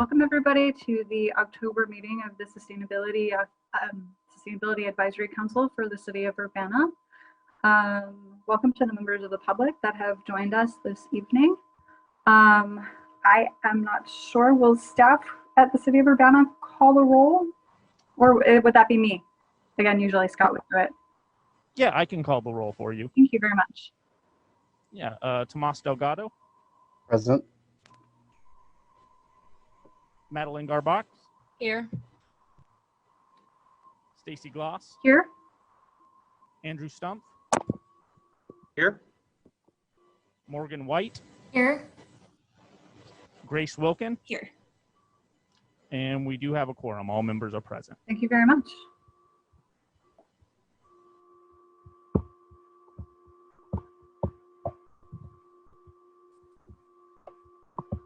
Welcome everybody to the October meeting of the Sustainability Advisory Council for the City of Urbana. Welcome to the members of the public that have joined us this evening. I am not sure, will staff at the City of Urbana call the roll, or would that be me? Again, usually Scott would do it. Yeah, I can call the roll for you. Thank you very much. Yeah, Tomas Delgado. Present. Madeline Garbox. Here. Stacy Gloss. Here. Andrew Stumpf. Here. Morgan White. Here. Grace Wilkin. Here. And we do have a quorum. All members are present. Thank you very much.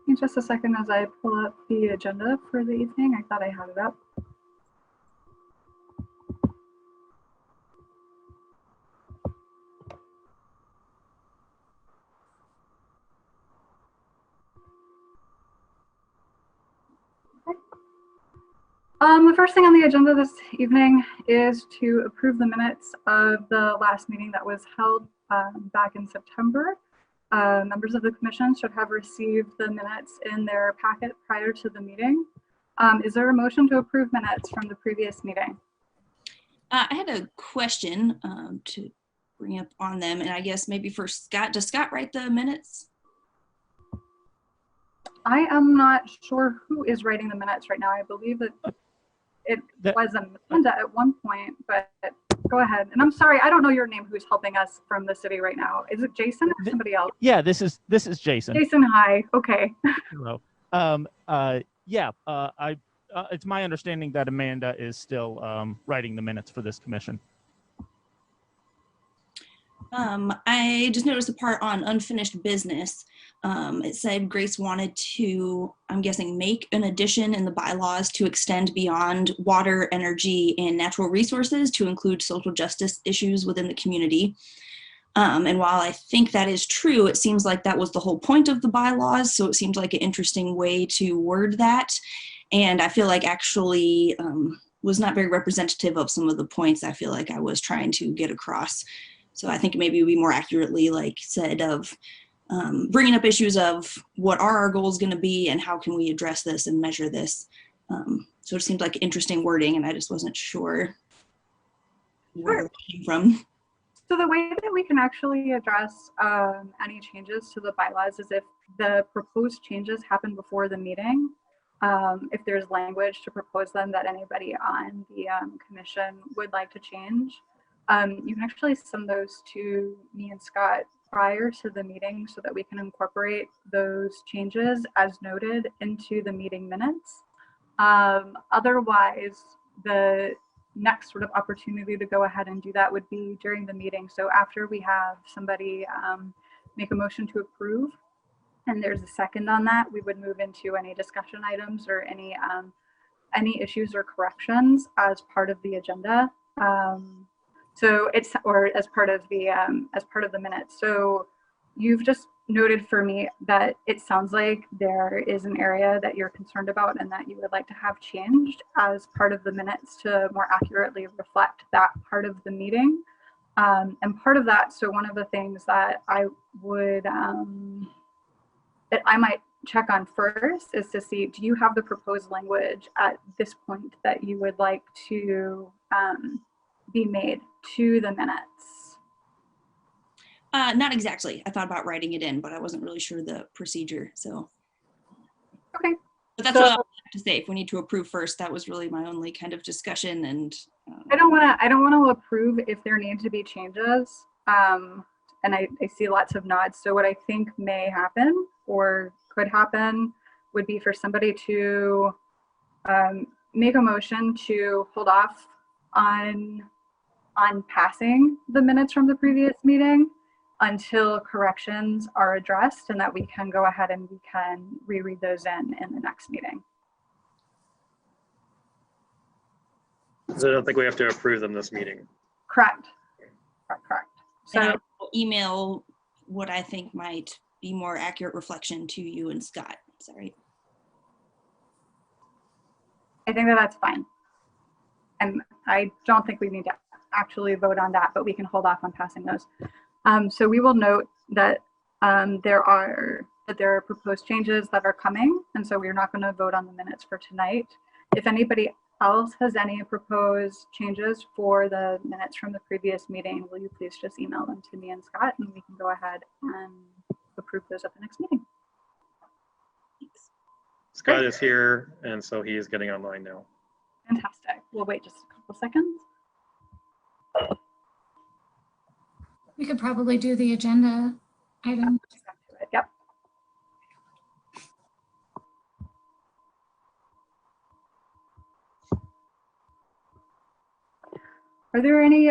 In just a second as I pull up the agenda for the evening. I thought I had it up. The first thing on the agenda this evening is to approve the minutes of the last meeting that was held back in September. Members of the commission should have received the minutes in their packet prior to the meeting. Is there a motion to approve minutes from the previous meeting? I had a question to bring up on them, and I guess maybe for Scott. Does Scott write the minutes? I am not sure who is writing the minutes right now. I believe that it was Amanda at one point, but go ahead. And I'm sorry, I don't know your name, who's helping us from the city right now. Is it Jason or somebody else? Yeah, this is Jason. Jason, hi. Okay. Hello. It's my understanding that Amanda is still writing the minutes for this commission. I just noticed the part on unfinished business. It said Grace wanted to, I'm guessing, make an addition in the bylaws to extend beyond water, energy, and natural resources to include social justice issues within the community. And while I think that is true, it seems like that was the whole point of the bylaws. So it seems like an interesting way to word that. And I feel like actually was not very representative of some of the points I feel like I was trying to get across. So I think maybe it would be more accurately like said of bringing up issues of what are our goals going to be and how can we address this and measure this. So it seemed like interesting wording, and I just wasn't sure where it came from. So the way that we can actually address any changes to the bylaws is if the proposed changes happen before the meeting. If there's language to propose them that anybody on the commission would like to change, you can actually send those to me and Scott prior to the meeting so that we can incorporate those changes as noted into the meeting minutes. Otherwise, the next sort of opportunity to go ahead and do that would be during the meeting. So after we have somebody make a motion to approve, and there's a second on that, we would move into any discussion items or any issues or corrections as part of the agenda. So it's, or as part of the minutes. So you've just noted for me that it sounds like there is an area that you're concerned about and that you would like to have changed as part of the minutes to more accurately reflect that part of the meeting. And part of that, so one of the things that I would, that I might check on first is to see, do you have the proposed language at this point that you would like to be made to the minutes? Not exactly. I thought about writing it in, but I wasn't really sure the procedure. So, okay. But that's what I have to say. If we need to approve first, that was really my only kind of discussion. And I don't want to approve if there need to be changes. And I see lots of nods. So what I think may happen or could happen would be for somebody to make a motion to hold off on passing the minutes from the previous meeting until corrections are addressed, and that we can go ahead and we can reread those in the next meeting. So I don't think we have to approve them this meeting. Correct. So I will email what I think might be more accurate reflection to you and Scott. Sorry. I think that that's fine. And I don't think we need to actually vote on that, but we can hold off on passing those. So we will note that there are proposed changes that are coming, and so we're not going to vote on the minutes for tonight. If anybody else has any proposed changes for the minutes from the previous meeting, will you please just email them to me and Scott, and we can go ahead and approve those at the next meeting. Scott is here, and so he is getting online now. Fantastic. We'll wait just a couple seconds. We could probably do the agenda item. Yep. Are there any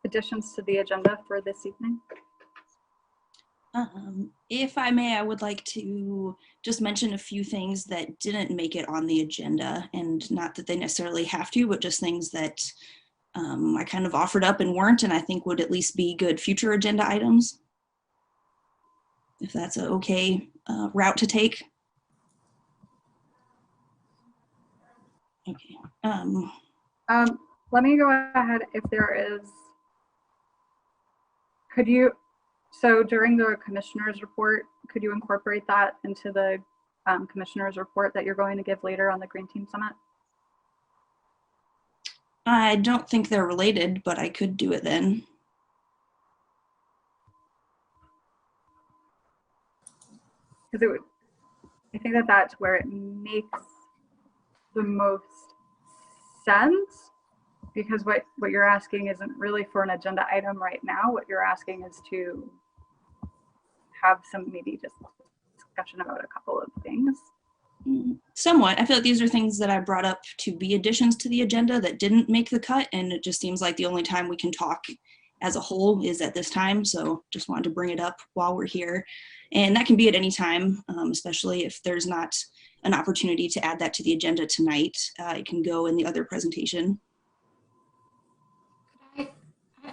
additions to the agenda for this evening? If I may, I would like to just mention a few things that didn't make it on the agenda, and not that they necessarily have to, but just things that I kind of offered up and weren't, and I think would at least be good future agenda items. If that's a okay route to take. Okay. Let me go ahead if there is, could you, so during the commissioner's report, could you incorporate that into the commissioner's report that you're going to give later on the Green Team Summit? I don't think they're related, but I could do it then. Because it would, I think that that's where it makes the most sense, because what you're asking isn't really for an agenda item right now. What you're asking is to have some maybe just discussion about a couple of things. Somewhat. I feel like these are things that I brought up to be additions to the agenda that didn't make the cut, and it just seems like the only time we can talk as a whole is at this time, so just wanted to bring it up while we're here. And that can be at any time, especially if there's not an opportunity to add that to the agenda tonight. It can go in the other presentation.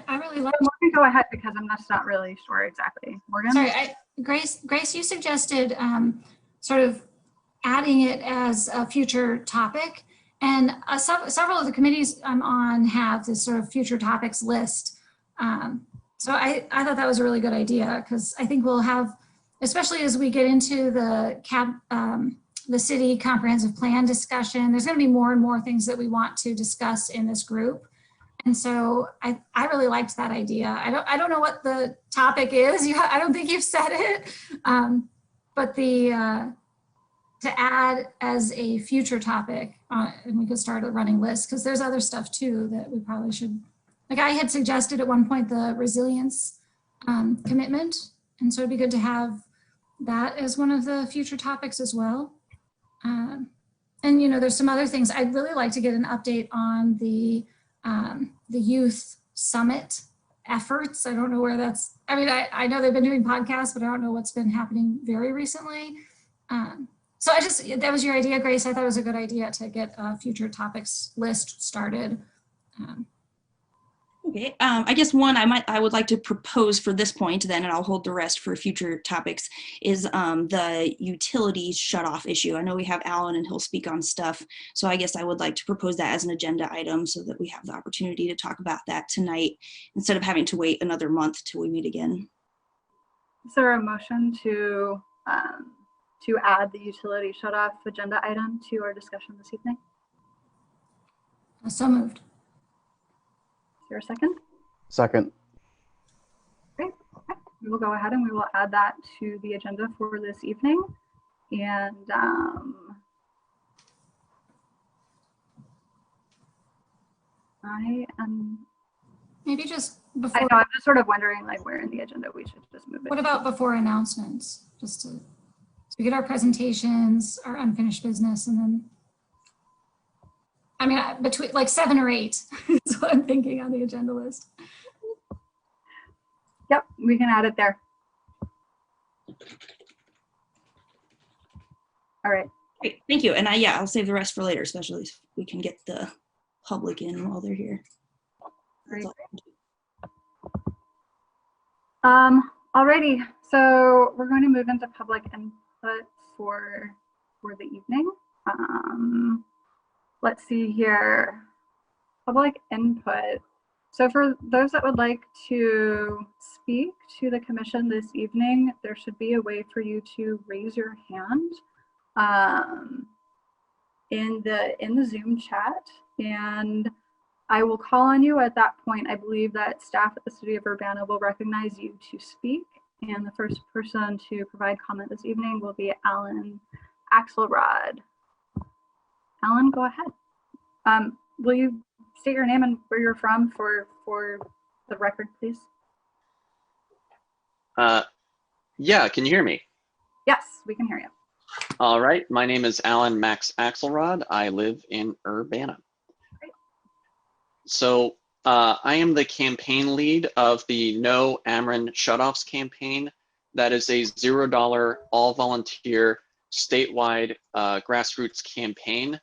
I really like. Morgan, go ahead, because I'm just not really sure exactly. Morgan? Sorry, Grace, you suggested sort of adding it as a future topic, and several of the committees I'm on have this sort of future topics list. So I thought that was a really good idea, because I think we'll have, especially as we get into the city comprehensive plan discussion, there's going to be more and more things that we want to discuss in this group. And so I really liked that idea. I don't know what the topic is. I don't think you've said it, but to add as a future topic, and we could start a running list, because there's other stuff too that we probably should. Like I had suggested at one point the resilience commitment, and so it'd be good to have that as one of the future topics as well. And you know, there's some other things I'd really like to get an update on the youth summit efforts. I don't know where that's, I mean, I know they've been doing podcasts, but I don't know what's been happening very recently. So that was your idea, Grace. I thought it was a good idea to get a future topics list started. Okay, I guess one I would like to propose for this point then, and I'll hold the rest for future topics, is the utilities shutoff issue. I know we have Alan and he'll speak on stuff, so I guess I would like to propose that as an agenda item so that we have the opportunity to talk about that tonight instead of having to wait another month till we meet again. Is there a motion to add the utility shutoff agenda item to our discussion this evening? So moved. Is there a second? Second. Great. Okay. We will go ahead and we will add that to the agenda for this evening. And I am. Maybe just I before. know. I'm just sort of wondering, like, where in the agenda we should just move it. What about before announcements? Just to, so we get our presentations, our unfinished business, and then. I mean, between like 7 or 8 is what I'm thinking on the agenda list. Yep, we can add it there. All right. Great, thank you. And I'll save the rest for later, especially if we can get the public in while they're here. Great. Alrighty, so we're going to move into public input for the evening. Let's see here. Public input. So for those that would like to speak to the commission this evening, there should be a way for you to raise your hand in the Zoom chat, and I will call on you at that point. I believe that staff at the City of Urbana will recognize you to speak, and the first person to provide comment this evening will be Alan Axelrod. Alan, go ahead. Will you state your name and where you're from for the record, please? Yeah, can you hear me? Yes, we can hear you. All right, my name is Alan Max Axelrod. I live in Urbana. Great. So I am the campaign lead of the No Ameren Shutoffs campaign. That is a $0 all volunteer statewide grassroots campaign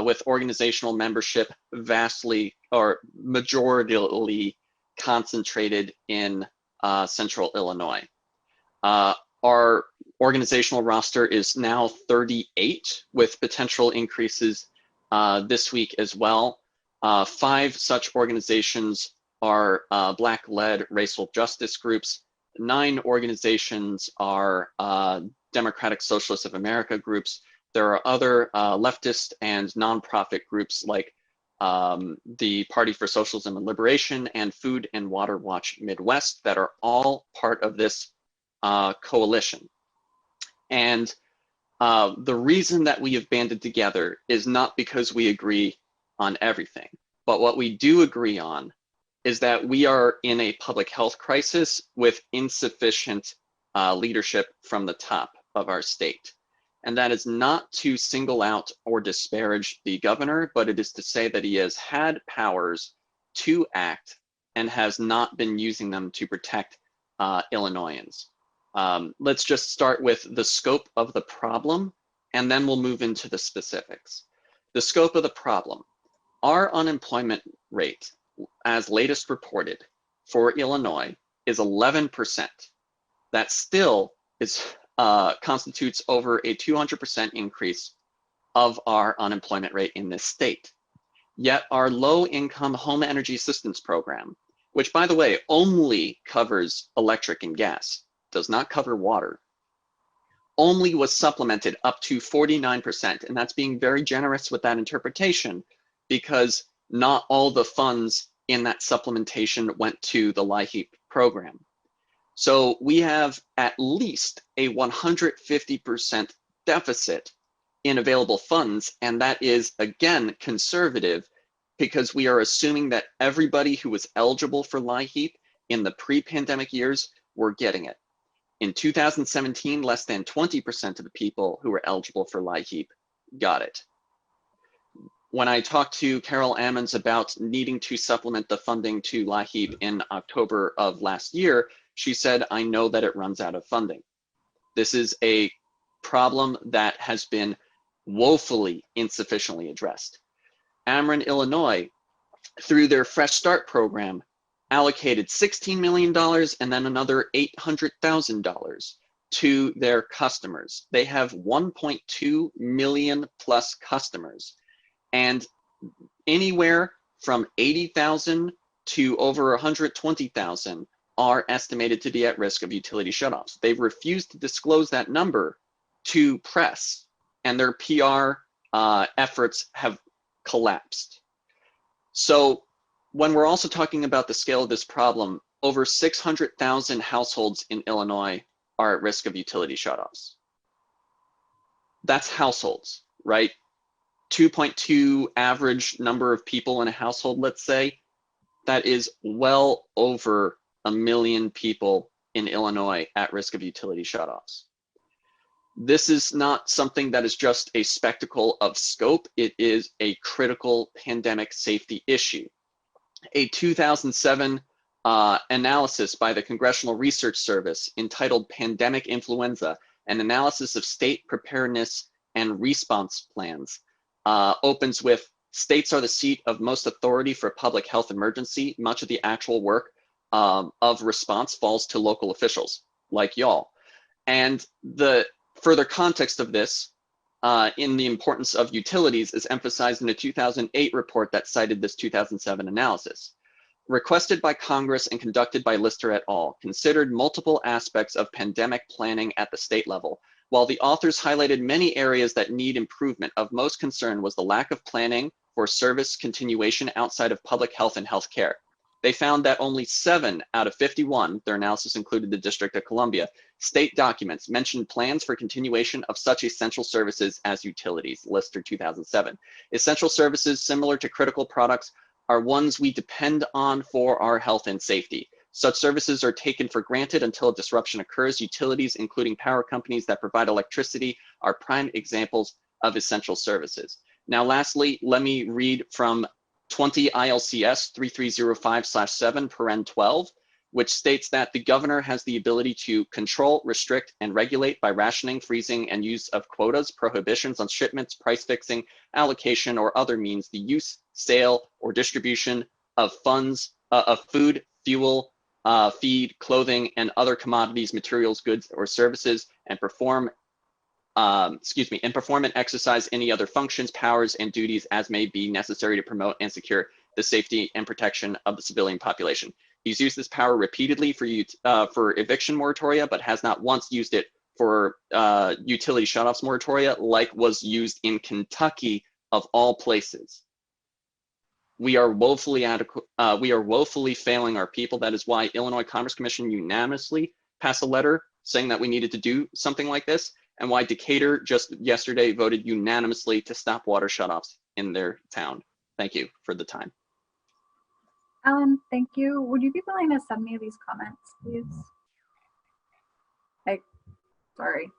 with organizational membership vastly or majorly concentrated in central Illinois. Our organizational roster is now 38 with potential increases this week as well. 5 such organizations are Black-led racial justice groups. 9 organizations are Democratic Socialists of America groups. There are other leftist and nonprofit groups like the Party for Socialism and Liberation and Food and Water Watch Midwest that are all part of this coalition. And the reason that we have banded together is not because we agree on everything, but what we do agree on is that we are in a public health crisis with insufficient leadership from the top of our state. And that is not to single out or disparage the governor, but it is to say that he has had powers to act and has not been using them to protect Illinoisans. Let's just start with the scope of the problem, and then we'll move into the specifics. The scope of the problem. Our unemployment rate, as latest reported for Illinois, is 11%. That still is constitutes over a 200% increase of our unemployment rate in this state. Yet our low-income home energy assistance program, which by the way only covers electric and gas, does not cover water, only was supplemented up to 49%. And that's being very generous with that interpretation because not all the funds in that supplementation went to the LIHEAP program. So we have at least a 150% deficit in available funds. And that is, again, conservative because we are assuming that everybody who was eligible for LIHEAP in the pre-pandemic years were getting it. In 2017, less than 20% of the people who were eligible for LIHEAP got it. When I talked to Carol Ammons about needing to supplement the funding to LIHEAP in October of last year, she said, I know that it runs out of funding. This is a problem that has been woefully insufficiently addressed. Ameren, Illinois, through their Fresh Start program, allocated $16 million and then another $800,000 to their customers. They have 1.2 million plus customers, and anywhere from 80,000 to over 120,000 are estimated to be at risk of utility shutoffs. They've refused to disclose that number to press, and their PR efforts have collapsed. So when we're also talking about the scale of this problem, over 600,000 households in Illinois are at risk of utility shutoffs. That's households, right? 2.2 average number of people in a household, let's say. That is well over 1 million people in Illinois at risk of utility shutoffs. This is not something that is just a spectacle of scope. It is a critical pandemic safety issue. A 2007 analysis by the Congressional Research Service entitled Pandemic Influenza, an analysis of state preparedness and response plans, opens with, states are the seat of most authority for public health emergency. Much of the actual work of response falls to local officials like y'all. And the further context of this in the importance of utilities is emphasized in a 2008 report that cited this 2007 analysis. Requested by Congress and conducted by Lister et al., considered multiple aspects of pandemic planning at the state level. While the authors highlighted many areas that need improvement, of most concern was the lack of planning for service continuation outside of public health and healthcare. They found that only 7 out of 51, their analysis included the District of Columbia, state documents mentioned plans for continuation of such essential services as utilities, Lister 2007. Essential services similar to critical products are ones we depend on for our health and safety. Such services are taken for granted until a disruption occurs. Utilities, including power companies that provide electricity, are prime examples of essential services. Now, lastly, let me read from 20 ILCS 3305/7 paren 12, which states that the governor has the ability to control, restrict, and regulate by rationing, freezing, and use of quotas, prohibitions on shipments, price fixing, allocation, or other means, the use, sale, or distribution of funds, of food, fuel, feed, clothing, and other commodities, materials, goods, or services, and perform and exercise any other functions, powers, and duties as may be necessary to promote and secure the safety and protection of the civilian population. He's used this power repeatedly for eviction moratoria, but has not once used it for utility shutoffs moratoria, like was used in Kentucky of all places. We are woefully failing our people. That is why Illinois Commerce Commission unanimously passed a letter saying that we needed to do something like this, and why Decatur just yesterday voted unanimously to stop water shutoffs in their town. Thank you for the time. Alan, thank you. Would you be willing to send me these comments, please? Sorry.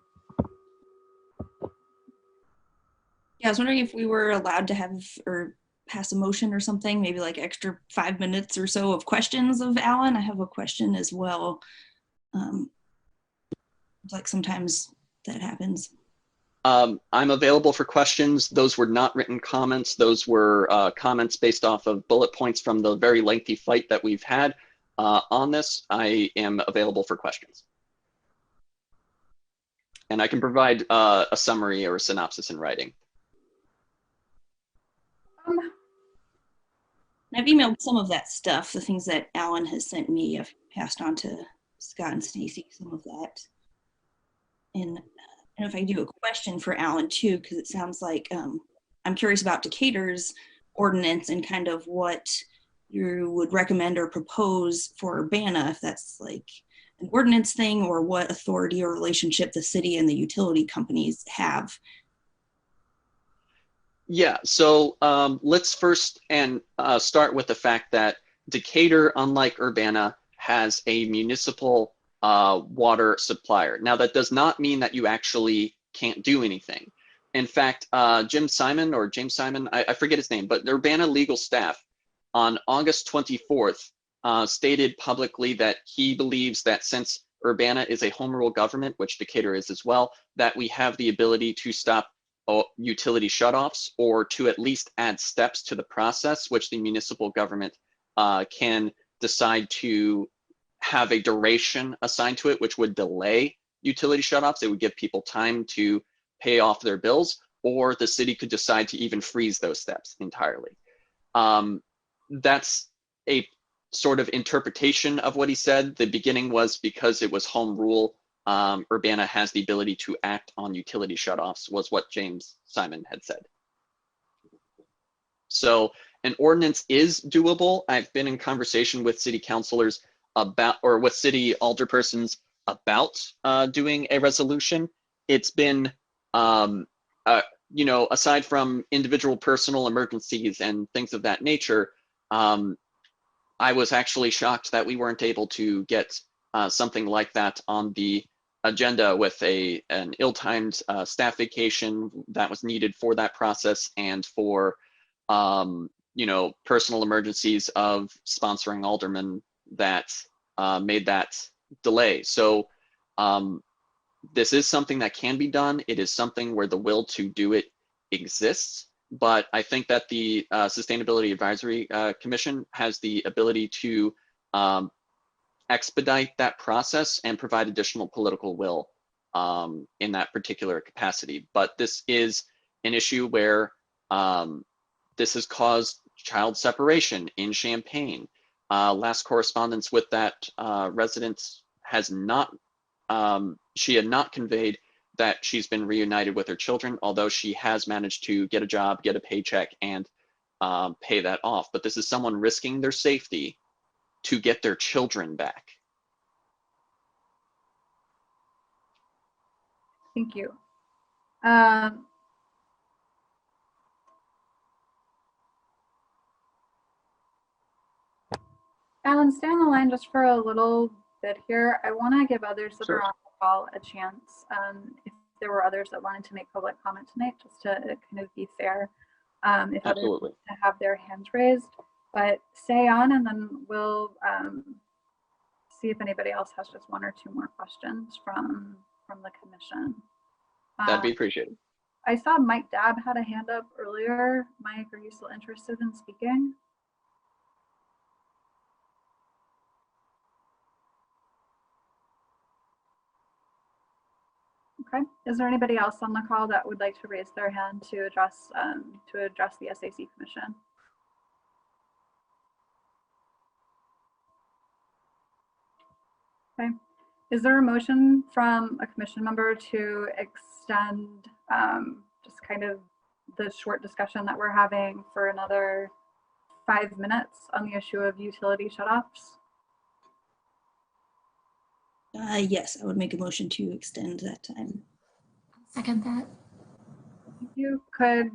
Yeah, I was wondering if we were allowed to have or pass a motion or something, maybe like extra 5 minutes or so of questions of Alan. I have a question as well. Like sometimes that happens. I'm available for questions. Those were not written comments. Those were comments based off of bullet points from the very lengthy fight that we've had on this. I am available for questions. And I can provide a summary or a synopsis in writing. I've emailed some of that stuff, the things that Alan has sent me. I've passed on to Scott and Stacy, some of that. And I don't know if I can do a question for Alan too, because it sounds like I'm curious about Decatur's ordinance and kind of what you would recommend or propose for Urbana, if that's like an ordinance thing or what authority or relationship the city and the utility companies have. Yeah, so let's first start with the fact that Decatur, unlike Urbana, has a municipal water supplier. Now, that does not mean that you actually can't do anything. In fact, James Simon, I forget his name, but the Urbana legal staff on August 24th stated publicly that he believes that since Urbana is a home rule government, which Decatur is as well, that we have the ability to stop utility shutoffs or to at least add steps to the process, which the municipal government can decide to have a duration assigned to it, which would delay utility shutoffs. It would give people time to pay off their bills, or the city could decide to even freeze those steps entirely. That's a sort of interpretation of what he said. The beginning was because it was home rule, Urbana has the ability to act on utility shutoffs, was what James Simon had said. So an ordinance is doable. I've been in conversation with city councilors about, or with city alderpersons about doing a resolution. It's been, you know, aside from individual personal emergencies and things of that nature, I was actually shocked that we weren't able to get something like that on the agenda with an ill-timed staff vacation that was needed for that process, and for you know, personal emergencies of sponsoring aldermen that made that delay. So this is something that can be done. It is something where the will to do it exists, but I think that the Sustainability Advisory Commission has the ability to expedite that process and provide additional political will in that particular capacity. But this is an issue where this has caused child separation in Champaign. Last correspondence with that resident has not, she had not conveyed that she's been reunited with her children, although she has managed to get a job, get a paycheck, and pay that off. But this is someone risking their safety to get their children back. Thank you. Alan, stay on the line just for a little bit here. I want to give others that Sure. are on the call a chance. If there were others that wanted to make public comment tonight, just to kind of be fair. If others Absolutely. to have their hands raised, but stay on and then we'll see if anybody else has just one or two more questions from the commission. That'd be appreciated. I saw Mike Dabb had a hand up earlier. Mike, are you still interested in speaking? Okay. Is there anybody else on the call that would like to raise their hand to address the SAC Commission? Okay. Is there a motion from a commission member to extend just kind of the short discussion that we're having for another 5 minutes on the issue of utility shutoffs? Yes, I would make a motion to extend that time. Second that. Thank you. Could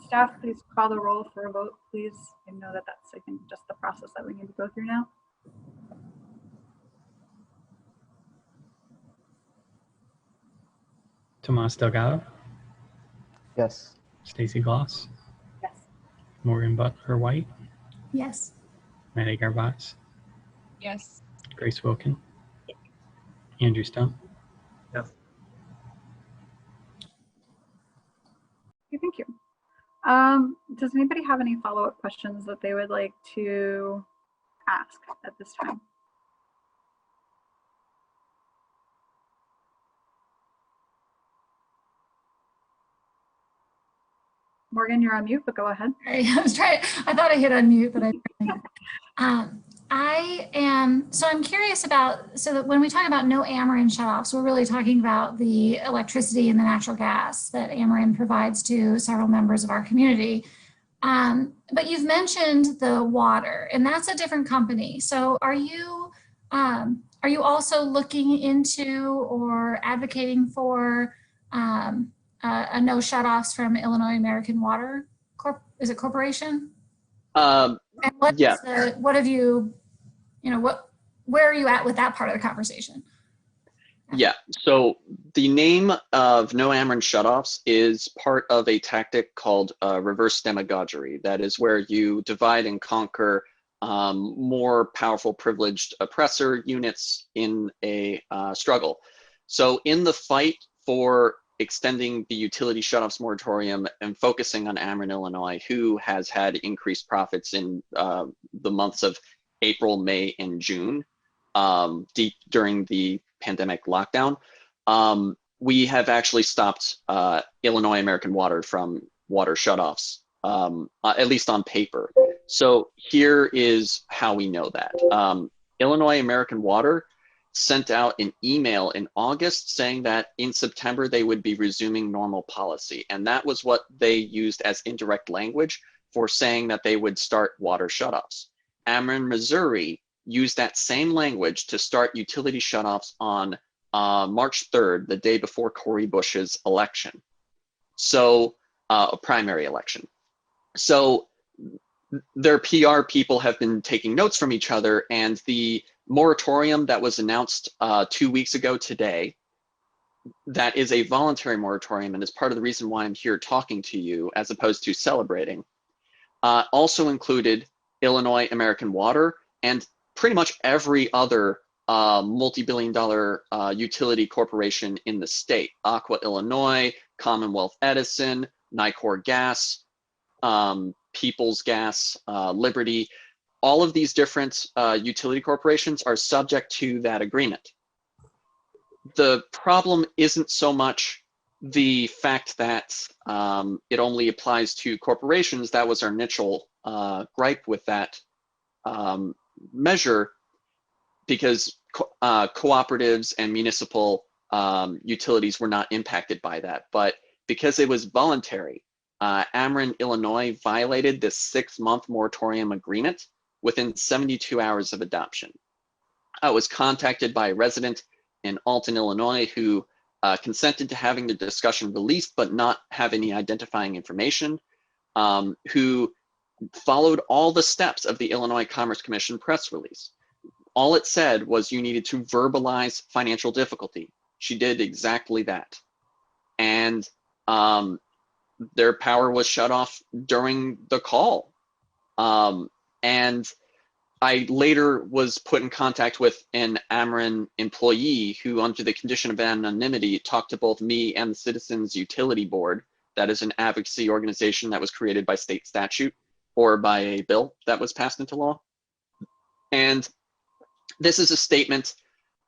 staff please call the roll for a vote, please? I know that that's, I think, just the process that we need to go through now. Tomas Delgado, Yes. Stacy Gloss, Yes. Morgan Butler White, Yes. Maddie Garbats, Yes. Grace Wilkin, Andrew Stone. Yes. Okay, thank you. Does anybody have any follow-up questions that they would like to ask at this time? Morgan, you're on mute, but go ahead. Sorry, I thought I hit unmute, but I didn't. I'm curious about, so that when we talk about no Ameren shutoffs, we're really talking about the electricity and the natural gas that Ameren provides to several members of our community. But you've mentioned the water, and that's a different company. So are you also looking into or advocating for a no shutoffs from Illinois American Water Is it Corporation? And Yeah. what have you, where are you at with that part of the conversation? Yeah, so the name of No Ameren Shutoffs is part of a tactic called reverse demagoguery. That is where you divide and conquer more powerful, privileged oppressor units in a struggle. So in the fight for extending the utility shutoffs moratorium and focusing on Ameren, Illinois, who has had increased profits in the months of April, May, and June during the pandemic lockdown, we have actually stopped Illinois American Water from water shutoffs, at least on paper. So here is how we know that. Illinois American Water sent out an email in August saying that in September they would be resuming normal policy. And that was what they used as indirect language for saying that they would start water shutoffs. Ameren, Missouri used that same language to start utility shutoffs on March 3rd, the day before Cori Bush's election. So, a primary election. So their PR people have been taking notes from each other, and the moratorium that was announced 2 weeks ago today, that is a voluntary moratorium and is part of the reason why I'm here talking to you as opposed to celebrating, also included Illinois American Water and pretty much every other multi-billion-dollar utility corporation in the state. Aqua Illinois, Commonwealth Edison, Nicor Gas, Peoples Gas, Liberty. All of these different utility corporations are subject to that agreement. the problem isn't so much the fact that it only applies to corporations. That was our initial gripe with that measure, because cooperatives and municipal utilities were not impacted by that. But because it was voluntary, Ameren, Illinois violated this 6-month moratorium agreement within 72 hours of adoption. I was contacted by a resident in Alton, Illinois, who consented to having the discussion released but not have any identifying information, who followed all the steps of the Illinois Commerce Commission press release. All it said was you needed to verbalize financial difficulty. She did exactly that. And their power was shut off during the call. And I later was put in contact with an Ameren employee who, under the condition of anonymity, talked to both me and the Citizens Utility Board. That is an advocacy organization that was created by state statute or by a bill that was passed into law. And this is a statement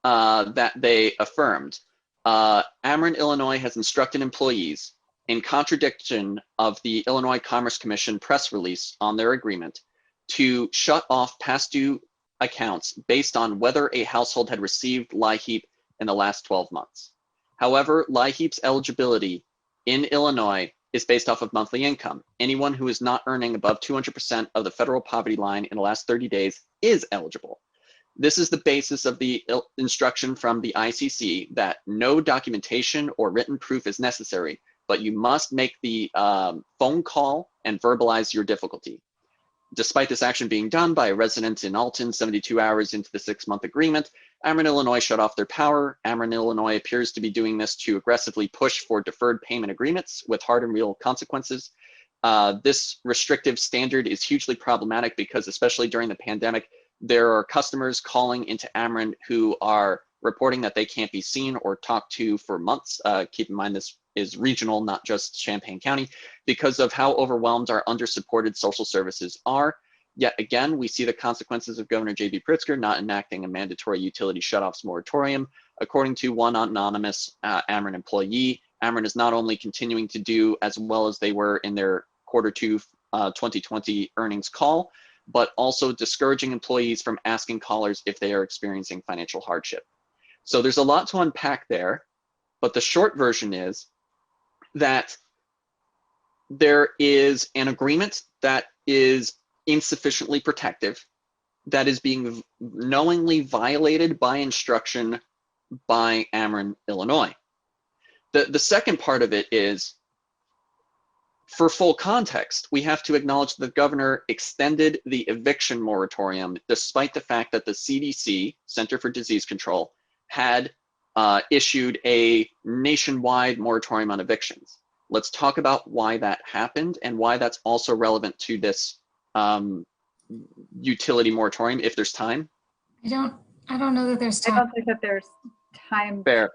that they affirmed. Ameren, Illinois has instructed employees, in contradiction of the Illinois Commerce Commission press release on their agreement, to shut off past due accounts based on whether a household had received LIHEAP in the last 12 months. However, LIHEAP's eligibility in Illinois is based off of monthly income. Anyone who is not earning above 200% of the federal poverty line in the last 30 days is eligible. This is the basis of the instruction from the ICC that no documentation or written proof is necessary, but you must make the phone call and verbalize your difficulty. Despite this action being done by a resident in Alton 72 hours into the 6-month agreement, Ameren, Illinois shut off their power. Ameren, Illinois appears to be doing this to aggressively push for deferred payment agreements with hard and real consequences. This restrictive standard is hugely problematic because, especially during the pandemic, there are customers calling into Ameren who are reporting that they can't be seen or talked to for months. Keep in mind, this is regional, not just Champaign County, because of how overwhelmed our under-supported social services are. Yet again, we see the consequences of Governor J.B. Pritzker not enacting a mandatory utility shutoffs moratorium. According to one anonymous Ameren employee, Ameren is not only continuing to do as well as they were in their Q2 2020 earnings call, but also discouraging employees from asking callers if they are experiencing financial hardship. So there's a lot to unpack there, but the short version is that there is an agreement that is insufficiently protective, that is being knowingly violated by instruction by Ameren, Illinois. The second part of it is, for full context, we have to acknowledge the governor extended the eviction moratorium despite the fact that the CDC, Center for Disease Control, had issued a nationwide moratorium on evictions. Let's talk about why that happened and why that's also relevant to this utility moratorium, if there's time. I don't know that there's I time. don't think that there's time. Fair.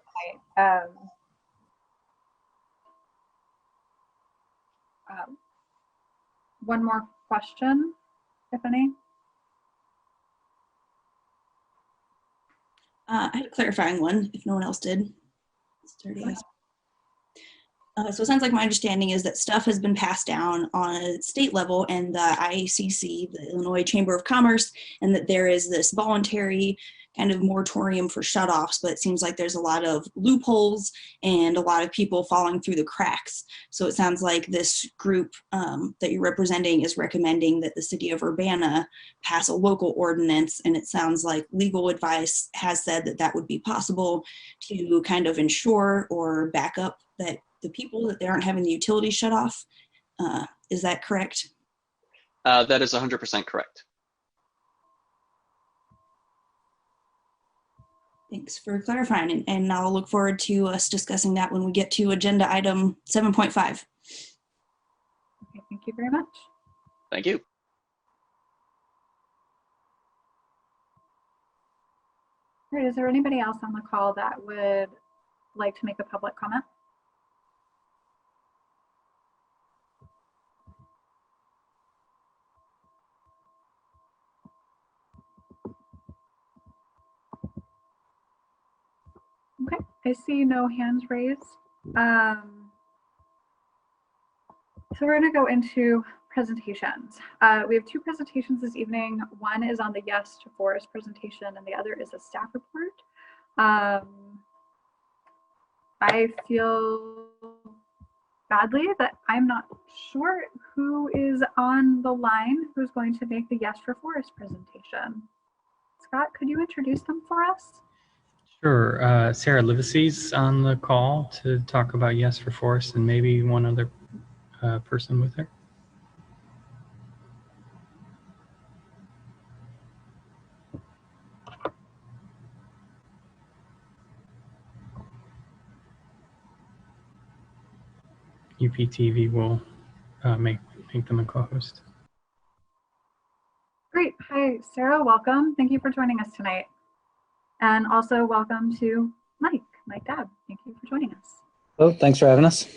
One more question, if any. I had a clarifying one, if no one else did. So it sounds like my understanding is that stuff has been passed down on a state level and the ICC, the Illinois Chamber of Commerce, and that there is this voluntary kind of moratorium for shutoffs, but it seems like there's a lot of loopholes and a lot of people falling through the cracks. So it sounds like this group that you're representing is recommending that the city of Urbana pass a local ordinance, and it sounds like legal advice has said that that would be possible to kind of ensure or back up that the people that they aren't having the utilities shut off. Is that correct? That is 100% correct. Thanks for clarifying, and I'll look forward to us discussing that when we get to agenda item 7.5. Okay, thank you very much. Thank you. All right, is there anybody else on the call that would like to make a public comment? Okay, I see no hands raised. So we're going to go into presentations. We have two presentations this evening. One is on the Yes to Forest presentation, and the other is a staff report. I feel badly that I'm not sure who is on the line who's going to make the Yes for Forest presentation. Scott, could you introduce them for us? Sure. Sarah Livesey's on the call to talk about Yes for Forest, and maybe one other person with her. UPTV will make them a co-host. Great. Hi, Sarah. Welcome. Thank you for joining us tonight. And also welcome to Mike Dabb. Thank you for joining us. Oh, thanks for having us.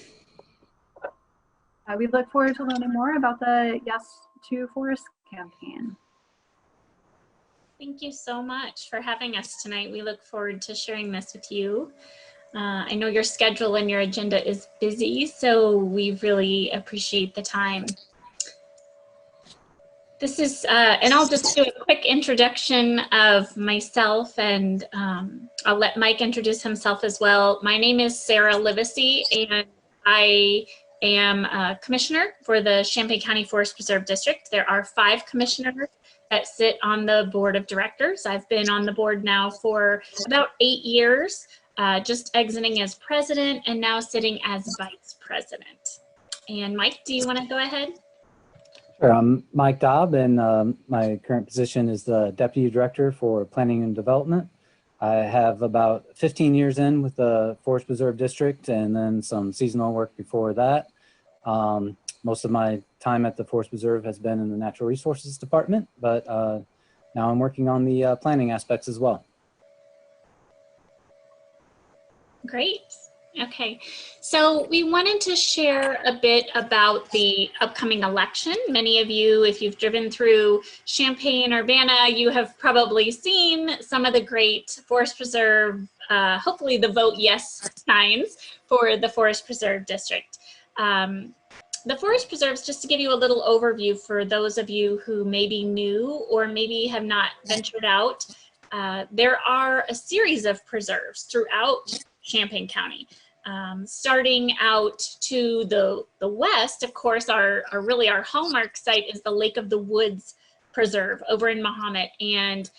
We look forward to learning more about the Yes to Forest campaign. Thank you so much for having us tonight. We look forward to sharing this with you. I know your schedule and your agenda is busy, so we really appreciate the time. This is, and I'll just do a quick introduction of myself, and I'll let Mike introduce himself as well. My name is Sarah Livesey, and I am a commissioner for the Champaign County Forest Preserve District. There are 5 commissioners that sit on the board of directors. I've been on the board now for about 8 years, just exiting as president and now sitting as vice president. And Mike, do you want to go ahead? Sure. I'm Mike Dabb, and my current position is the Deputy Director for Planning and Development. I have about 15 years in with the Forest Preserve District, and then some seasonal work before that. Most of my time at the Forest Preserve has been in the Natural Resources Department, but now I'm working on the planning aspects as well. Great. Okay, so we wanted to share a bit about the upcoming election. Many of you, if you've driven through Champaign-Urbana, you have probably seen some of the great Forest Preserve, hopefully the vote yes signs for the Forest Preserve District. The Forest Preserves, just to give you a little overview for those of you who may be new or maybe have not ventured out, there are a series of preserves throughout Champaign County. Starting out to the west, of course, our hallmark site is the Lake of the Woods Preserve over in Mahomet, and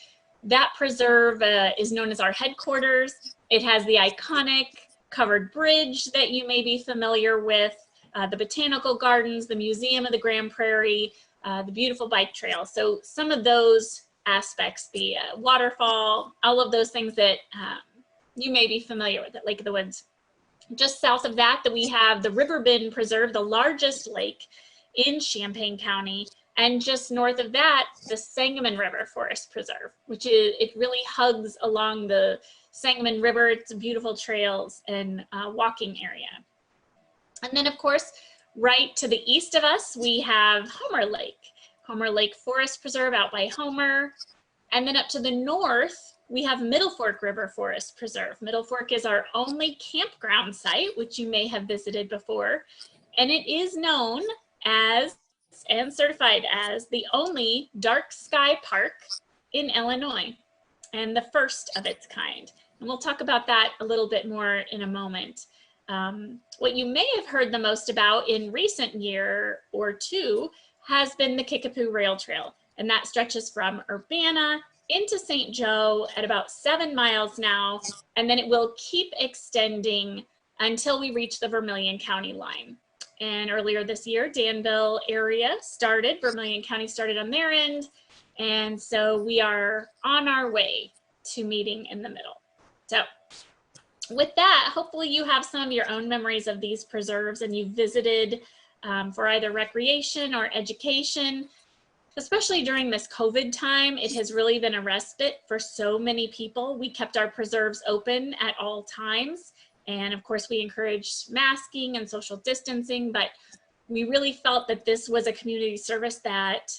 that preserve is known as our headquarters. It has the iconic covered bridge that you may be familiar with, the botanical gardens, the Museum of the Grand Prairie, the beautiful bike trail. So some of those aspects, the waterfall, all of those things that you may be familiar with at Lake of the Woods. Just south of that, we have the Riverbend Preserve, the largest lake in Champaign County. And just north of that, the Sangamon River Forest Preserve, which is, it really hugs along the Sangamon River. It's beautiful trails and walking area. And then, of course, right to the east of us, we have Homer Lake Forest Preserve out by Homer. And then up to the north, we have Middle Fork River Forest Preserve. Middle Fork is our only campground site, which you may have visited before. And it is known as and certified as the only dark sky park in Illinois, and the first of its kind. And we'll talk about that a little bit more in a moment. What you may have heard the most about in recent year or two has been the Kickapoo Rail Trail, and that stretches from Urbana into St. Joe at about 7 miles now, and then it will keep extending until we reach the Vermilion County line. And earlier this year, Danville area started, Vermilion County started on their end, and so we are on our way to meeting in the middle. So with that, hopefully you have some of your own memories of these preserves and you visited for either recreation or education. Especially during this COVID time, it has really been a respite for so many people. We kept our preserves open at all times. And of course, we encouraged masking and social distancing, but we really felt that this was a community service that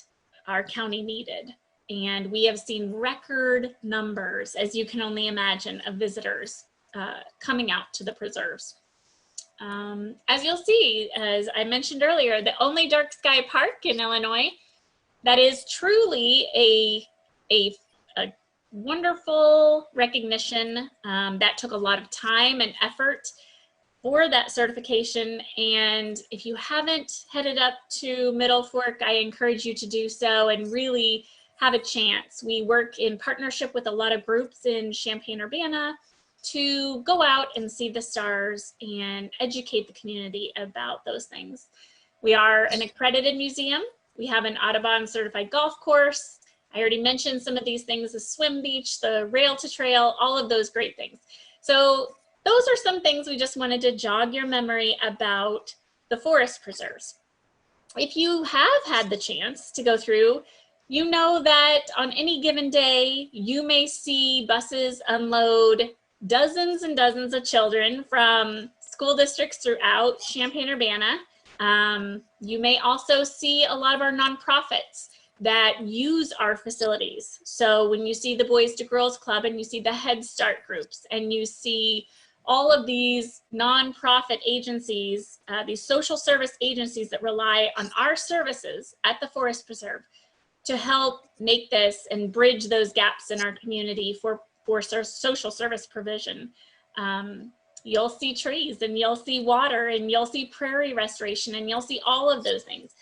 our county needed. And we have seen record numbers, as you can only imagine, of visitors coming out to the preserves. As you'll see, as I mentioned earlier, the only dark sky park in Illinois that is truly a wonderful recognition that took a lot of time and effort for that certification. And if you haven't headed up to Middle Fork, I encourage you to do so and really have a chance. We work in partnership with a lot of groups in Champaign-Urbana to go out and see the stars and educate the community about those things. We are an accredited museum. We have an Audubon certified golf course. I already mentioned some of these things, the swim beach, the rail to trail, all of those great things. So those are some things we just wanted to jog your memory about the forest preserves. If you have had the chance to go through, you know that on any given day, you may see buses unload dozens and dozens of children from school districts throughout Champaign-Urbana. You may also see a lot of our nonprofits that use our facilities. So when you see the Boys to Girls Club and you see the Head Start groups and you see all of these nonprofit agencies, these social service agencies that rely on our services at the Forest Preserve to help make this and bridge those gaps in our community for social service provision. You'll see trees and you'll see water and you'll see prairie restoration and you'll see all of those things.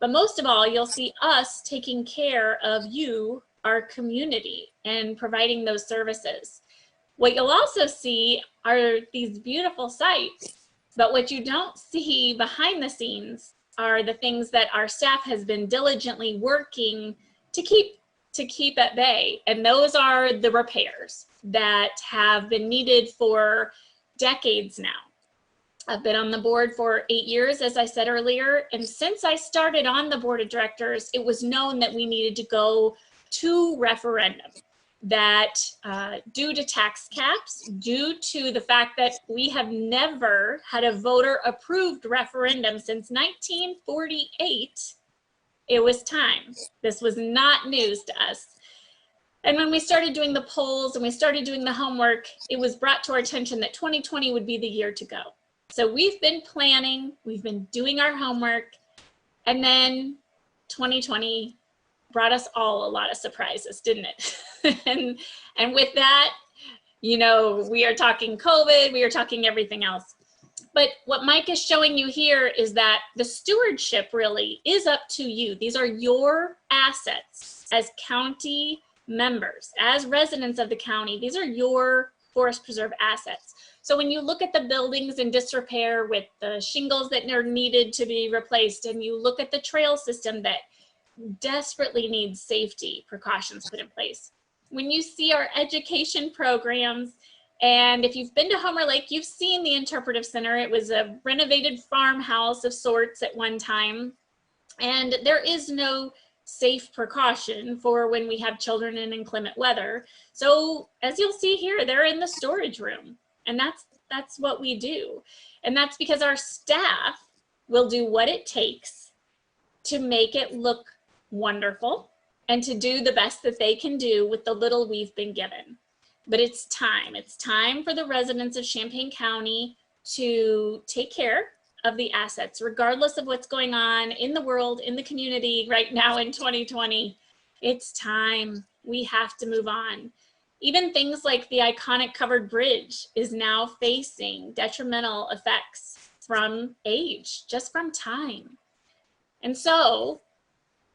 But most of all, you'll see us taking care of you, our community, and providing those services. What you'll also see are these beautiful sites, but what you don't see behind the scenes are the things that our staff has been diligently working to keep at bay. And those are the repairs that have been needed for decades now. I've been on the board for 8 years, as I said earlier, and since I started on the board of directors, it was known that we needed to go to referendum, that due to tax caps, due to the fact that we have never had a voter approved referendum since 1948, it was time. This was not news to us. And when we started doing the polls and we started doing the homework, it was brought to our attention that 2020 would be the year to go. So we've been planning, we've been doing our homework, and then 2020 brought us all a lot of surprises, didn't it? and with that, you know, we are talking COVID, we are talking everything else. But what Mike is showing you here is that the stewardship really is up to you. These are your assets as county members, as residents of the county. These are your Forest Preserve assets. So when you look at the buildings in disrepair with the shingles that are needed to be replaced, and you look at the trail system that desperately needs safety precautions put in place, when you see our education programs, and if you've been to Homer Lake, you've seen the Interpretive Center. It was a renovated farmhouse of sorts at one time, and there is no safe precaution for when we have children in inclement weather. So as you'll see here, they're in the storage room, and that's what we do. And that's because our staff will do what it takes to make it look wonderful and to do the best that they can do with the little we've been given. But it's time for the residents of Champaign County to take care of the assets, regardless of what's going on in the world, in the community right now in 2020. It's time. We have to move on. Even things like the iconic covered bridge is now facing detrimental effects from age, just from time. And so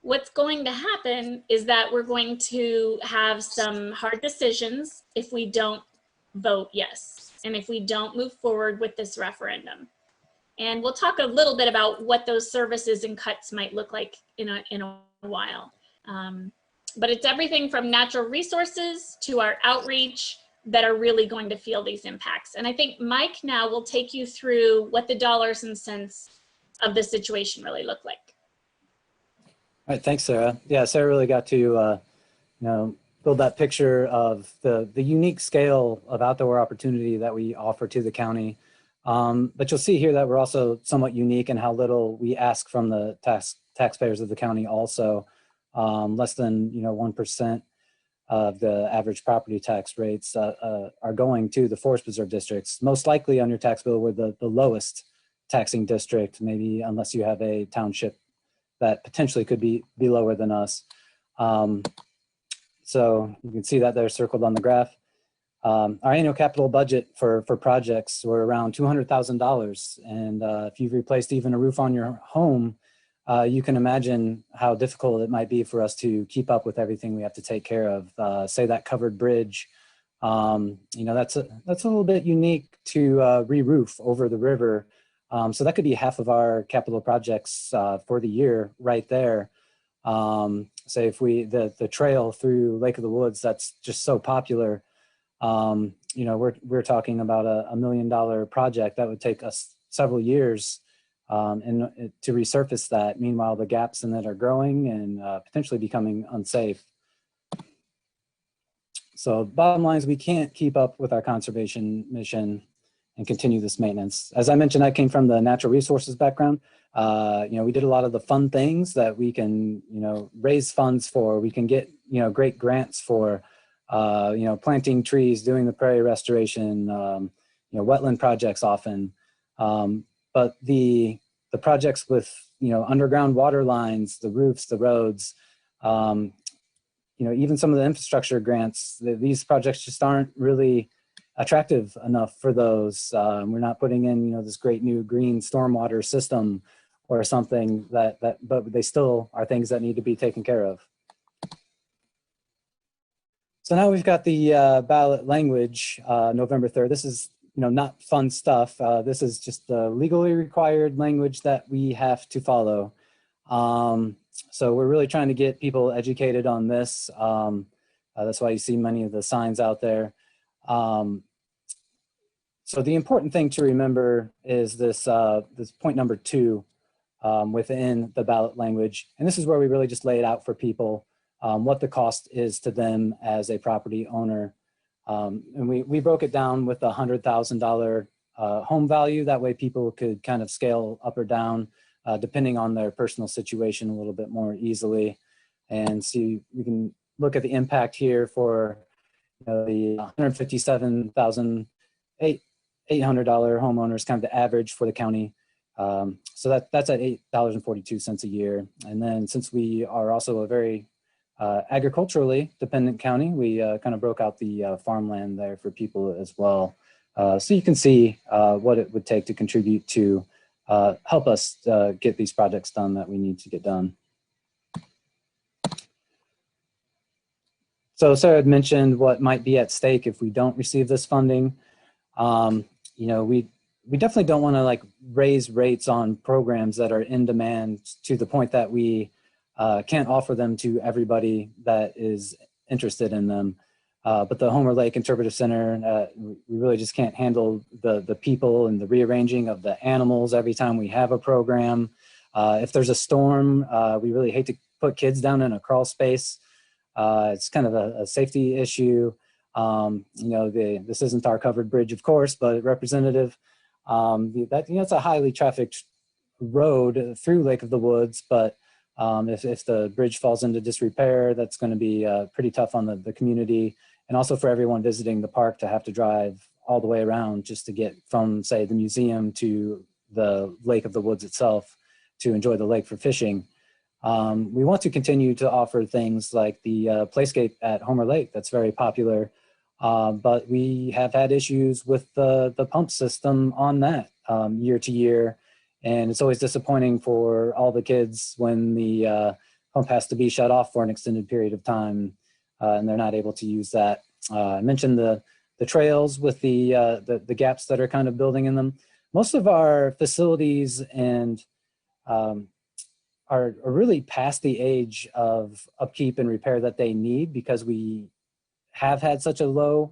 what's going to happen is that we're going to have some hard decisions if we don't vote yes, and if we don't move forward with this referendum. And we'll talk a little bit about what those services and cuts might look like in a while. But it's everything from natural resources to our outreach that are really going to feel these impacts. And I think Mike now will take you through what the dollars and cents of the situation really look like. All right, thanks, Sarah. Yeah, Sarah really got to build that picture of the unique scale of outdoor opportunity that we offer to the county. But you'll see here that we're also somewhat unique in how little we ask from the taxpayers of the county also, less than 1%. of the average property tax rates are going to the forest preserve districts. Most likely on your tax bill, we're the lowest taxing district, maybe unless you have a township that potentially could be lower than us. So you can see that they're circled on the graph. Our annual capital budget for projects were around $200,000. And if you've replaced even a roof on your home, you can imagine how difficult it might be for us to keep up with everything we have to take care of. Say that covered bridge, that's a little bit unique to re-roof over the river. So that could be half of our capital projects for the year right there. Say if the trail through Lake of the Woods, that's just so popular. We're talking about a $1 million project that would take us several years and to resurface that. Meanwhile, the gaps in it are growing and potentially becoming unsafe. So bottom line is we can't keep up with our conservation mission and continue this maintenance. As I mentioned, I came from the natural resources background. We did a lot of the fun things that we can, raise funds for. We can get, great grants for, planting trees, doing the prairie restoration, wetland projects often. But the projects with, underground water lines, the roofs, the roads, even some of the infrastructure grants, these projects just aren't really attractive enough for those. We're not putting in, this great new green stormwater system or something but they still are things that need to be taken care of. So now we've got the ballot language, November 3rd. This is, not fun stuff. This is just the legally required language that we have to follow. So we're really trying to get people educated on this. That's why you see many of the signs out there. So the important thing to remember is this point number 2 within the ballot language. And this is where we really just lay it out for people, what the cost is to them as a property owner. And we broke it down with a $100,000 home value. That way people could kind of scale up or down depending on their personal situation a little bit more easily. And see, we can look at the impact here for the $157,800 homeowners, kind of the average for the county. So that's at $8.42 a year. And then since we are also a very agriculturally dependent county, we kind of broke out the farmland there for people as well. So you can see what it would take to contribute to help us get these projects done that we need to get done. So Sarah had mentioned what might be at stake if we don't receive this funding. We definitely don't want to raise rates on programs that are in demand to the point that we can't offer them to everybody that is interested in them. But the Homer Lake Interpretive Center, we really just can't handle the people and the rearranging of the animals every time we have a program. If there's a storm, we really hate to put kids down in a crawl space. It's kind of a safety issue. This isn't our covered bridge, of course, but representative, it's a highly trafficked road through Lake of the Woods, but if the bridge falls into disrepair, that's going to be pretty tough on the community, and also for everyone visiting the park to have to drive all the way around just to get from, say, the museum to the Lake of the Woods itself to enjoy the lake for fishing. We want to continue to offer things like the Playscape at Homer Lake. That's very popular, but we have had issues with the pump system on that year to year. And it's always disappointing for all the kids when the pump has to be shut off for an extended period of time and they're not able to use that. I mentioned the trails with the gaps that are kind of building in them. Most of our facilities and are really past the age of upkeep and repair that they need because we have had such a low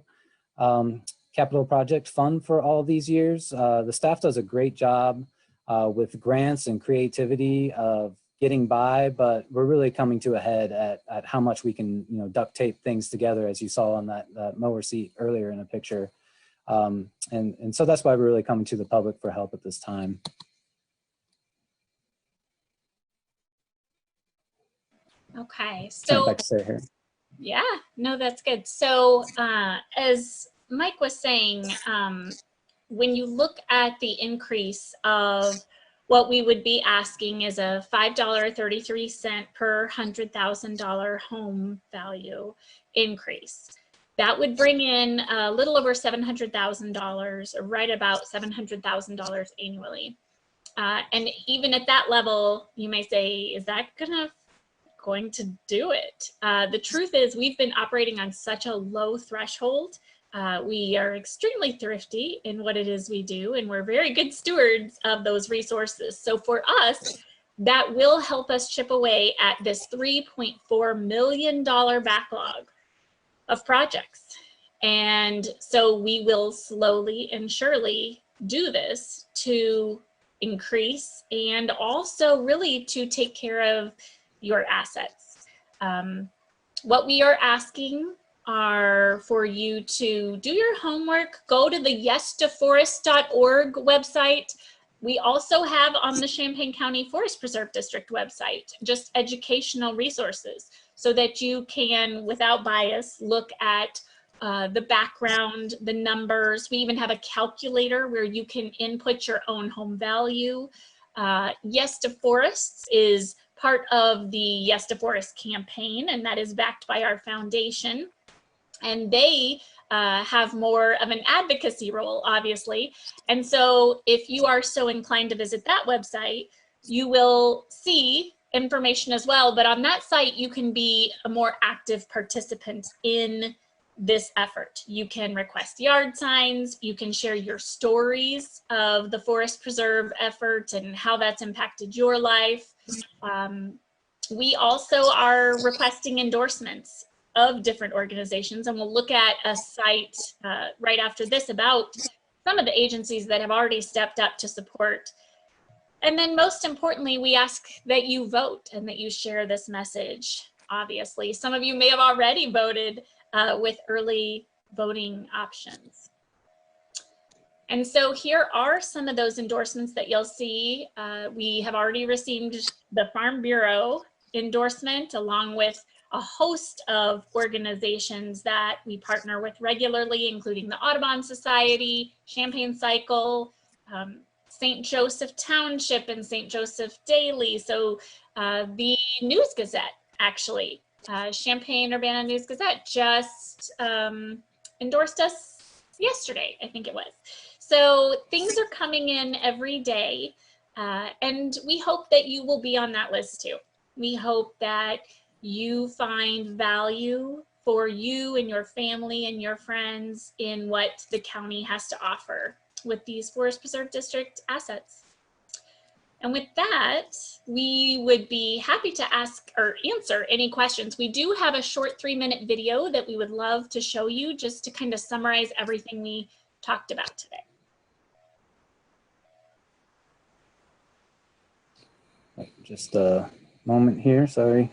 capital project fund for all these years. The staff does a great job with grants and creativity of getting by, but we're really coming to a head at how much we can duct tape things together, as you saw on that mower seat earlier in a picture. And so that's why we're really coming to the public for help at this time. Okay, Turn it so back to Sarah here. Yeah, no, that's good. So as Mike was saying, when you look at the increase of what we would be asking is a $5.33 per $100,000 home value increase. That would bring in a little over $700,000, right about $700,000 annually. And even at that level, you may say, is that going to do it? The truth is we've been operating on such a low threshold. We are extremely thrifty in what it is we do, and we're very good stewards of those resources. So for us, that will help us chip away at this $3.4 million backlog of projects. And so we will slowly and surely do this to increase and also really to take care of your assets. What we are asking are for you to do your homework, go to the yestoforest.org website. We also have on the Champaign County Forest Preserve District website, just educational resources so that you can, without bias, look at the background, the numbers. We even have a calculator where you can input your own home value. Yes to Forests is part of the Yes to Forest campaign, and that is backed by our foundation. And they have more of an advocacy role, obviously. And so if you are so inclined to visit that website, you will see information as well. But on that site, you can be a more active participant in this effort. You can request yard signs, you can share your stories of the Forest Preserve effort and how that's impacted your life. We also are requesting endorsements of different organizations, and we'll look at a site right after this about some of the agencies that have already stepped up to support. And then most importantly, we ask that you vote and that you share this message. Obviously, some of you may have already voted with early voting options. And so here are some of those endorsements that you'll see. We have already received the Farm Bureau endorsement, along with a host of organizations that we partner with regularly, including the Audubon Society, Champaign Cycle, St. Joseph Township, and St. Joseph Daily. So the News Gazette, actually, Champaign-Urbana News Gazette just endorsed us yesterday, I think it was. So things are coming in every day, and we hope that you will be on that list too. We hope that you find value for you and your family and your friends in what the county has to offer with these Forest Preserve District assets. And with that, we would be happy to ask or answer any questions. We do have a short 3-minute video that we would love to show you just to kind of summarize everything we talked about today. Just a moment here, sorry.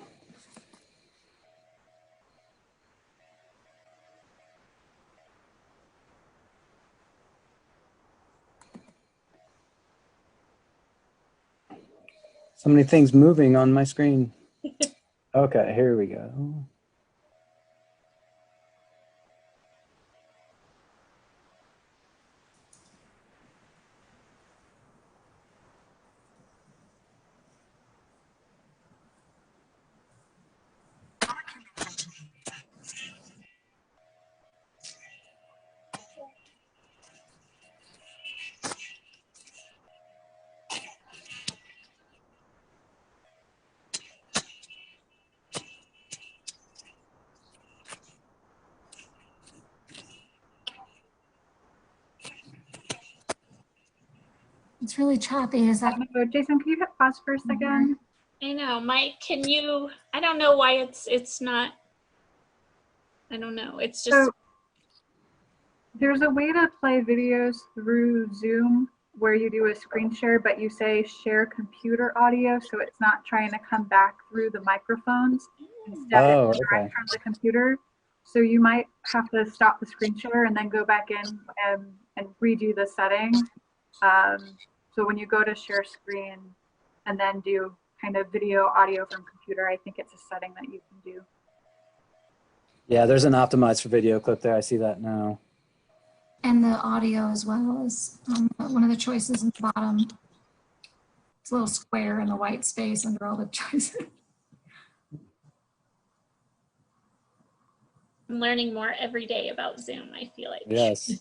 So many things moving on my screen. Okay, here we go. It's really choppy. Is that? Jason, can you hit pause for a second? I know, Mike, can you, I don't know why it's not, I don't know, it's just. So there's a way to play videos through Zoom where you do a screen share, but you say share computer audio, so it's not trying to come back through the microphones. Instead, it's direct from the computer. So you might have to stop the screen share and then go back in and redo the settings. So when you go to share screen and then do kind of video audio from computer, I think it's a setting that you can do. Yeah, there's an optimized for video clip there. I see that now. And the audio as well is one of the choices in the bottom. It's a little square in the white space under all the choices. I'm learning more every day about Zoom, I feel like. Yes.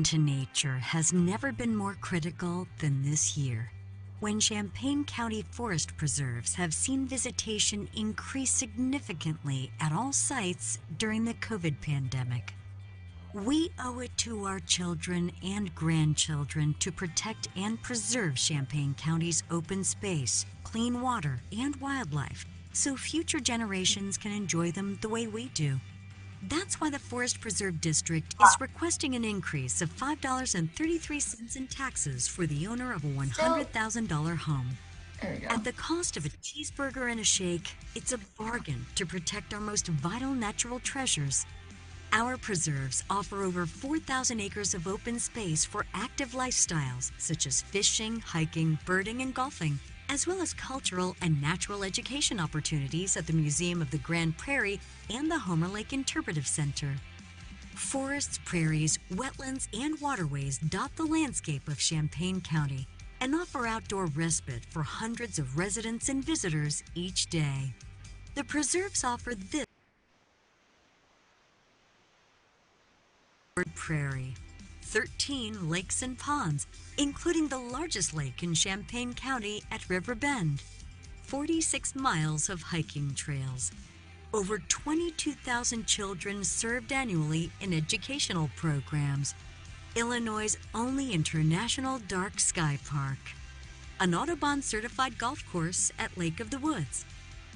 To nature has never been more critical than this year, when Champaign County Forest Preserves have seen visitation increase significantly at all sites during the COVID pandemic. We owe it to our children and grandchildren to protect and preserve Champaign County's open space, clean water, and wildlife, so future generations can enjoy them the way we do. That's why the Forest Preserve District is requesting an increase of $5.33 in taxes for the owner of a $100,000 home. There we go. At the cost of a cheeseburger and a shake, it's a bargain to protect our most vital natural treasures. Our preserves offer over 4,000 acres of open space for active lifestyles such as fishing, hiking, birding, and golfing, as well as cultural and natural education opportunities at the Museum of the Grand Prairie and the Homer Lake Interpretive Center. Forests, prairies, wetlands, and waterways dot the landscape of Champaign County and offer outdoor respite for hundreds of residents and visitors each day. The preserves offer this prairie, 13 lakes and ponds, including the largest lake in Champaign County at River Bend, 46 miles of hiking trails, over 22,000 children served annually in educational programs, Illinois' only international dark sky park, an Audubon certified golf course at Lake of the Woods,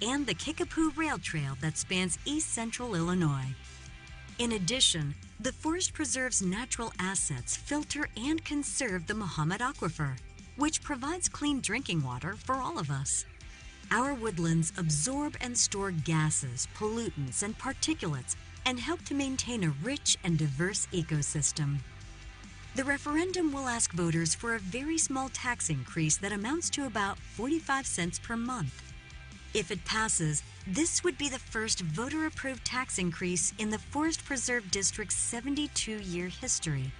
and the Kickapoo Rail Trail that spans east central Illinois. In addition, the Forest Preserve's natural assets filter and conserve the Mahomet Aquifer, which provides clean drinking water for all of us. Our woodlands absorb and store gases, pollutants, and particulates, and help to maintain a rich and diverse ecosystem. The referendum will ask voters for a very small tax increase that amounts to about 45 cents per month. If it passes, this would be the first voter-approved tax increase in the Forest Preserve District's 72-year history.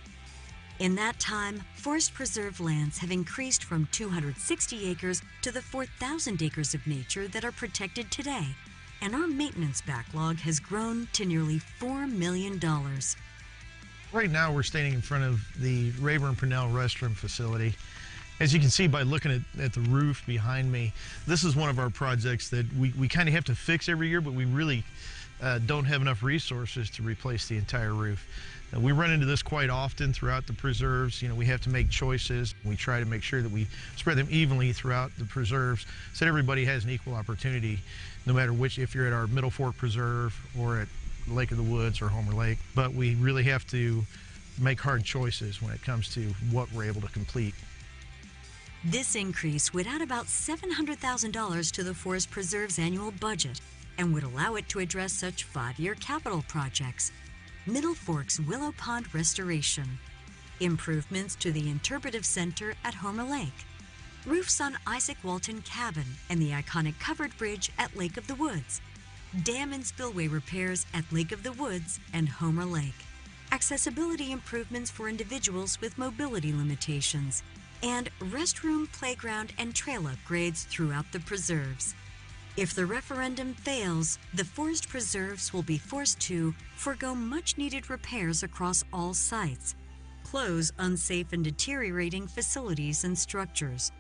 In that time, Forest Preserve lands have increased from 260 acres to the 4,000 acres of nature that are protected today, and our maintenance backlog has grown to nearly $4 million. Right now, we're standing in front of the Rayburn Purnell restroom facility. As you can see by looking at the roof behind me, this is one of our projects that we kind of have to fix every year, but we really don't have enough resources to replace the entire roof. We run into this quite often throughout the preserves. You know, we have to make choices. We try to make sure that we spread them evenly throughout the preserves so that everybody has an equal opportunity, no matter which, if you're at our Middle Fork Preserve or at Lake of the Woods or Homer Lake. But we really have to make hard choices when it comes to what we're able to complete. This increase would add about $700,000 to the Forest Preserve's annual budget and would allow it to address such 5-year capital projects: Middle Fork's Willow Pond restoration, improvements to the Interpretive Center at Homer Lake, roofs on Isaac Walton Cabin and the iconic covered bridge at Lake of the Woods, dam and spillway repairs at Lake of the Woods and Homer Lake, accessibility improvements for individuals with mobility limitations, and restroom, playground, and trail upgrades throughout the preserves. If the referendum fails, the Forest Preserves will be forced to forego much-needed repairs across all sites, close unsafe and deteriorating facilities and structures.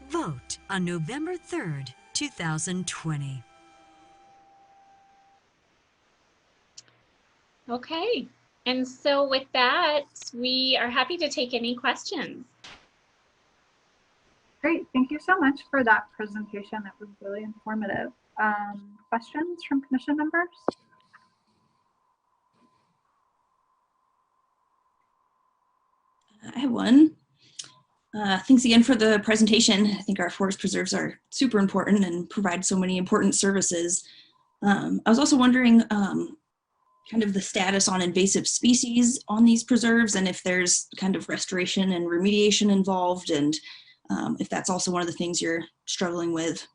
Vote on November 3rd, 2020. Okay, and so with that, we are happy to take any questions. Great, thank you so much for that presentation. That was really informative. Questions from commission members? I have one. Thanks again for the presentation. I think our forest preserves are super important and provide so many important services. I was also wondering kind of the status on invasive species on these preserves and if there's kind of restoration and remediation involved, and if that's also one of the things you're struggling with.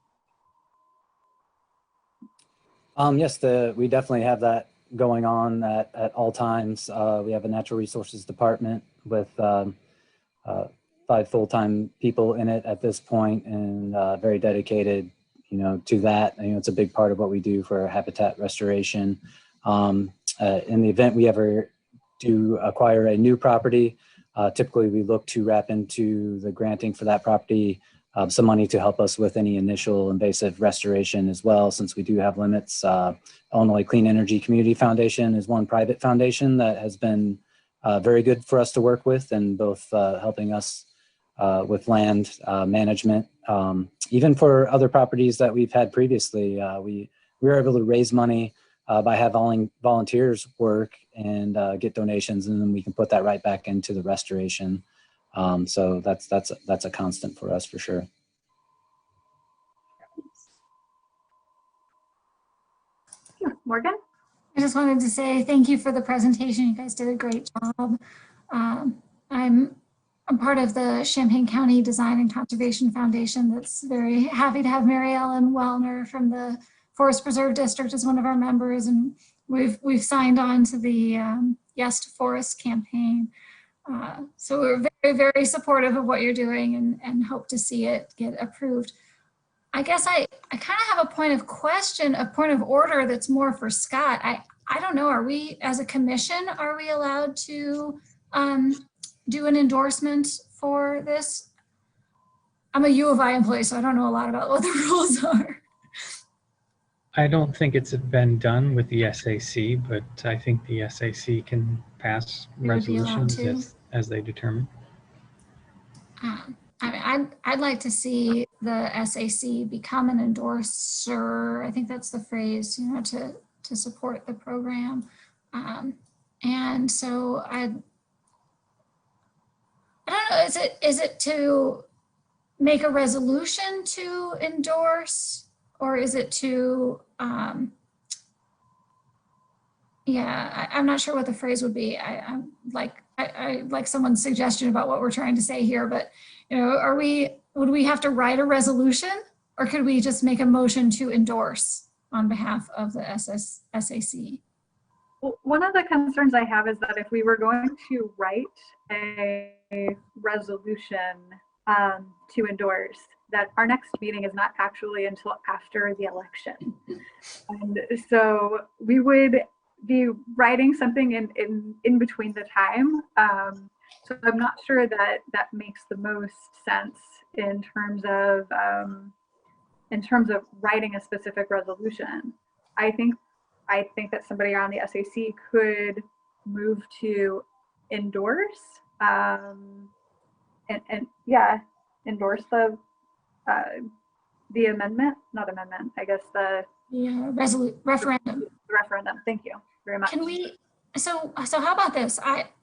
Yes, we definitely have that going on at all times. We have a natural resources department with 5 full-time people in it at this point, and very dedicated, to that. It's a big part of what we do for habitat restoration. In the event we ever do acquire a new property, typically we look to wrap into the granting for that property some money to help us with any initial invasive restoration as well, since we do have limits. Illinois Clean Energy Community Foundation is one private foundation that has been very good for us to work with, and both helping us with land management. Even for other properties that we've had previously, we were able to raise money by having volunteers work and get donations, and then we can put that right back into the restoration. So that's a constant for us for sure. Morgan? I just wanted to say thank you for the presentation. You guys did a great job. I'm part of the Champaign County Design and Conservation Foundation that's very happy to have Mary Ellen Wellner from the Forest Preserve District as one of our members, and we've signed on to the Yes to Forest campaign. So we're very, very supportive of what you're doing and hope to see it get approved. I guess I kind of have a point of question, a point of order that's more for Scott. I don't know, are we, as a commission, are we allowed to do an endorsement for this? I'm a U of I employee, so I don't know a lot about what the rules are. I don't think it's been done with the SAC, but I think the SAC can pass resolutions as they determine. I'd like to see the SAC become an endorser. I think that's the phrase, to support the program. And so I don't know, is it to make a resolution to endorse, or is it to, I'm not sure what the phrase would be. I like someone's suggestion about what we're trying to say here, but would we have to write a resolution, or could we just make a motion to endorse on behalf of the SAC? Well, one of the concerns I have is that if we were going to write a resolution to endorse, that our next meeting is not actually until after the election. And so we would be writing something in between the time. So I'm not sure that makes the most sense in terms of writing a specific resolution. I think that somebody on the SAC could move to endorse endorse the amendment, not amendment, I guess the referendum. Referendum. Thank you very much. Can we? So how about this?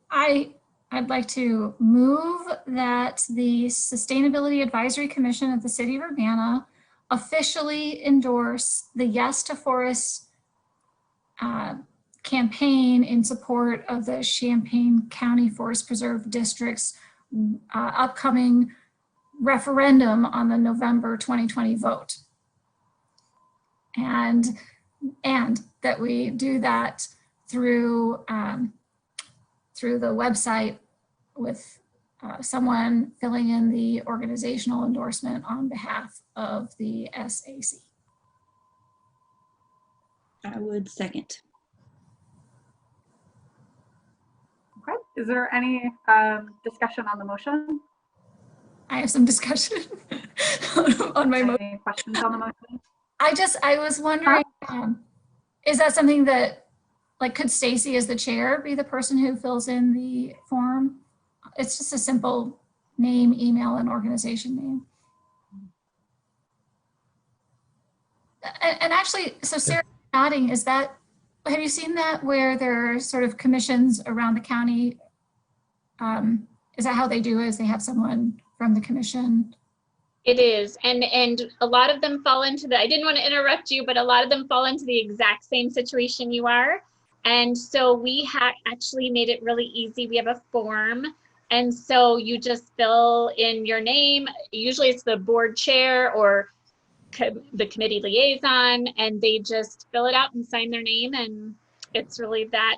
I'd like to move that the Sustainability Advisory Commission of the City of Urbana officially endorse the Yes to Forest campaign in support of the Champaign County Forest Preserve District's upcoming referendum on the November 2020 vote. And that we do that through the website with someone filling in the organizational endorsement on behalf of the SAC. I would second. Okay, is there any discussion on the motion? I have some discussion on my motion. Any questions on the motion? I was wondering, is that something that, could Stacy as the chair be the person who fills in the form? It's just a simple name, email, and organization name. And actually, so Sarah nodding, is that, have you seen that where there are sort of commissions around the county? Is that how they do it? Is they have someone from the commission? It is, and a lot of them fall into the, I didn't want to interrupt you, but a lot of them fall into the exact same situation you are. And so we actually made it really easy. We have a form, and so you just fill in your name. Usually it's the board chair or the committee liaison, and they just fill it out and sign their name, and it's really that.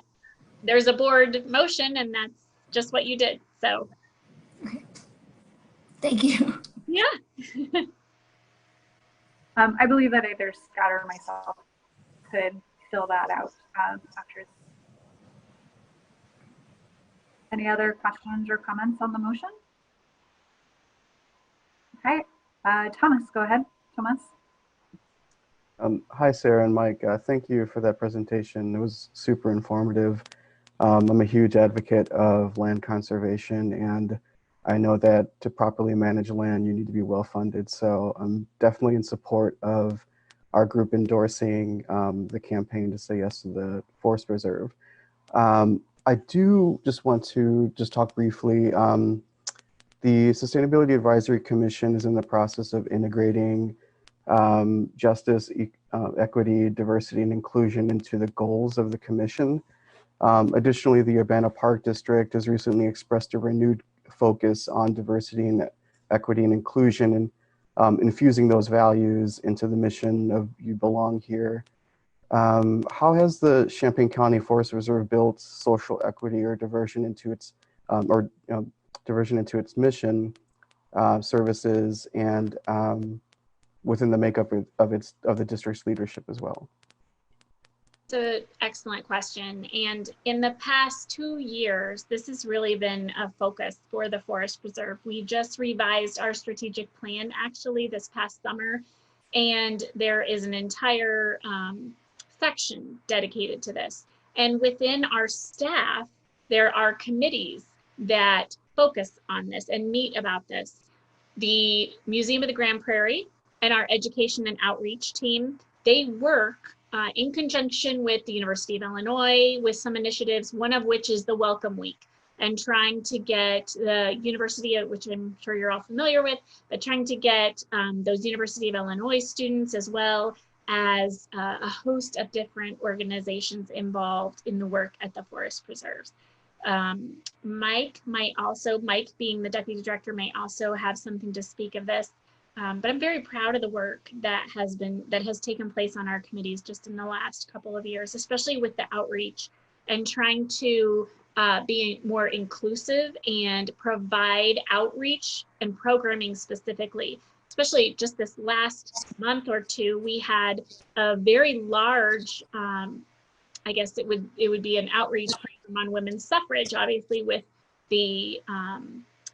There's a board motion, and that's just what you did. So okay. Thank you. Yeah. I believe that either Scott or myself could fill that out after. Any other questions or comments on the motion? Okay, Thomas, go ahead. Thomas. Hi, Sarah and Mike. Thank you for that presentation. It was super informative. I'm a huge advocate of land conservation, and I know that to properly manage land, you need to be well funded. So I'm definitely in support of our group endorsing the campaign to say yes to the Forest Preserve. I do just want to talk briefly. The Sustainability Advisory Commission is in the process of integrating justice, equity, diversity, and inclusion into the goals of the commission. Additionally, the Urbana Park District has recently expressed a renewed focus on diversity and equity and inclusion, and infusing those values into the mission of You Belong Here. How has the Champaign County Forest Reserve built social equity or diversion into its mission, services, and within the makeup of the district's leadership as well? It's an excellent question. And in the past 2 years, this has really been a focus for the Forest Preserve. We just revised our strategic plan actually this past summer, and there is an entire section dedicated to this. And within our staff, there are committees that focus on this and meet about this. The Museum of the Grand Prairie and our education and outreach team, they work in conjunction with the University of Illinois with some initiatives, one of which is the Welcome Week, and trying to get the university, which I'm sure you're all familiar with, but trying to get those University of Illinois students as well as a host of different organizations involved in the work at the Forest Preserves. Mike being the deputy director, may also have something to speak of this. But I'm very proud of the work that has taken place on our committees just in the last couple of years, especially with the outreach and trying to be more inclusive and provide outreach and programming specifically. Especially just this last month or two, we had a very large, I guess it would be an outreach program on women's suffrage, obviously with the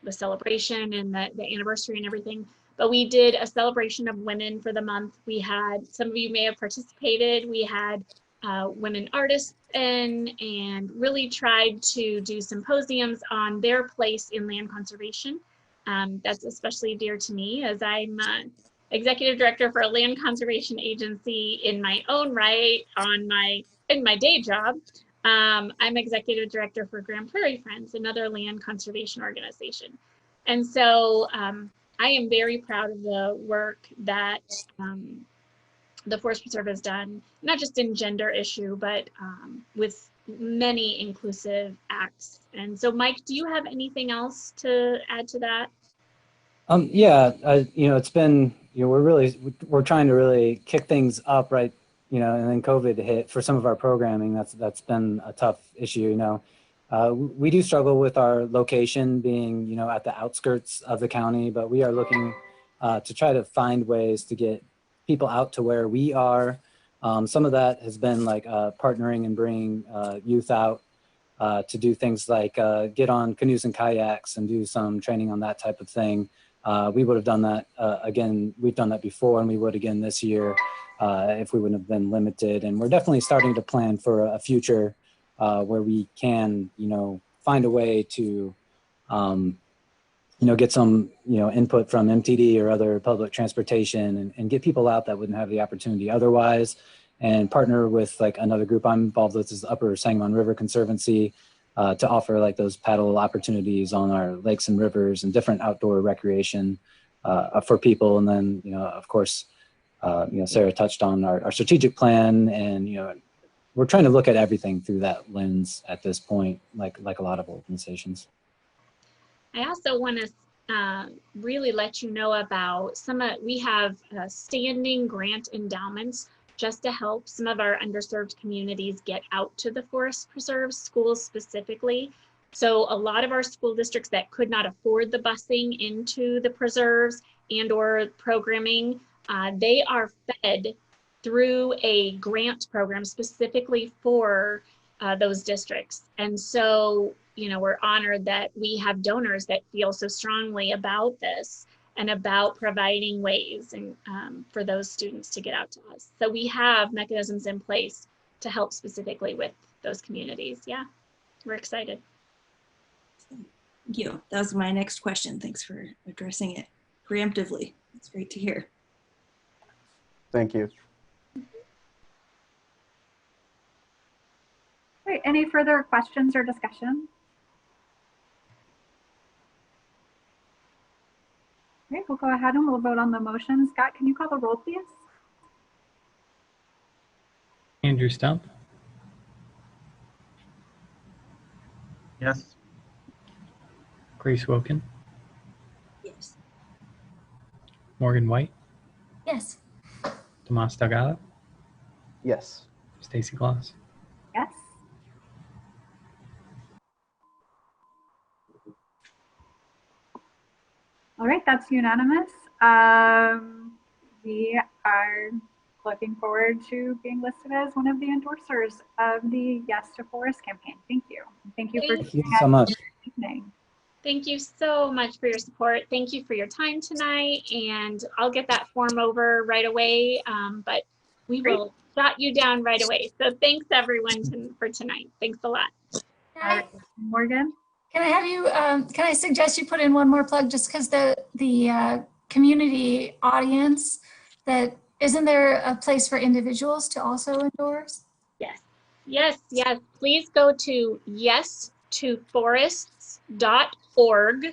celebration and the anniversary and everything. But we did a celebration of women for the month. We had, some of you may have participated, we had women artists and really tried to do symposiums on their place in land conservation. That's especially dear to me as I'm executive director for a land conservation agency in my own right in my day job. I'm executive director for Grand Prairie Friends, another land conservation organization. And so I am very proud of the work that the Forest Preserve has done, not just in gender issue, but with many inclusive acts. And so, Mike, do you have anything else to add to that? Yeah, it's been, we're trying to really kick things up, right? And then COVID hit for some of our programming. That's been a tough issue. We do struggle with our location being, at the outskirts of the county, but we are looking to try to find ways to get people out to where we are. Some of that has been like partnering and bringing youth out to do things like get on canoes and kayaks and do some training on that type of thing. We would have done that again. We've done that before, and we would again this year if we wouldn't have been limited. And we're definitely starting to plan for a future where we can, find a way to get some, input from MTD or other public transportation and get people out that wouldn't have the opportunity otherwise, and partner with like another group I'm involved with is the Upper Sangamon River Conservancy to offer like those paddle opportunities on our lakes and rivers and different outdoor recreation for people. And then, of course, Sarah touched on our strategic plan, and, we're trying to look at everything through that lens at this point, like a lot of organizations. I also want to really let you know about we have standing grant endowments just to help some of our underserved communities get out to the forest preserves, schools specifically. So a lot of our school districts that could not afford the busing into the preserves and or programming, they are fed through a grant program specifically for those districts. And so, we're honored that we have donors that feel so strongly about this and about providing ways and for those students to get out to us. So we have mechanisms in place to help specifically with those communities. Yeah, we're excited. Thank you. That was my next question. Thanks for addressing it preemptively. It's great to hear. Thank you. Great. Any further questions or discussion? Okay, we'll go ahead and we'll vote on the motion. Scott, can you call the roll, please? Andrew Stump, Yes. Grace Woken, Yes. Morgan White, Yes. Tomas Delgado, Yes. Stacy Claus. Yes. All right, that's unanimous. We are looking forward to being listed as one of the endorsers of the Yes to Forest campaign. Thank you. Thank you for Thank you so much. evening. Thank you so much for your support. Thank you for your time tonight. And I'll get that form over right away, but we will jot you down right away. So thanks everyone for tonight. Thanks a lot. Morgan? Can I have you, can I suggest you put in one more plug just because the community audience, that isn't there a place for individuals to also endorse? Yes, yes, yes. Please go to yestoforests.org,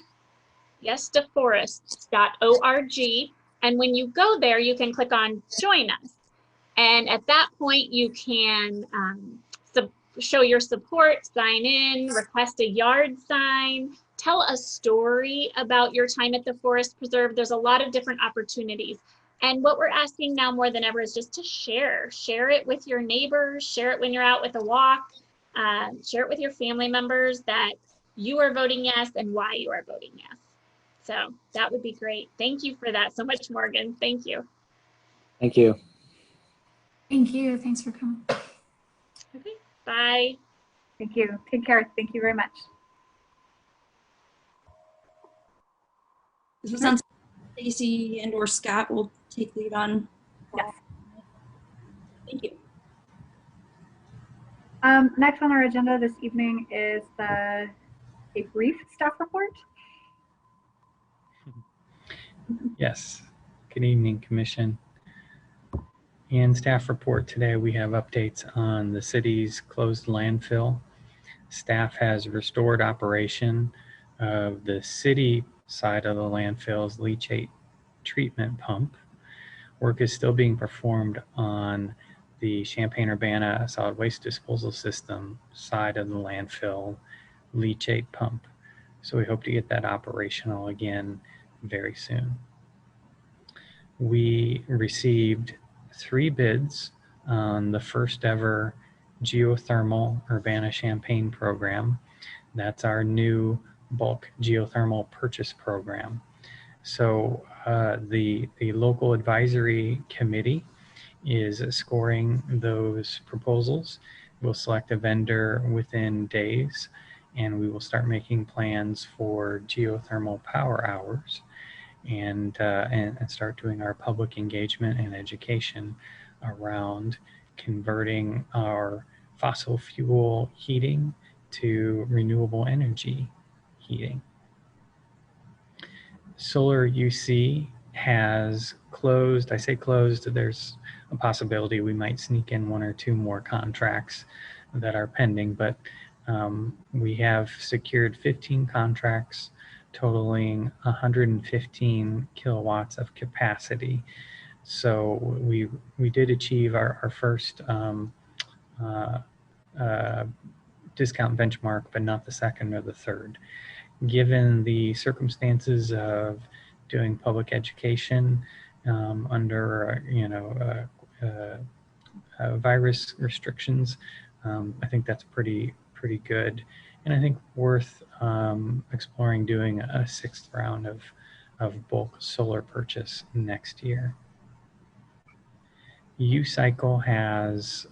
yestoforests.org. And when you go there, you can click on join us. And at that point, you can show your support, sign in, request a yard sign, tell a story about your time at the Forest Preserve. There's a lot of different opportunities. And what we're asking now more than ever is just to share it with your neighbors, share it when you're out with a walk, share it with your family members that you are voting yes and why you are voting yes. So that would be great. Thank you for that so much, Morgan. Thank you. Thank you. Thank you. Thanks for coming. Okay, bye. Thank you. Take care. Thank you very much. This was on Stacy and or Scott will take lead on. Yes. Thank you. Next on our agenda this evening is a brief staff report. Yes. Good evening, Commission. In staff report today, we have updates on the city's closed landfill. Staff has restored operation of the city side of the landfill's leachate treatment pump. Work is still being performed on the Champaign-Urbana solid waste disposal system side of the landfill leachate pump. So we hope to get that operational again very soon. We received 3 bids on the first ever geothermal Urbana-Champaign program. That's our new bulk geothermal purchase program. So the local advisory committee is scoring those proposals. We'll select a vendor within days, and we will start making plans for geothermal power hours and start doing our public engagement and education around converting our fossil fuel heating to renewable energy heating. Solar UC has closed. I say closed, there's a possibility we might sneak in 1 or 2 more contracts that are pending, but we have secured 15 contracts totaling 115 kilowatts of capacity. So we did achieve our first discount benchmark, but not the second or the third. Given the circumstances of doing public education under virus restrictions, I think that's pretty good, and I think worth exploring doing a 6th round of bulk solar purchase next year. UCycle has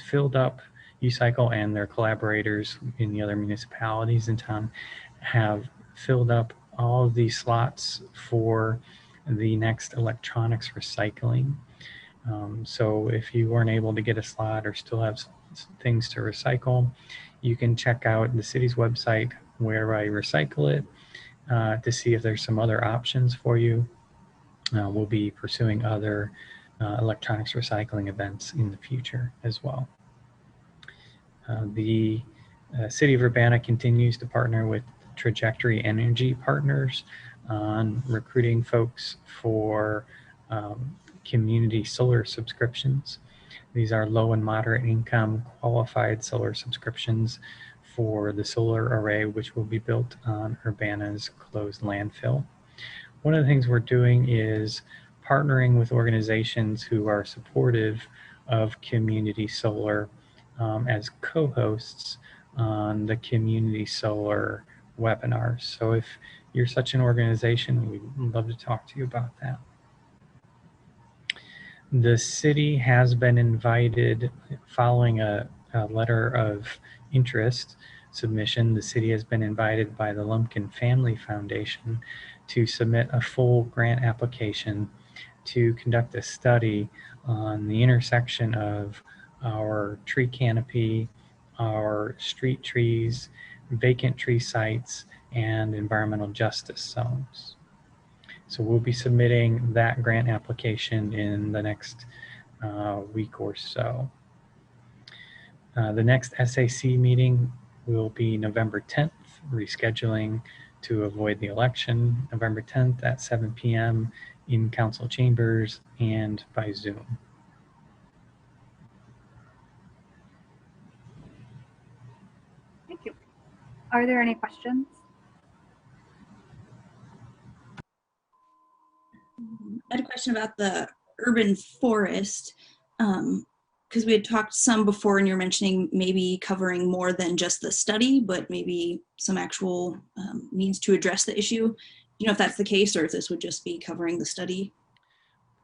filled up. UCycle and their collaborators in the other municipalities in town have filled up all of these slots for the next electronics recycling. So if you weren't able to get a slot or still have things to recycle, you can check out the city's website, Where I Recycle It, to see if there's some other options for you. We'll be pursuing other electronics recycling events in the future as well. The City of Urbana continues to partner with Trajectory Energy Partners on recruiting folks for community solar subscriptions. These are low and moderate income qualified solar subscriptions for the solar array, which will be built on Urbana's closed landfill. One of the things we're doing is partnering with organizations who are supportive of community solar as co-hosts on the community solar webinars. So if you're such an organization, we'd love to talk to you about that. The city has been invited, following a letter of interest submission, the city has been invited by the Lumpkin Family Foundation to submit a full grant application to conduct a study on the intersection of our tree canopy, our street trees, vacant tree sites, and environmental justice zones. So we'll be submitting that grant application in the next week or so. The next SAC meeting will be November 10th, rescheduling to avoid the election, November 10th at 7 p.m. in council chambers and by Zoom. Thank you. Are there any questions? I had a question about the urban forest, because we had talked some before and you're mentioning maybe covering more than just the study, but maybe some actual means to address the issue. Do you know if that's the case or if this would just be covering the study?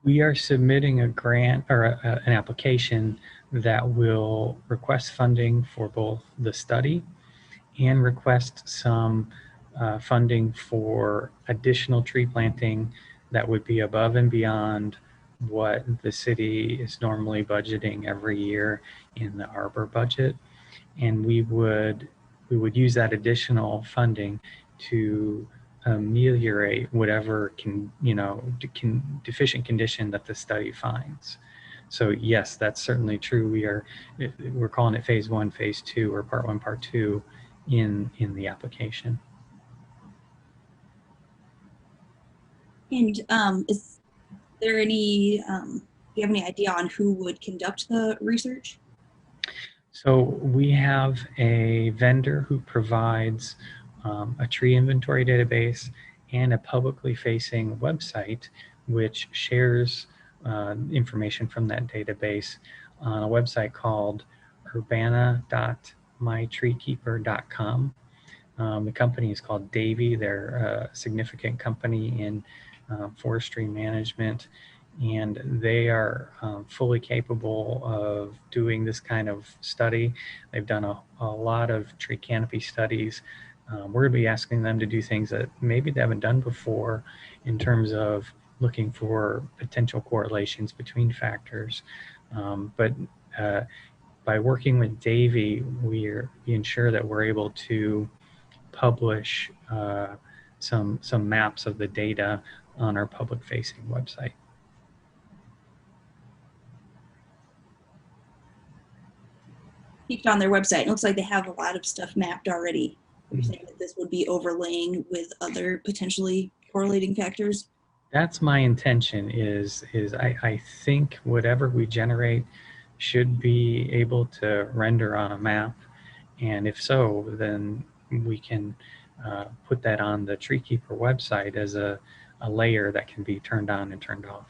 We are submitting a grant or an application that will request funding for both the study and request some funding for additional tree planting that would be above and beyond what the city is normally budgeting every year in the arbor budget. And we would use that additional funding to ameliorate whatever deficient condition that the study finds. So yes, that's certainly true. We're calling it phase 1, phase 2, or part 1, part 2 in the application. And is there any, do you have any idea on who would conduct the research? So we have a vendor who provides a tree inventory database and a publicly facing website which shares information from that database on a website called urbana.mytreekeeper.com. The company is called Davy. They're a significant company in forestry management, and they are fully capable of doing this kind of study. They've done a lot of tree canopy studies. We're going to be asking them to do things that maybe they haven't done before in terms of looking for potential correlations between factors. But by working with Davy, we ensure that we're able to publish some maps of the data on our public facing website. Peeked on their website. It looks like they have a lot of stuff mapped already. You're saying that this would be overlaying with other potentially correlating factors? That's my intention is I think whatever we generate should be able to render on a map. And if so, then we can put that on the TreeKeeper website as a layer that can be turned on and turned off.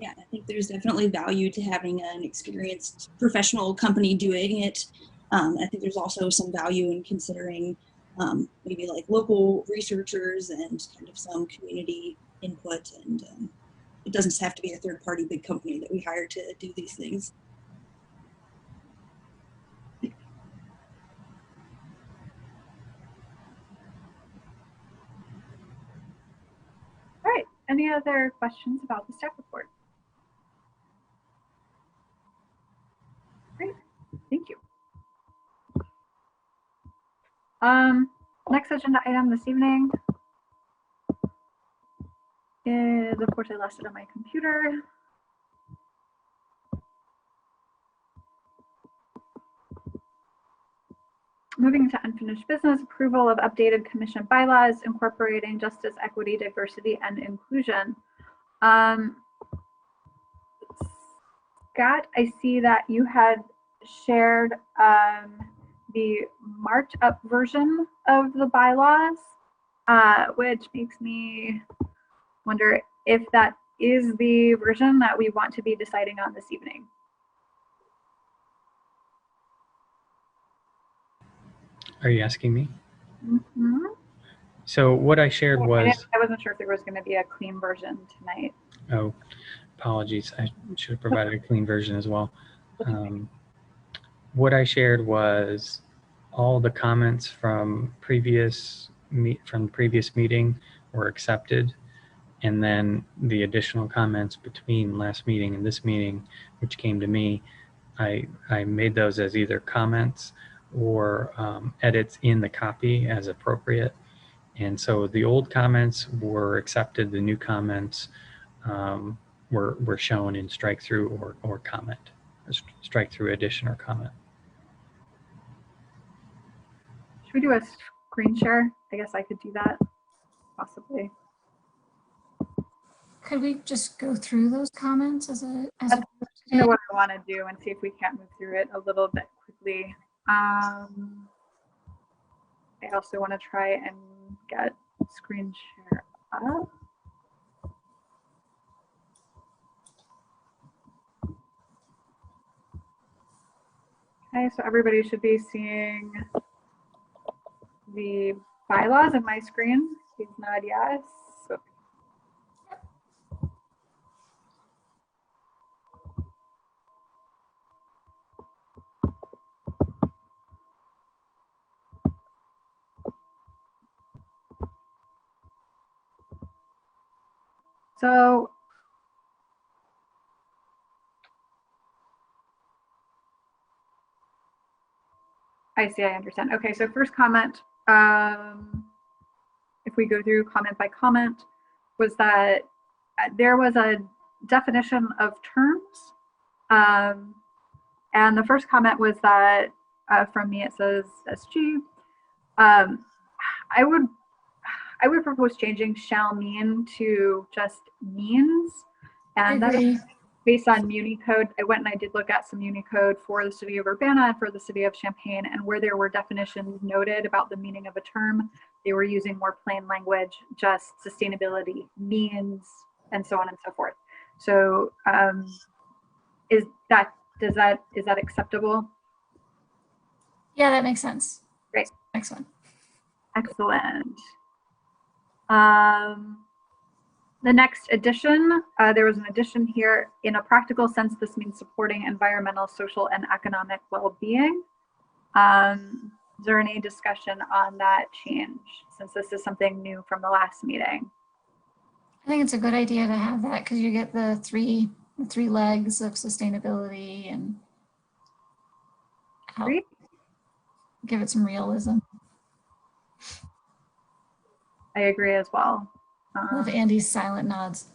Yeah, I think there's definitely value to having an experienced professional company doing it. I think there's also some value in considering maybe like local researchers and kind of some community input. And it doesn't have to be a third-party big company that we hire to do these things. All right, any other questions about the staff report? Great, thank you. Next agenda item this evening is, of course, I lost it on my computer. Moving to unfinished business, approval of updated commission bylaws incorporating justice, equity, diversity, and inclusion. Scott, I see that you had shared the marked up version of the bylaws, which makes me wonder if that is the version that we want to be deciding on this evening. Are you asking me? Mm-hmm. So what I shared was... I wasn't sure if there was going to be a clean version tonight. Oh, apologies. I should have provided a clean version as well. What I shared was all the comments from previous meeting were accepted, and then the additional comments between last meeting and this meeting, which came to me, I made those as either comments or edits in the copy as appropriate. And so the old comments were accepted, the new comments were shown in strike through or comment, strike through addition or comment. Should we do a screen share? I guess I could do that, possibly. Could we just go through those comments as a you know what I want to do and see if we can't move through it a little bit quickly. I also want to try and get screen share up. Okay, so everybody should be seeing the bylaws on my screen. Please nod yes. So I see, I understand. Okay, so first comment, if we go through comment by comment, was that there was a definition of terms. And the first comment was that from me, it says SG. I would propose changing shall mean to just means. And that is based on Muni code. I went and I did look at some Muni code for the city of Urbana and for the city of Champaign, and where there were definitions noted about the meaning of a term, they were using more plain language, just sustainability means, and so on and so forth. So is that acceptable? Yeah, that makes sense. Great. Excellent. Excellent. The next addition, there was an addition here. In a practical sense, this means supporting environmental, social, and economic well-being. Is there any discussion on that change, since this is something new from the last meeting? I think it's a good idea to have that because you get the three legs of sustainability and Great. give it some realism. I agree as well. I love Andy's silent nods.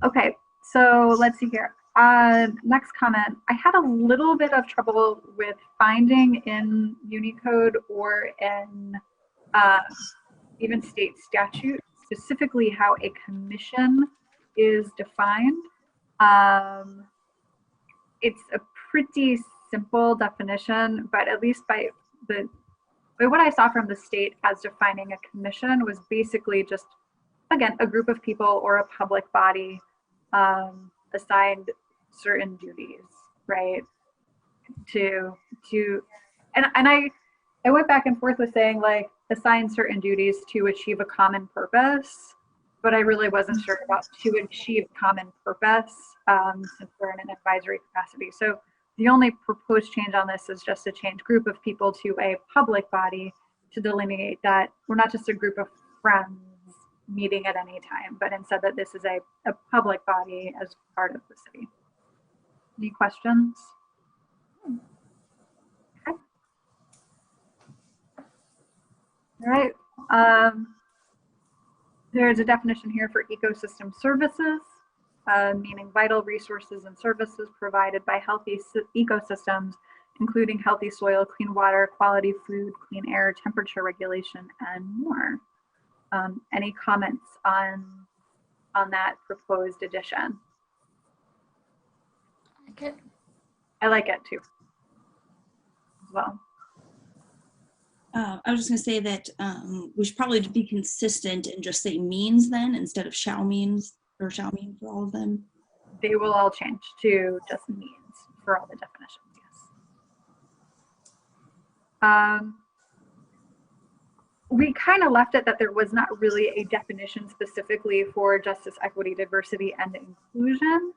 Okay, so let's see here. Next comment. I had a little bit of trouble with finding in Unicode or in even state statute specifically how a commission is defined. It's a pretty simple definition, but at least by what I saw from the state as defining a commission was basically just, again, a group of people or a public body assigned certain duties, right? And I went back and forth with saying like assign certain duties to achieve a common purpose, but I really wasn't sure about to achieve common purpose since we're in an advisory capacity. So the only proposed change on this is just to change group of people to a public body to delineate that we're not just a group of friends meeting at any time, but instead that this is a public body as part of the city. Any questions? Okay. All right. There's a definition here for ecosystem services, meaning vital resources and services provided by healthy ecosystems, including healthy soil, clean water, quality food, clean air, temperature regulation, and more. Any comments on that proposed addition? I like it. I like it too, as well. I was just going to say that we should probably be consistent and just say means then instead of shall means or shall mean for all of them. They will all change to just means for all the definitions, yes. We kind of left it that there was not really a definition specifically for justice, equity, diversity, and inclusion.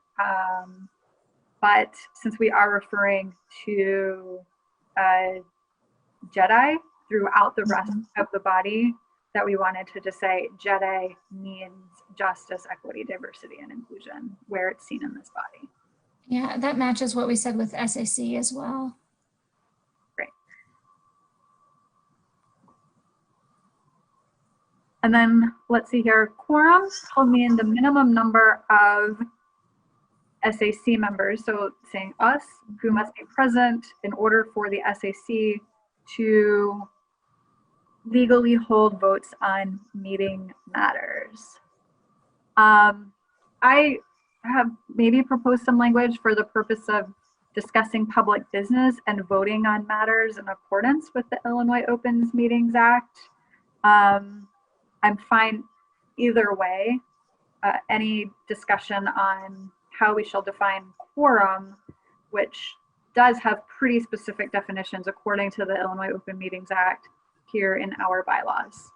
But since we are referring to JEDI throughout the rest of the body, that we wanted to just say JEDI means justice, equity, diversity, and inclusion, where it's seen in this body. Yeah, that matches what we said with SAC as well. Great. And then let's see here, quorum will mean the minimum number of SAC members, so saying us, who must be present in order for the SAC to legally hold votes on meeting matters. I have maybe proposed some language for the purpose of discussing public business and voting on matters in accordance with the Illinois Opens Meetings Act. I'm fine either way. Any discussion on how we shall define quorum, which does have pretty specific definitions according to the Illinois Open Meetings Act here in our bylaws.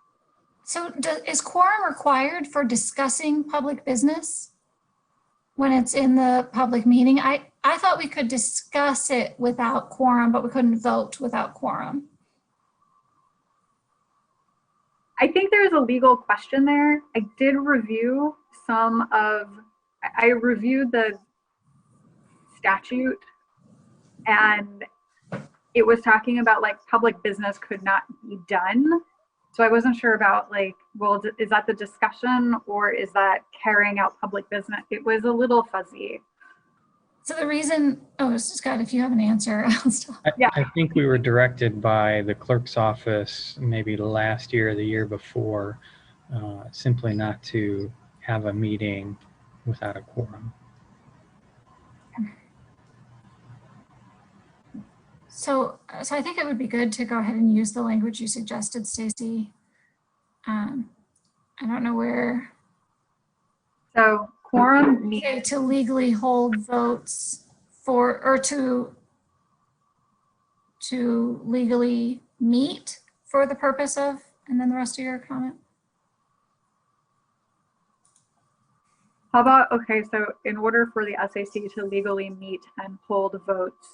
So is quorum required for discussing public business when it's in the public meeting? I thought we could discuss it without quorum, but we couldn't vote without quorum. I think there's a legal question there. I did review I reviewed the statute, and it was talking about like public business could not be done. So I wasn't sure about like, well, is that the discussion or is that carrying out public business? It was a little fuzzy. So the reason, oh, Scott, if you have an answer, I'll stop. I think we were directed by the clerk's office maybe last year or the year before, simply not to have a meeting without a quorum. So I think it would be good to go ahead and use the language you suggested, Stacy. I don't know where. So quorum means okay, to legally hold votes for, or to legally meet for the purpose of, and then the rest of your comment. How about, okay, so in order for the SAC to legally meet and hold votes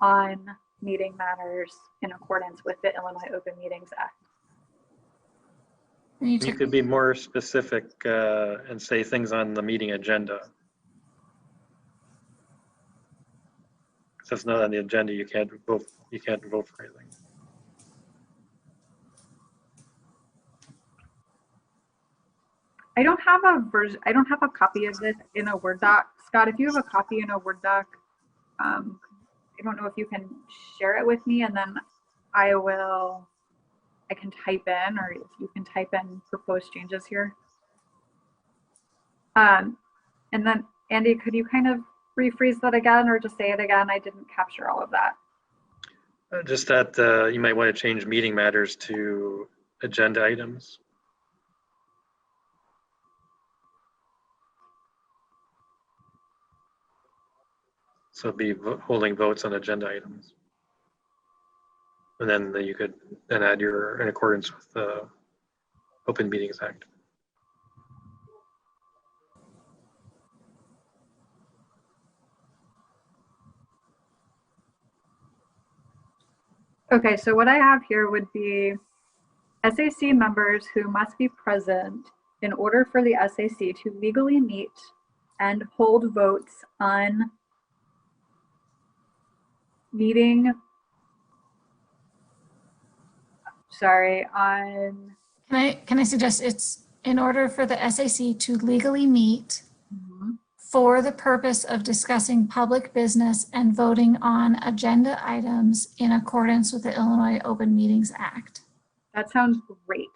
on meeting matters in accordance with the Illinois Open Meetings Act. You could be more specific and say things on the meeting agenda. So it's not on the agenda, you can't vote for anything. I don't have a version. I don't have a copy of this in a Word doc. Scott, if you have a copy in a Word doc, I don't know if you can share it with me, and then I can type in, or if you can type in proposed changes here. And then Andy, could you kind of rephrase that again, or just say it again? I didn't capture all of that. Just that you might want to change meeting matters to agenda items. So be holding votes on agenda items. And then you could then add your, in accordance with the Open Meetings Act. Okay, so what I have here would be SAC members who must be present in order for the SAC to legally meet and hold votes on meeting, on. Can I suggest it's in order for the SAC to legally meet for the purpose of discussing public business and voting on agenda items in accordance with the Illinois Open Meetings Act. That sounds great,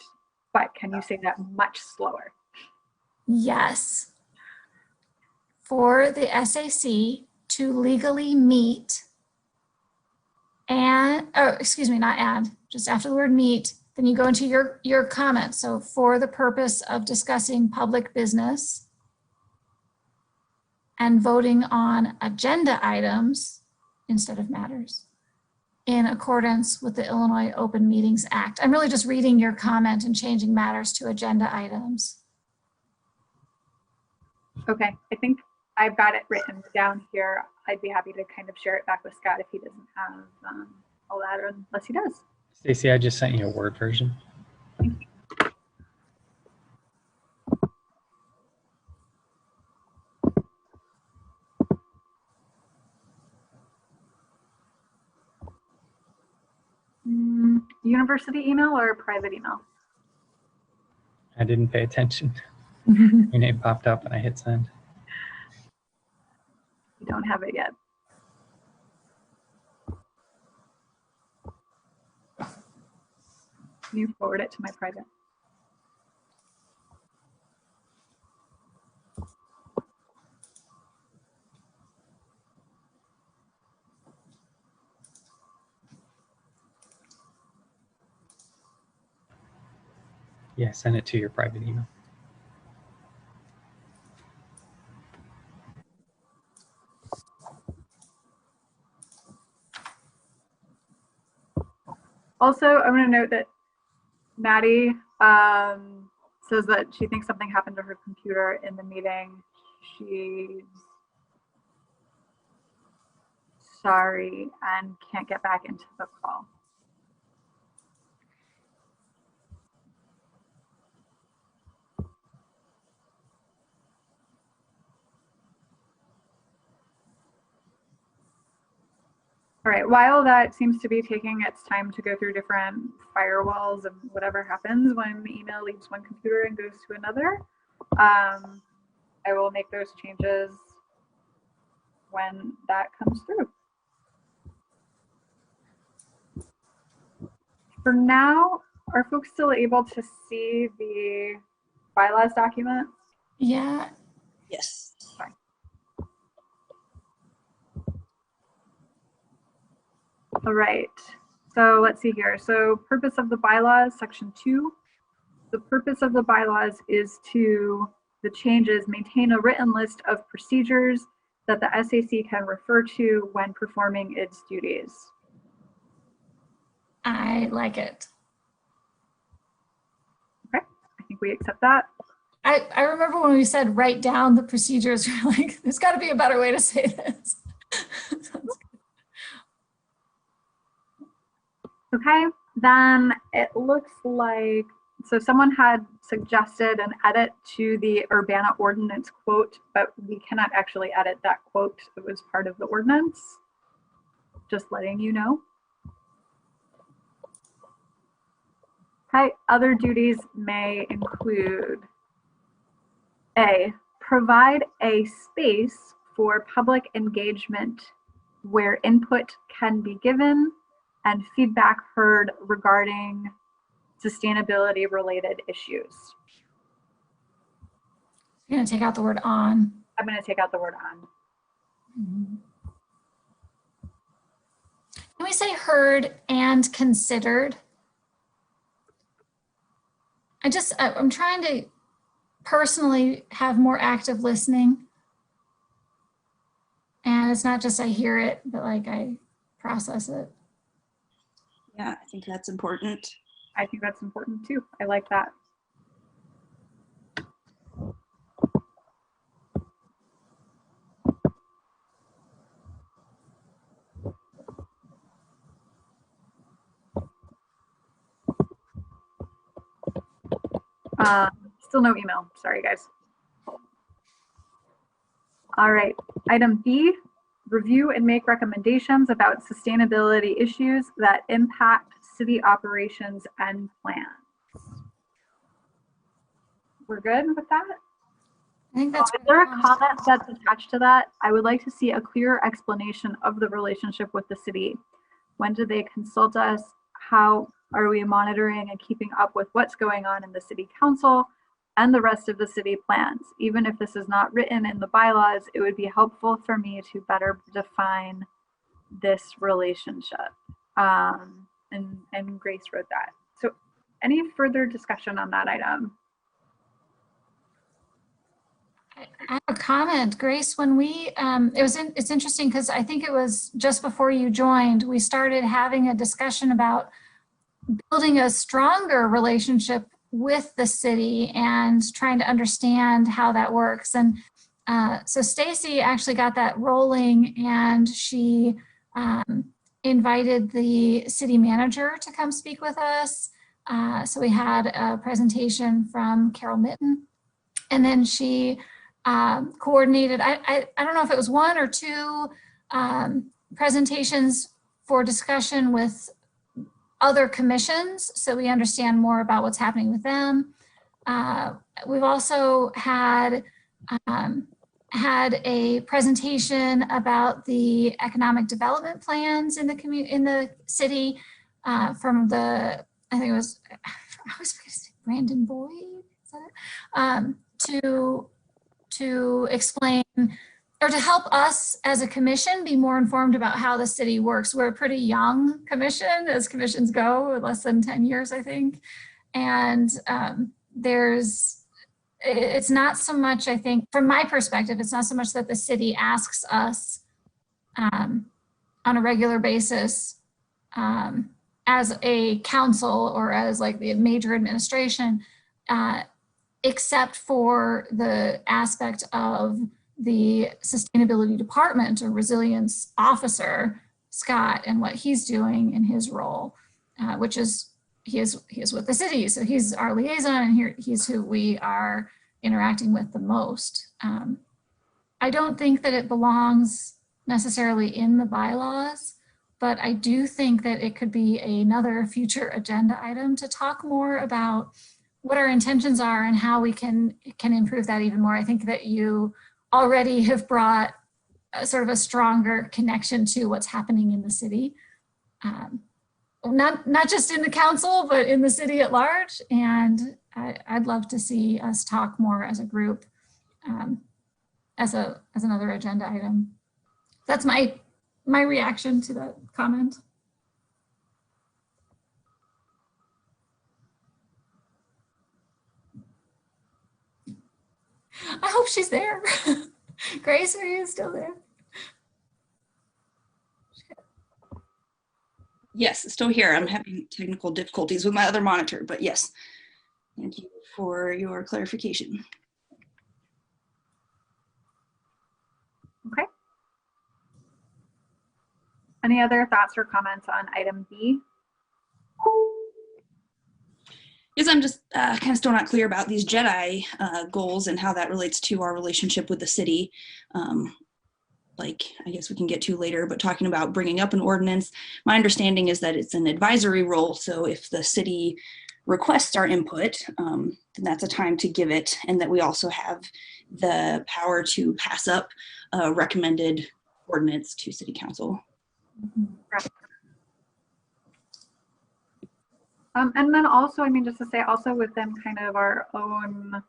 but can you say that much slower? Yes. For the SAC to legally meet and, not add, just after the word meet, then you go into your comment. So for the purpose of discussing public business and voting on agenda items instead of matters in accordance with the Illinois Open Meetings Act. I'm really just reading your comment and changing matters to agenda items. Okay, I think I've got it written down here. I'd be happy to kind of share it back with Scott if he doesn't have all that, or unless he does. Stacy, I just sent you a Word version. University email or private email? I didn't pay attention. Your name popped up and I hit send. You don't have it yet. Can you forward it to my private? Yeah, send it to your private email. Also, I'm going to note that Maddie says that she thinks something happened to her computer in the meeting. She's sorry and can't get back into the call. All right, while that seems to be taking its time to go through different firewalls and whatever happens when the email leaves one computer and goes to another, I will make those changes when that comes through. For now, are folks still able to see the bylaws document? Yeah. Yes. Fine. All right, so let's see here. So purpose of the bylaws, section 2. The purpose of the bylaws is to, the changes, maintain a written list of procedures that the SAC can refer to when performing its duties. I like it. Okay, I think we accept that. I remember when we said write down the procedures, we're like, there's got to be a better way to say this. Okay, then it looks like, so someone had suggested an edit to the Urbana ordinance quote, but we cannot actually edit that quote. It was part of the ordinance. just letting you know. Okay, other duties may include A, provide a space for public engagement where input can be given and feedback heard regarding sustainability related issues. You're going to take out the word on. I'm going to take out the word on. Can we say heard and considered? I'm trying to personally have more active listening. And it's not just I hear it, but like I process it. Yeah, I think that's important. I think that's important too. I like that. Still no email. Sorry, guys. All right. Item B, review and make recommendations about sustainability issues that impact city operations and plans. We're good with that? I think that's. Is there a comment that's attached to that? I would like to see a clear explanation of the relationship with the city. When do they consult us? How are we monitoring and keeping up with what's going on in the city council and the rest of the city plans? Even if this is not written in the bylaws, it would be helpful for me to better define this relationship. And Grace wrote that. So any further discussion on that item? I have a comment, Grace. When we, it's interesting because I think it was just before you joined, we started having a discussion about building a stronger relationship with the city and trying to understand how that works. And so Stacy actually got that rolling, and she invited the city manager to come speak with us. So we had a presentation from Carol Mitten, and then she coordinated, I don't know if it was one or two presentations for discussion with other commissions, so we understand more about what's happening with them. We've also had a presentation about the economic development plans in the city from the, I think it was, I was going to say Brandon Boyd, is that it? To explain or to help us as a commission be more informed about how the city works. We're a pretty young commission as commissions go, less than 10 years, I think. And it's not so much, I think, from my perspective, it's not so much that the city asks us on a regular basis as a council or as like the major administration, except for the aspect of the sustainability department or resilience officer, Scott, and what he's doing in his role, which is he is with the city. So he's our liaison, and he's who we are interacting with the most. I don't think that it belongs necessarily in the bylaws, but I do think that it could be another future agenda item to talk more about what our intentions are and how we can improve that even more. I think that you already have brought sort of a stronger connection to what's happening in the city. Not just in the council, but in the city at large. And I'd love to see us talk more as a group as another agenda item. That's my reaction to that comment. I hope she's there. Grace, are you still there? Yes, still here. I'm having technical difficulties with my other monitor, but yes. Thank you for your clarification. Okay. Any other thoughts or comments on item B? Yes, I'm just kind of still not clear about these JEDI goals and how that relates to our relationship with the city. like I guess we can get to later, but talking about bringing up an ordinance, my understanding is that it's an advisory role. So if the city requests our input, then that's a time to give it, and that we also have the power to pass up a recommended ordinance to city council. And then also, I mean, just to say also within kind of our own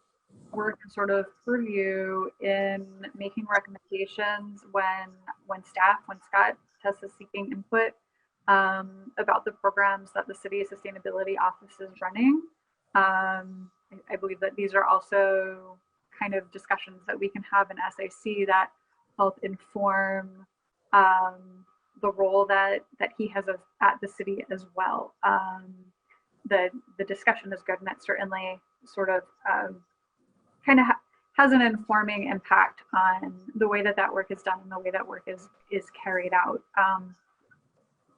work and sort of purview in making recommendations when Scott Tess is seeking input about the programs that the city sustainability office is running. I believe that these are also kind of discussions that we can have in SAC that help inform the role that he has at the city as well. The discussion is good, and it certainly sort of kind of has an informing impact on the way that work is done and the way that work is carried out.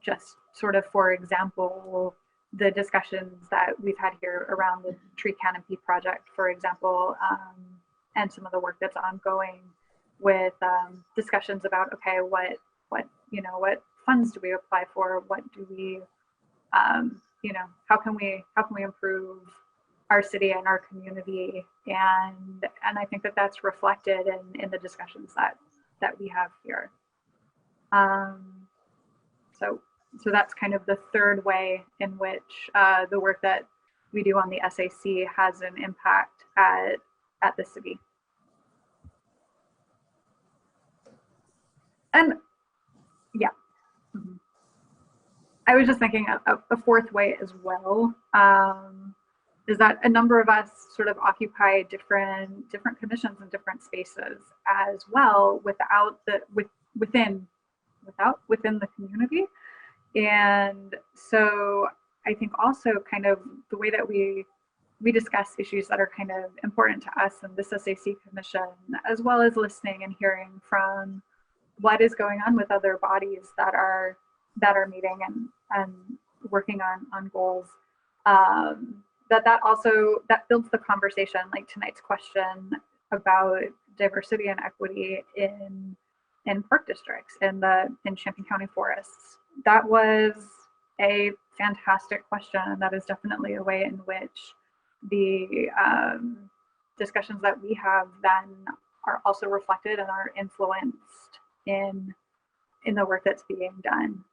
Just sort of, for example, the discussions that we've had here around the tree canopy project, for example, and some of the work that's ongoing with discussions about, okay, what funds do we apply for? What do we, how can we improve our city and our community? And I think that that's reflected in the discussions that we have here. So that's kind of the third way in which the work that we do on the SAC has an impact at the city. And yeah, I was just thinking a fourth way as well, is that a number of us sort of occupy different commissions and different spaces as well within the community. And so I think also kind of the way that we discuss issues that are kind of important to us in this SAC commission, as well as listening and hearing from what is going on with other bodies that are meeting and working on goals, that also builds the conversation, like tonight's question about diversity and equity in park districts in Champaign County forests. That was a fantastic question, and that is definitely a way in which the discussions that we have then are also reflected and are influenced in the work that's being done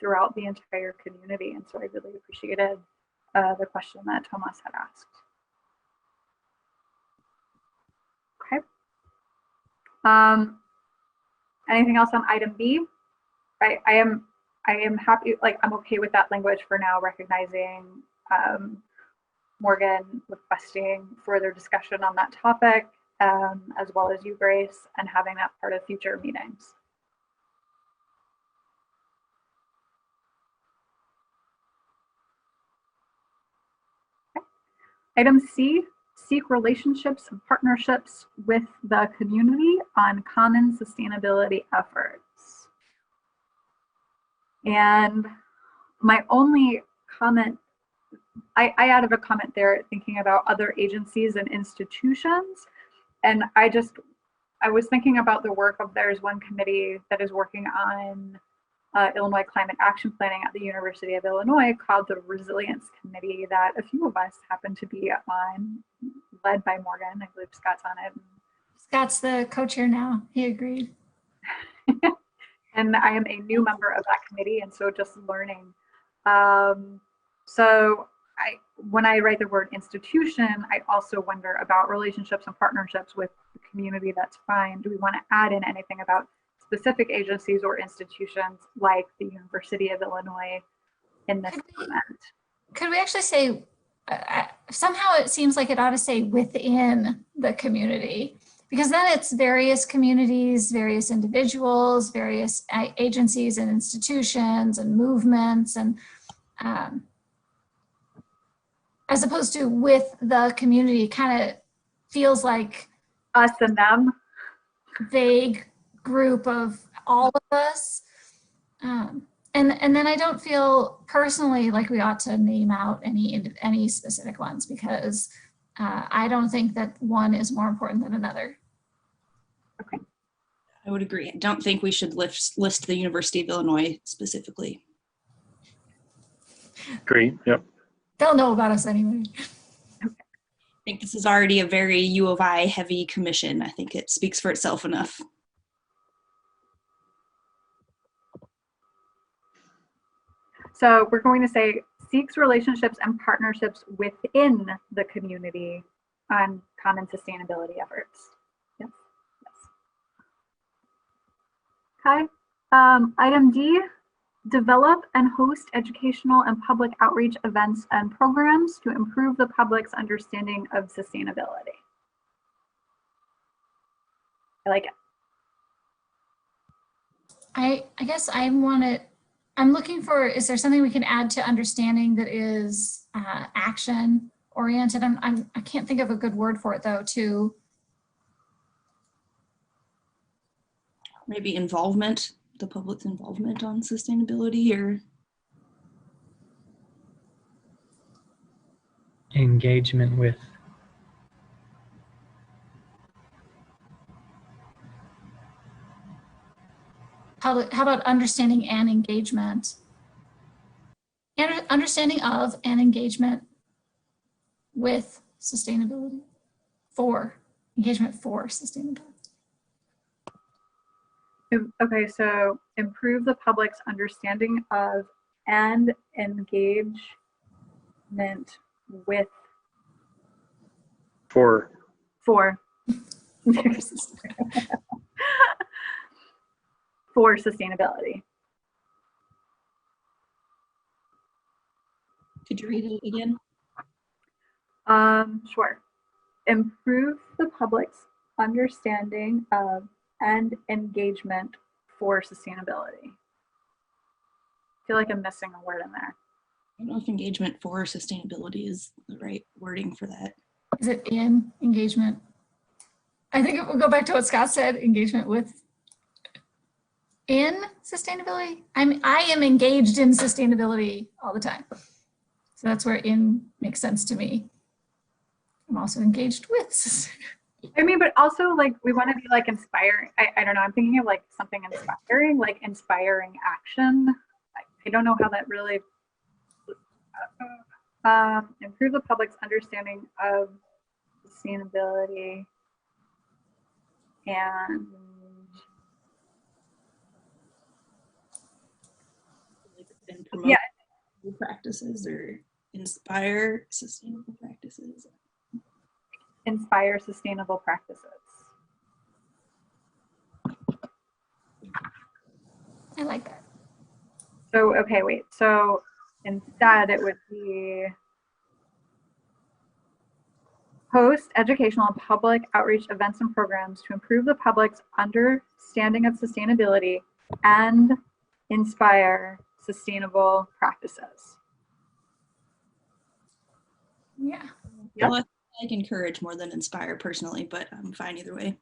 throughout the entire community. And so I really appreciated the question that Thomas had asked. Okay. Anything else on item B? I am happy, like I'm okay with that language for now, recognizing Morgan requesting further discussion on that topic, as well as you, Grace, and having that part of future meetings. Okay. Item C, seek relationships and partnerships with the community on common sustainability efforts. And my only comment, I added a comment there thinking about other agencies and institutions. And I was thinking about the work of, there's one committee that is working on Illinois climate action planning at the University of Illinois called the Resilience Committee that a few of us happen to be on, led by Morgan. I believe Scott's on it. Scott's the co-chair now. He agreed. And I am a new member of that committee, and so just learning. So when I write the word institution, I also wonder about relationships and partnerships with the community. That's fine. Do we want to add in anything about specific agencies or institutions like the University of Illinois in this comment? Could we actually say, somehow it seems like it ought to say within the community, because then it's various communities, various individuals, various agencies and institutions and movements, and as opposed to with the community, kind of feels like us and them, vague group of all of us. And then I don't feel personally like we ought to name out any specific ones, because I don't think that one is more important than another. Okay. I would agree. I don't think we should list the University of Illinois specifically. Great. Yep. They'll know about us anyway. I think this is already a very U of I heavy commission. I think it speaks for itself enough. So we're going to say seeks relationships and partnerships within the community on common sustainability efforts. Yes. Yes. Okay. Item D, develop and host educational and public outreach events and programs to improve the public's understanding of sustainability. I like it. I guess I'm looking for, is there something we can add to understanding that is action oriented? I can't think of a good word for it though, too. Maybe involvement, the public's involvement on sustainability, or engagement with. How about understanding and engagement? And understanding of and engagement with sustainability, engagement for sustainability. Okay, so improve the public's understanding of and engagement with For for sustainability. could you read it again? Sure. Improve the public's understanding of and engagement for sustainability. I feel like I'm missing a word in there. I don't know if engagement for sustainability is the right wording for that. Is it in engagement? I think it will go back to what Scott said, engagement with in sustainability. I am engaged in sustainability all the time. So that's where in makes sense to me. I'm also engaged with sustainability. I mean, but also like we want to be like inspiring. I don't know. I'm thinking of like something inspiring, like inspiring action. I don't know how that really improve the public's understanding of sustainability and promote yeah practices or inspire sustainable practices. Inspire sustainable practices. I like that. So, okay, wait. So instead it would be host educational and public outreach events and programs to improve the public's understanding of sustainability and inspire sustainable practices. Yeah. Yep. Well, I like encourage more than inspire personally, but I'm fine either way.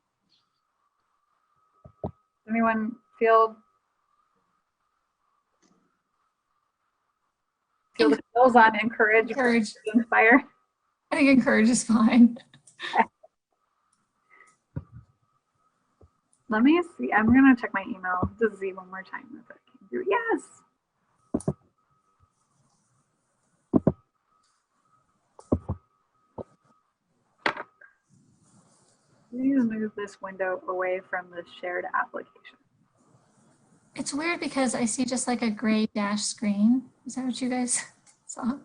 Anyone feel the feels on encourage, inspire? I think encourage is fine. Let me see. I'm going to check my email to see one more time if it came through. Yes. Please move this window away from the shared application. It's weird because I see just like a gray dash screen. Is that what you guys saw?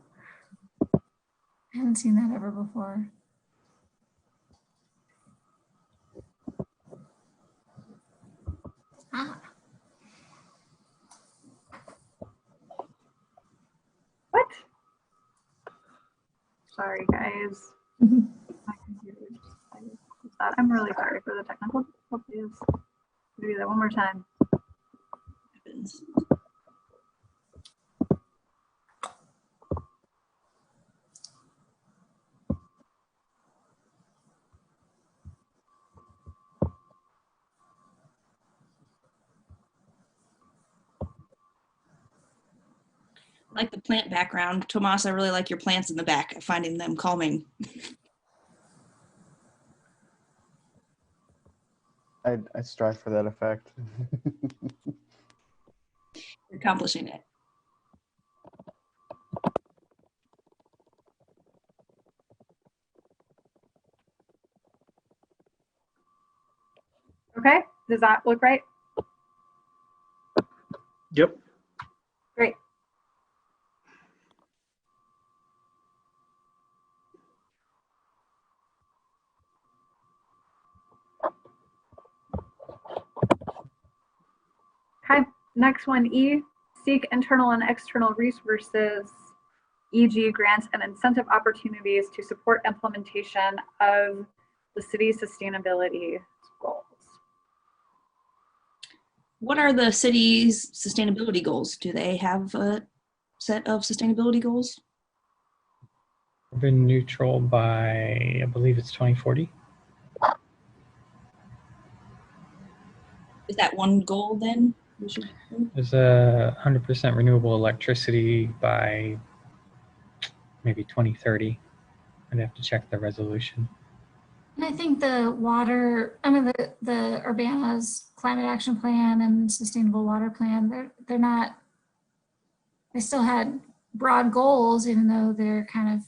I haven't seen that ever before. Ah. What? Sorry, guys. My computer just decided to do that. I'm really sorry for the technical difficulties. Do that one more time. Happens. I like the plant background. Tomas, I really like your plants in the back. I'm finding them calming. I strive for that effect. You're accomplishing it. Okay, does that look right? Yep. Great. Okay, next one, E, seek internal and external resources, e.g. grants and incentive opportunities to support implementation of the city's sustainability goals. What are the city's sustainability goals? Do they have a set of sustainability goals? Carbon neutral by, I believe it's 2040. Is that one goal then? There's a 100% renewable electricity by maybe 2030. I'd have to check the resolution. And I think the water, I mean, the Urbana's climate action plan and sustainable water plan, they're not, they still had broad goals, even though they're kind of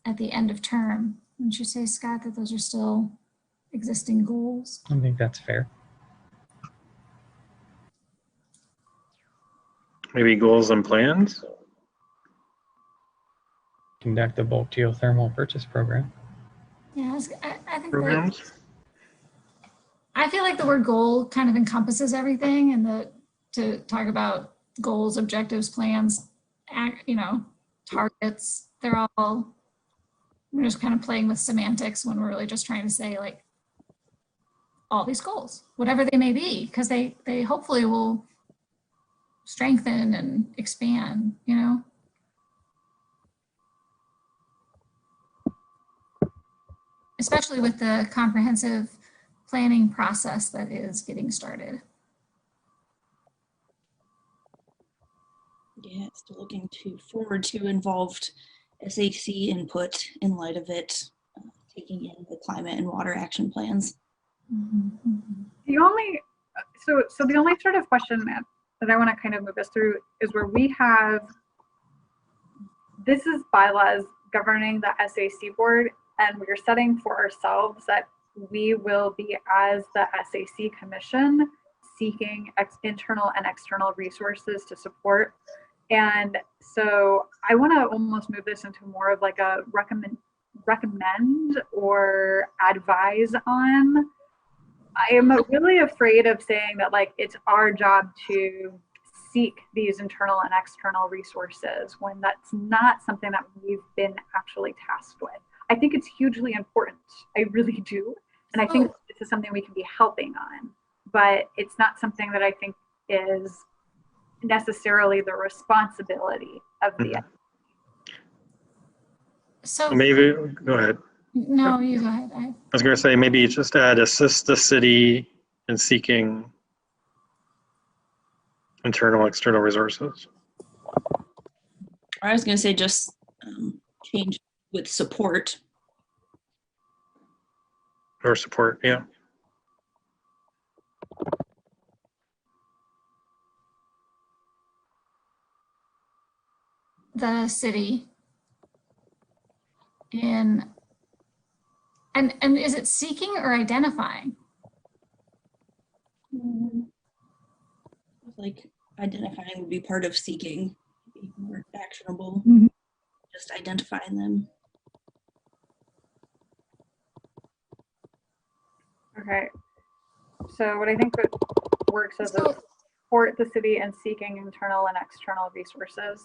at the end of term. Wouldn't you say, Scott, that those are still existing goals? I think that's fair. Maybe goals and plans. Conduct a bulk geothermal purchase program. Yeah, I think Programs. I feel like the word goal kind of encompasses everything, and to talk about goals, objectives, plans, targets, we're just kind of playing with semantics when we're really just trying to say like all these goals, whatever they may be, because they hopefully will strengthen and expand, especially with the comprehensive planning process that is getting started. Yeah, still looking forward to involved SAC input in light of it, taking in the climate and water action plans. The only, so the only sort of question that I want to kind of move us through is where we have, this is bylaws governing the SAC board, and we're setting for ourselves that we will be, as the SAC commission, seeking internal and external resources to support. And so I want to almost move this into more of like a recommend or advise on. I am really afraid of saying that like it's our job to seek these internal and external resources when that's not something that we've been actually tasked with. I think it's hugely important. I really do. And I think this is something we can be helping on, but it's not something that I think is necessarily the responsibility of the So maybe, go ahead. No, you go ahead. I was going to say maybe just add assist the city in seeking internal, external resources. I was going to say just change with support. Or support, yeah. The city in, and is it seeking or identifying? Like identifying would be part of seeking, be more actionable, just identifying them. Okay, so what I think works as a support the city in seeking internal and external resources.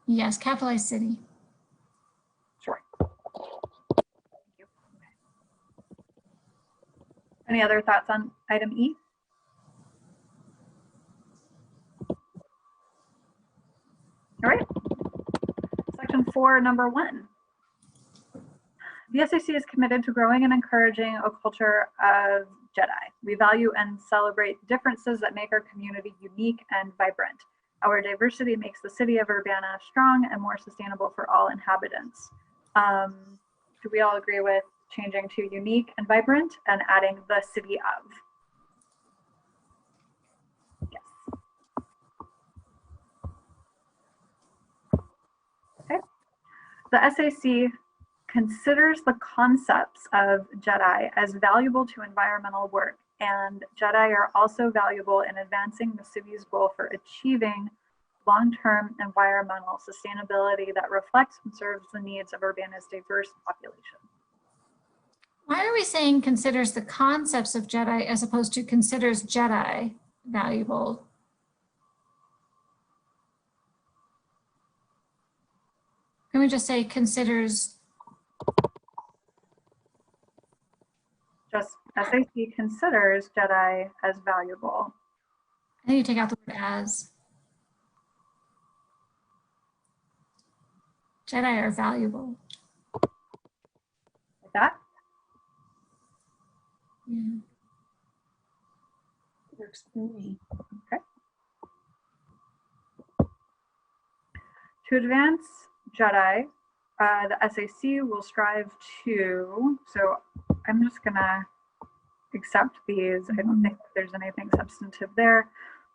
Yes, capitalize city. Sure. Thank you. Any other thoughts on item E? All right. Section 4, number 1. The SAC is committed to growing and encouraging a culture of Jedi. We value and celebrate differences that make our community unique and vibrant. Our diversity makes the city of Urbana strong and more sustainable for all inhabitants. Do we all agree with changing to unique and vibrant and adding the city of? the SAC considers the concepts of Jedi as valuable to environmental work, and Jedi are also valuable in advancing the city's goal for achieving long-term environmental sustainability that reflects and serves the needs of Urbana's diverse population. Why are we saying considers the concepts of Jedi as opposed to considers Jedi valuable? Can we just say considers? Just SAC considers Jedi as valuable. I think you take out the word as. Jedi are valuable. Like that? Yeah. Works for me. Okay. To advance Jedi, the SAC will strive to, so I'm just gonna accept these. I don't think there's anything substantive there.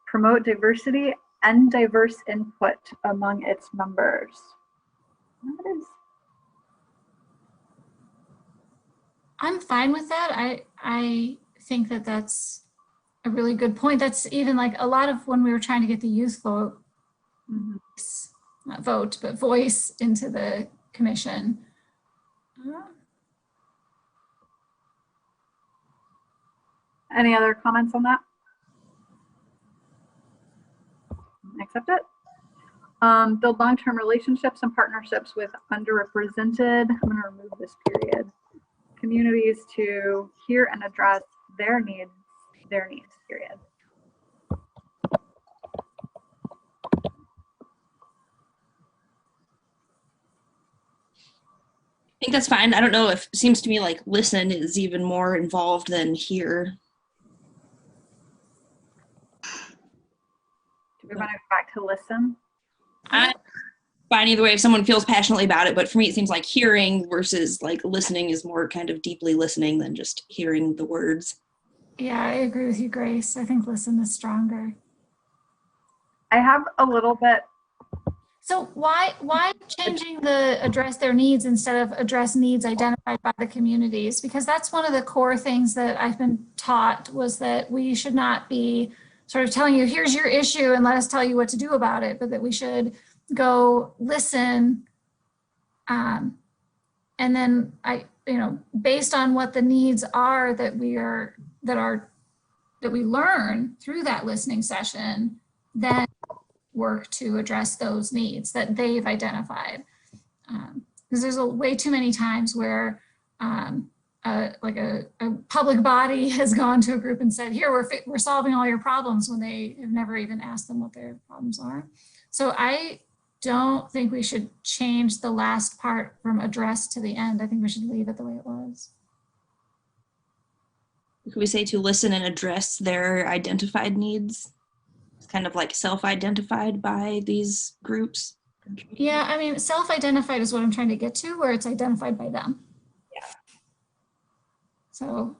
Promote diversity and diverse input among its members. That is, I'm fine with that. I think that that's a really good point. That's even like a lot of when we were trying to get the youth vote, not vote, but voice into the commission. any other comments on that? Accept it. Build long-term relationships and partnerships with underrepresented, I'm going to remove this period, communities to hear and address their needs, period. I think that's fine. I don't know if it seems to me like listen is even more involved than hear. Do we want to go back to listen? I'm fine either way if someone feels passionately about it, but for me it seems like hearing versus like listening is more kind of deeply listening than just hearing the words. Yeah, I agree with you, Grace. I think listen is stronger. I have a little bit. So why changing the address their needs instead of address needs identified by the communities? Because that's one of the core things that I've been taught was that we should not be sort of telling you, here's your issue and let us tell you what to do about it, but that we should go listen. And then based on what the needs are that we learn through that listening session, then work to address those needs that they've identified. Because there's way too many times where a public body has gone to a group and said, here, we're solving all your problems when they have never even asked them what their problems are. So I don't think we should change the last part from address to the end. I think we should leave it the way it was. Could we say to listen and address their identified needs? It's kind of like self-identified by these groups. Yeah, I mean, self-identified is what I'm trying to get to, where it's identified by them. Yeah. So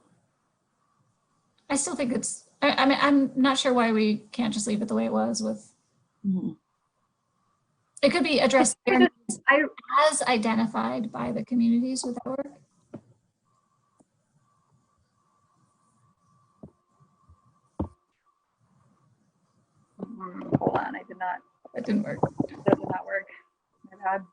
I still think it's, I mean, I'm not sure why we can't just leave it the way it was with, it could be addressed as identified by the communities with that work. Hold on, That didn't work. That did not work. My bad.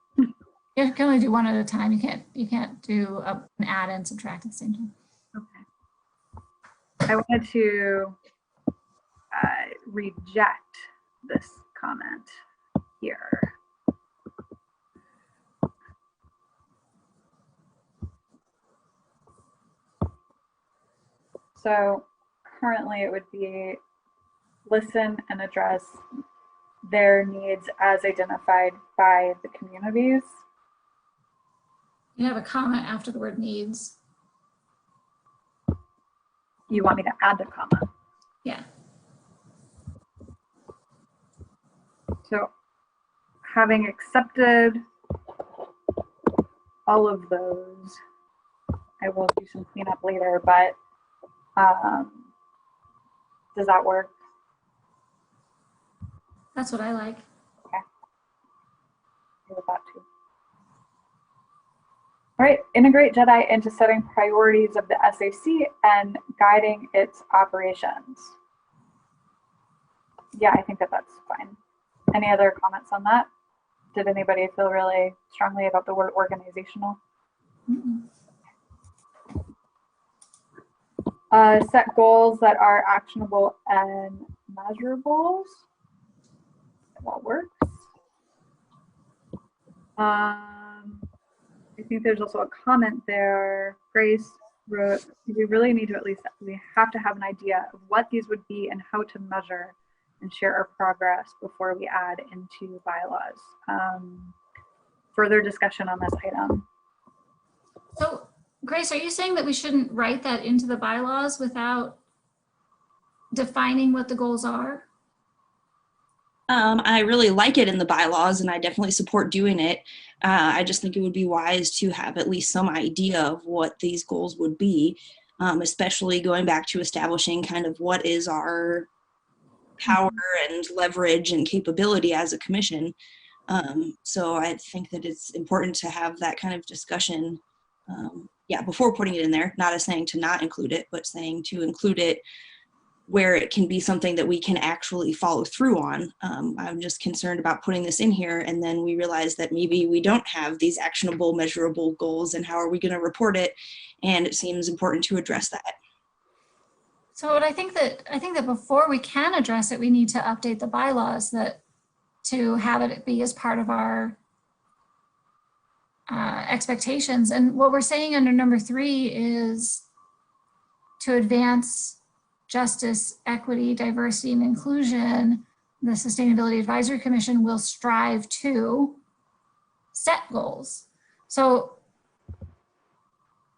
You can only do one at a time. You can't do an add and subtract at the same time. Okay. I wanted to reject this comment here. So currently it would be listen and address their needs as identified by the communities. You have a comment after the word needs. You want me to add the comma? Yeah. So having accepted all of those, I will do some cleanup later, but does that work? That's what I like. Okay. I would that too. All right, integrate JEDI into setting priorities of the SAC and guiding its operations. Yeah, I think that that's fine. Any other comments on that? Did anybody feel really strongly about the word organizational? Set goals that are actionable and measurables. That works. I think there's also a comment there. Grace wrote, we really need to we have to have an idea of what these would be and how to measure and share our progress before we add into bylaws. Further discussion on this item. So Grace, are you saying that we shouldn't write that into the bylaws without defining what the goals are? I really like it in the bylaws and I definitely support doing it. I just think it would be wise to have at least some idea of what these goals would be, especially going back to establishing kind of what is our power and leverage and capability as a commission. So I think that it's important to have that kind of discussion, before putting it in there, not as saying to not include it, but saying to include it where it can be something that we can actually follow through on. I'm just concerned about putting this in here and then we realize that maybe we don't have these actionable, measurable goals and how are we going to report it? And it seems important to address that. So I think that before we can address it, we need to update the bylaws to have it be as part of our expectations. And what we're saying under number 3 is to advance justice, equity, diversity, and inclusion, the Sustainability Advisory Commission will strive to set goals. So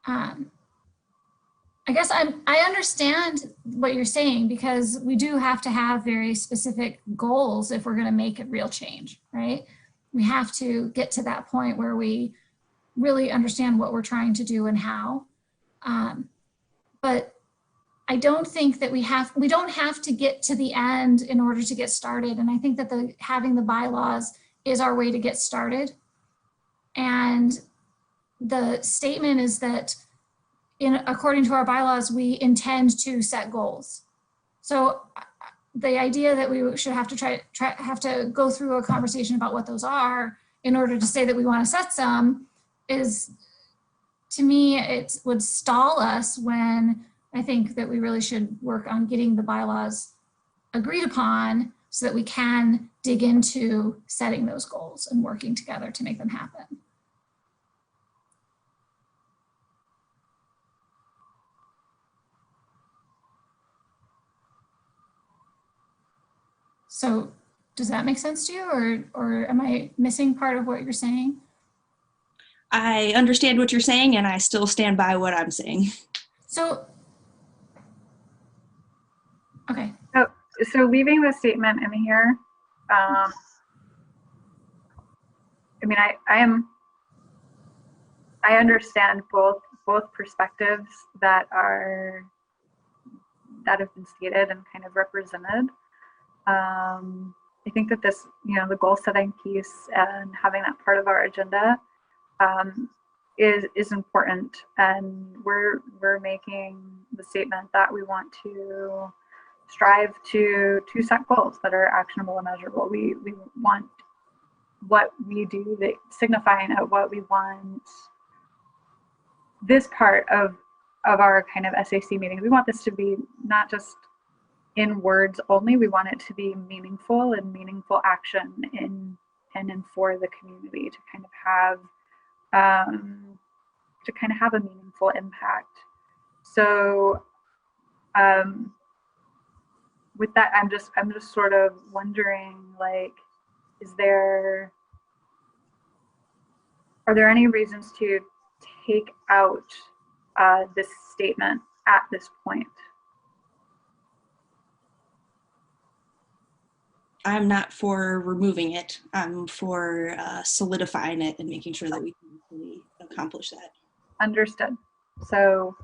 I guess I understand what you're saying because we do have to have very specific goals if we're going to make a real change, right? We have to get to that point where we really understand what we're trying to do and how. But I don't think that we don't have to get to the end in order to get started. And I think that having the bylaws is our way to get started. And the statement is that according to our bylaws, we intend to set goals. So the idea that we should have to have to go through a conversation about what those are in order to say that we want to set some is, to me, it would stall us when I think that we really should work on getting the bylaws agreed upon so that we can dig into setting those goals and working together to make them happen. So does that make sense to you, or am I missing part of what you're saying? I understand what you're saying and I still stand by what I'm saying. So, okay. So leaving the statement in here, I mean, I understand both perspectives that have been stated and kind of represented. I think that this, the goal setting piece and having that part of our agenda is important, and we're making the statement that we want to strive to set goals that are actionable and measurable. We want what we do, that signifying at what we want. This part of our kind of SAC meetings, we want this to be not just in words only. We want it to be meaningful and meaningful action in and for the community to kind of have a meaningful impact. So with that, I'm just sort of wondering, like, are there any reasons to take out this statement at this point? I'm not for removing it. I'm for solidifying it and making sure that we can really accomplish that. Understood. So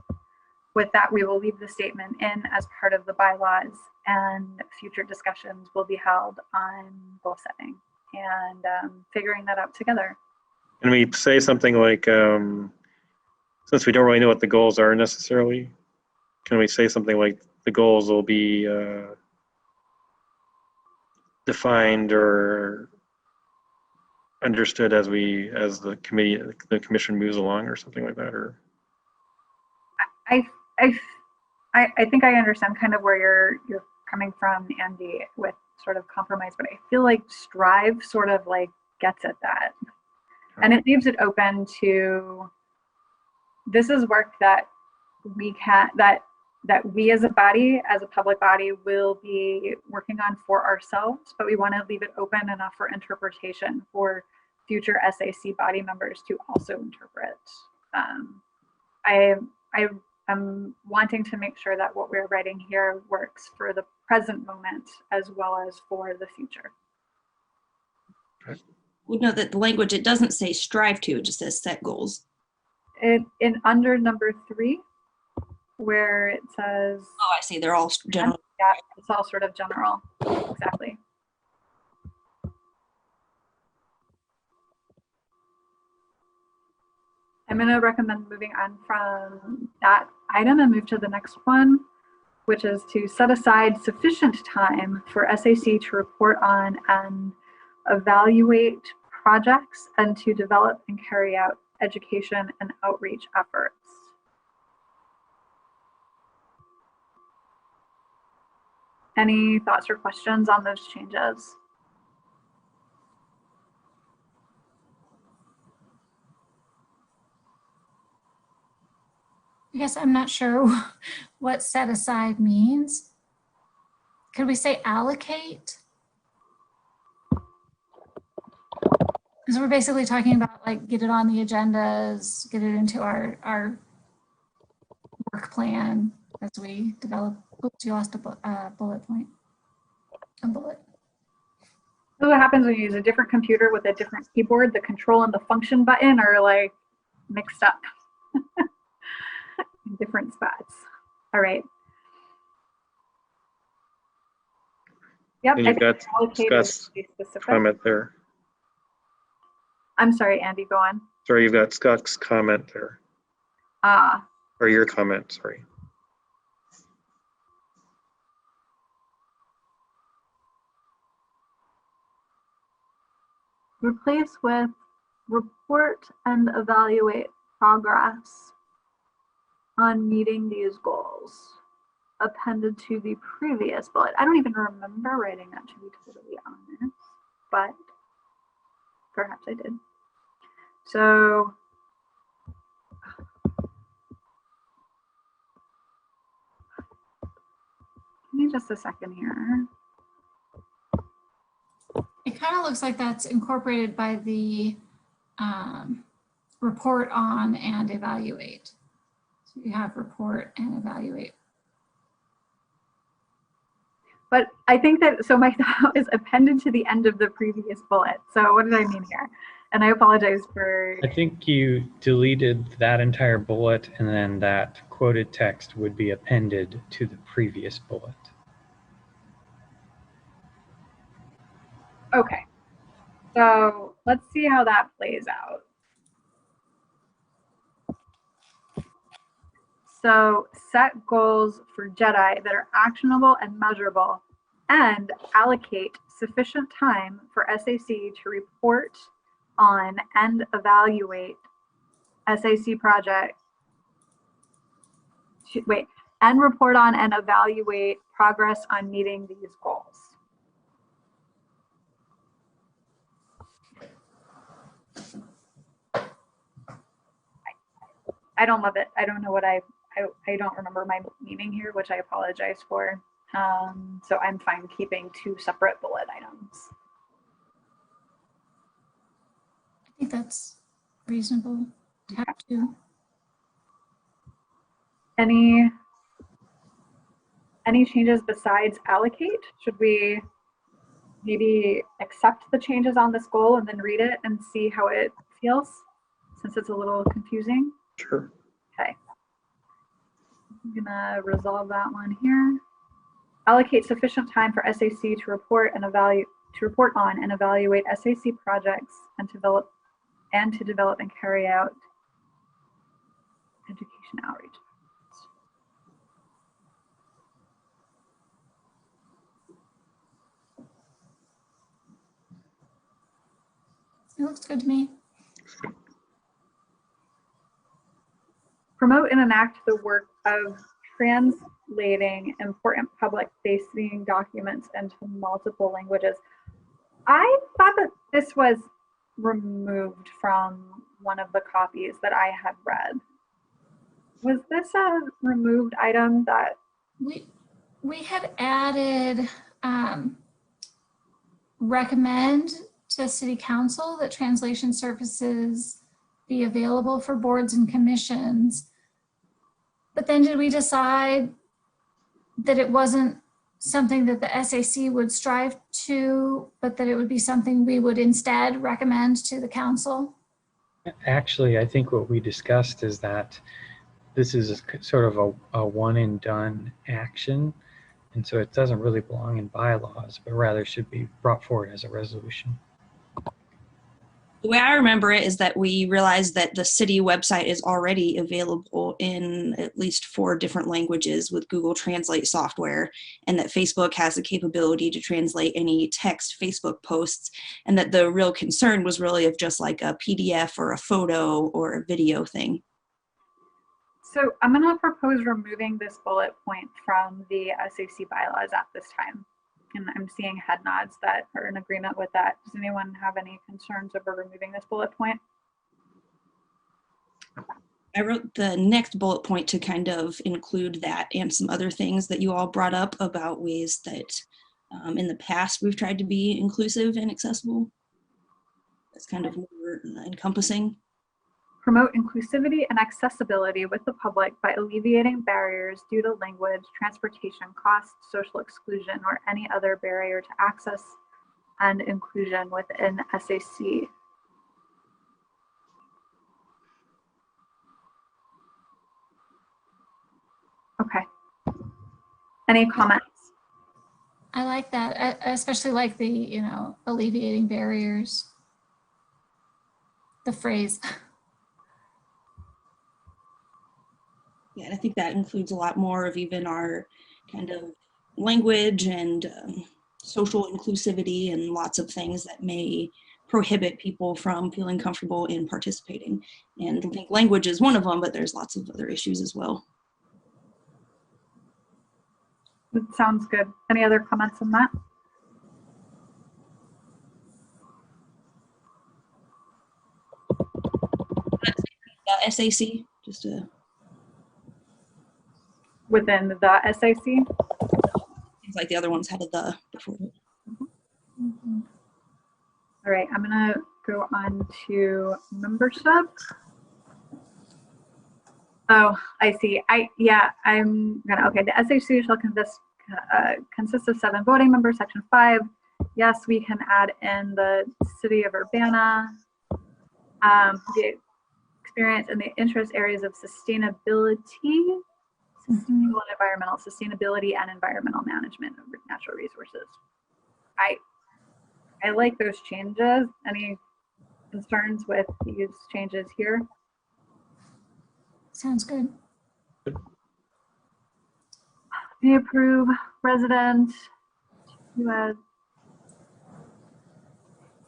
with that, we will leave the statement in as part of the bylaws, and future discussions will be held on goal setting and figuring that out together. Can we say something like since we don't really know what the goals are necessarily, can we say something like the goals will be defined or understood as the commission moves along, or something like that? Or I think I understand kind of where you're coming from, Andy, with sort of compromise, but I feel like strive sort of like gets at that, and it leaves it open to, this is work that we can, that we as a body, as a public body, will be working on for ourselves, but we want to leave it open enough for interpretation for future SAC body members to also interpret. I'm wanting to make sure that what we're writing here works for the present moment as well as for the future. Well, no, that the language, it doesn't say strive to, it just says set goals. In under number 3, where it says, oh, I see, they're all general. Yeah, it's all sort of general. Exactly. I'm going to recommend moving on from that item and move to the next one, which is to set aside sufficient time for SAC to report on and evaluate projects and to develop and carry out education and outreach efforts. Any thoughts or questions on those changes? I guess I'm not sure what set aside means. Could we say allocate? Because we're basically talking about like get it on the agendas, get it into our work plan as we develop. Oops, you lost a bullet point. A bullet. So what happens when you use a different computer with a different keyboard? The control and the function button are like mixed up. In different spots. All right. Yep. And you've got Scott's comment there. I'm sorry, Andy, go on. Sorry, you've got Scott's comment there. Or your comment, sorry. Replace with report and evaluate progress on meeting these goals appended to the previous bullet. I don't even remember writing that, to be totally honest, but perhaps I did. So give me just a second here. It kind of looks like that's incorporated by the report on and evaluate. So you have report and evaluate. But I think that, so my thought is appended to the end of the previous bullet. So what did I mean here? And I apologize for. I think you deleted that entire bullet and then that quoted text would be appended to the previous bullet. Okay. So let's see how that plays out. So set goals for JEDI that are actionable and measurable, and allocate sufficient time for SAC to report on and evaluate SAC project. And report on and evaluate progress on meeting these goals. I don't love it. I don't know what I don't remember my meaning here, which I apologize for. So I'm fine keeping 2 separate bullet items. I think that's reasonable to have 2. Any changes besides allocate? Should we maybe accept the changes on this goal and then read it and see how it feels, since it's a little confusing? Sure. Okay. I'm gonna resolve that one here. Allocate sufficient time for SAC to report and report on and evaluate SAC projects and to develop and carry out education outreach. It looks good to me. Promote and enact the work of translating important public-facing documents into multiple languages. I thought that this was removed from one of the copies that I had read. Was this a removed item that? We had added recommend to City Council that translation services be available for boards and commissions. But then did we decide that it wasn't something that the SAC would strive to, but that it would be something we would instead recommend to the council? Actually, I think what we discussed is that this is sort of a one and done action. And so it doesn't really belong in bylaws, but rather should be brought forward as a resolution. The way I remember it is that we realized that the city website is already available in at least 4 different languages with Google Translate software, and that Facebook has the capability to translate any text Facebook posts, and that the real concern was really of just like a PDF or a photo or a video thing. So I'm going to propose removing this bullet point from the SAC bylaws at this time. And I'm seeing head nods that are in agreement with that. Does anyone have any concerns over removing this bullet point? I wrote the next bullet point to kind of include that and some other things that you all brought up about ways that in the past we've tried to be inclusive and accessible. That's kind of more encompassing. Promote inclusivity and accessibility with the public by alleviating barriers due to language, transportation costs, social exclusion, or any other barrier to access and inclusion within SAC. Okay. Any comments? I like that. I especially like the, alleviating barriers. The phrase. Yeah, and I think that includes a lot more of even our kind of language and social inclusivity and lots of things that may prohibit people from feeling comfortable in participating. And I think language is one of them, but there's lots of other issues as well. That sounds good. Any other comments on that? SAC, just to... Within the SAC? Seems like the other ones had a the before. Mm-hmm. All right, I'm gonna go on to membership. Oh, I see. I'm gonna, okay, the SAC shall consist of 7 voting members, section 5. Yes, we can add in the city of Urbana, the experience in the interest areas of sustainability, sustainable and environmental, sustainability and environmental management of natural resources. I like those changes. Any concerns with these changes here? Sounds good. We approve resident.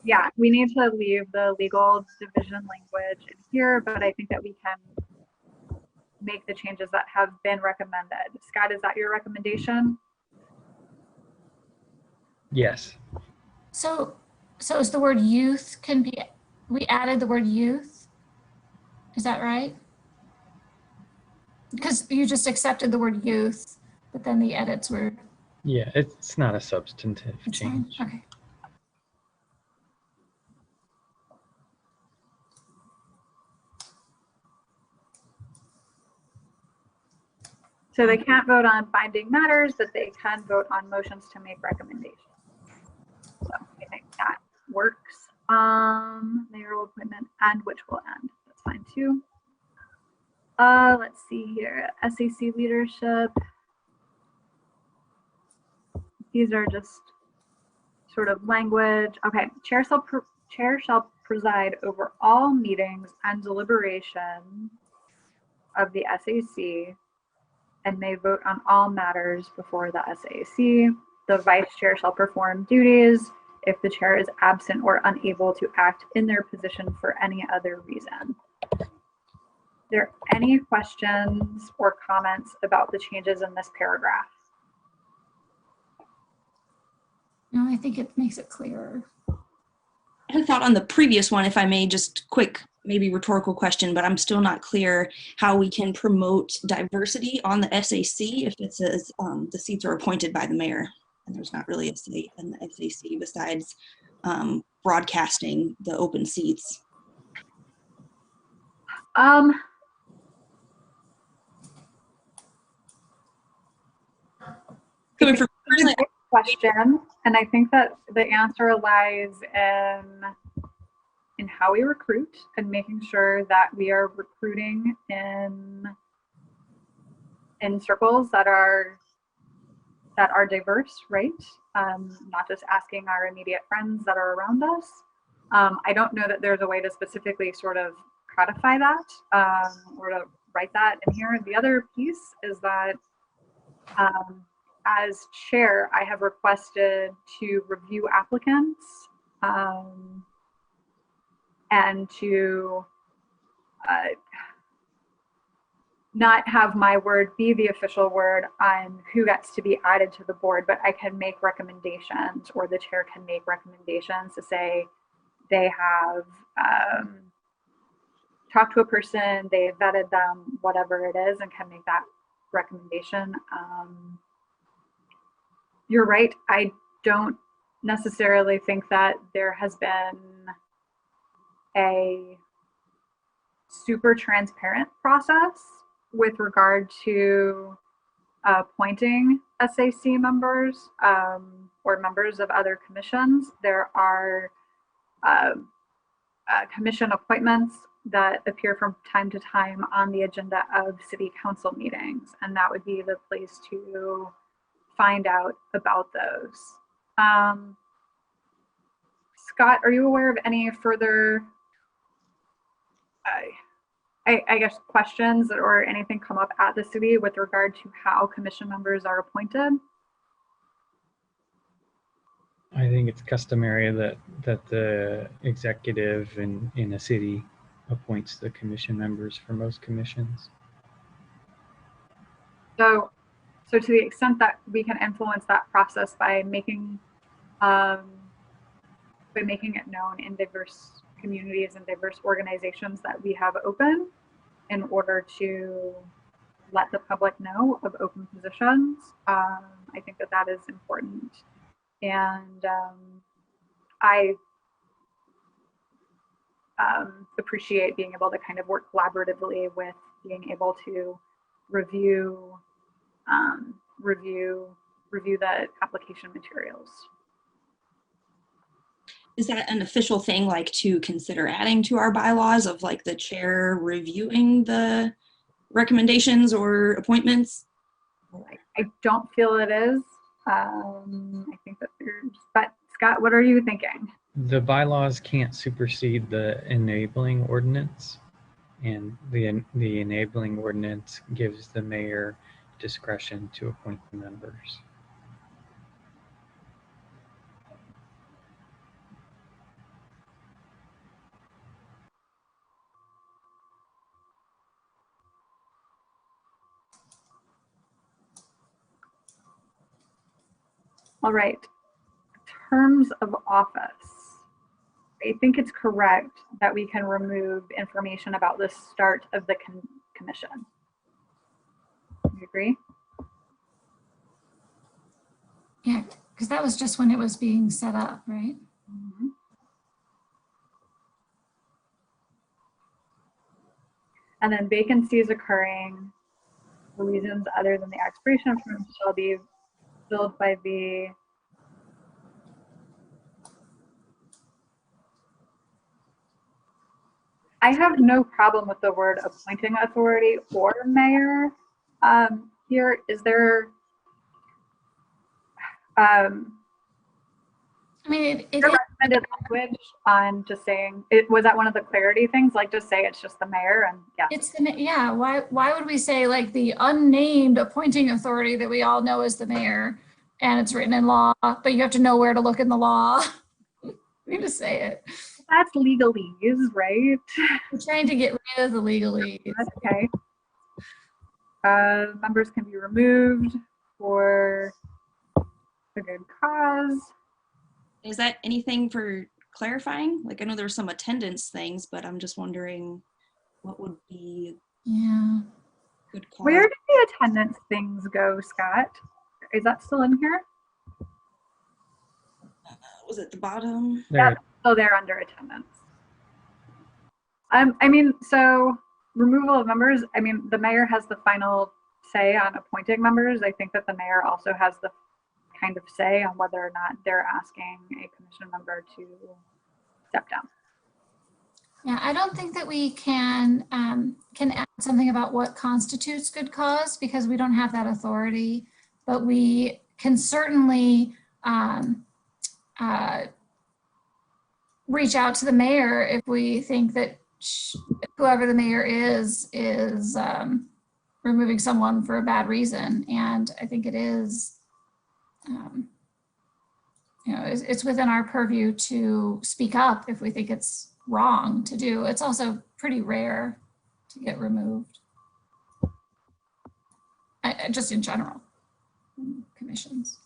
Yeah, we need to leave the legal division language in here, but I think that we can make the changes that have been recommended. Scott, is that your recommendation? Yes. So is the word youth we added the word youth? Is that right? Because you just accepted the word youth, but then the edits were. Yeah, it's not a substantive change. Okay. So they can't vote on binding matters, but they can vote on motions to make recommendations. So I think that works. Mayoral appointment and which will end. That's fine too. Let's see here. SAC leadership. These are just sort of language. Okay, chair shall preside over all meetings and deliberation of the SAC and may vote on all matters before the SAC. The vice chair shall perform duties if the chair is absent or unable to act in their position for any other reason. Are there any questions or comments about the changes in this paragraph? No, I think it makes it clearer. I had a thought on the previous one, if I may, just quick, maybe rhetorical question, but I'm still not clear how we can promote diversity on the SAC if it says the seats are appointed by the mayor and there's not really a say in the SAC besides broadcasting the open seats. Coming from personally, Question, and I think that the answer lies in how we recruit and making sure that we are recruiting in circles that are diverse, right? Not just asking our immediate friends that are around us. I don't know that there's a way to specifically sort of codify that or to write that in here. The other piece is that as chair, I have requested to review applicants and to not have my word be the official word on who gets to be added to the board, but I can make recommendations, or the chair can make recommendations to say they have talked to a person, they vetted them, whatever it is, and can make that recommendation. You're right. I don't necessarily think that there has been a super transparent process with regard to appointing SAC members or members of other commissions. There are commission appointments that appear from time to time on the agenda of city council meetings, and that would be the place to find out about those. Scott, are you aware of any further, I guess, questions or anything come up at the city with regard to how commission members are appointed? I think it's customary that the executive in a city appoints the commission members for most commissions. So to the extent that we can influence that process by making it known in diverse communities and diverse organizations that we have open, in order to let the public know of open positions, I think that is important. And I appreciate being able to kind of work collaboratively with being able to review the application materials. is that an official thing, like to consider adding to our bylaws of like the chair reviewing the recommendations or appointments? I don't feel it is. I think that there's, but Scott, what are you thinking? The bylaws can't supersede the enabling ordinance, and the enabling ordinance gives the mayor discretion to appoint the members. All right, terms of office. I think it's correct that we can remove information about the start of the commission. You agree? Yeah, because that was just when it was being set up, right? Mm-hmm. And then vacancies occurring for reasons other than the expiration of terms shall be filled by the I have no problem with the word appointing authority or mayor here. Is there I mean, is there recommended language on just saying, was that one of the clarity things? Like just say it's just the mayor and yeah. It's the, yeah, why would we say like the unnamed appointing authority that we all know as the mayor and it's written in law, but you have to know where to look in the law? We need to say it. That's legalese, right? We're trying to get rid of the legalese. Okay. Members can be removed for a good cause. Is that anything for clarifying? Like, I know there's some attendance things, but I'm just wondering what would be Yeah. good cause. Where did the attendance things go, Scott? Is that still in here? Was it the bottom? There, Oh, they're under attendance. I mean, so removal of members, I mean, the mayor has the final say on appointing members. I think that the mayor also has the kind of say on whether or not they're asking a commission member to step down. Yeah, I don't think that we can add something about what constitutes good cause because we don't have that authority, but we can certainly reach out to the mayor if we think that whoever the mayor is removing someone for a bad reason. And I think it is, you know, it's within our purview to speak up if we think it's wrong to do. It's also pretty rare to get removed. Just in general, commissions.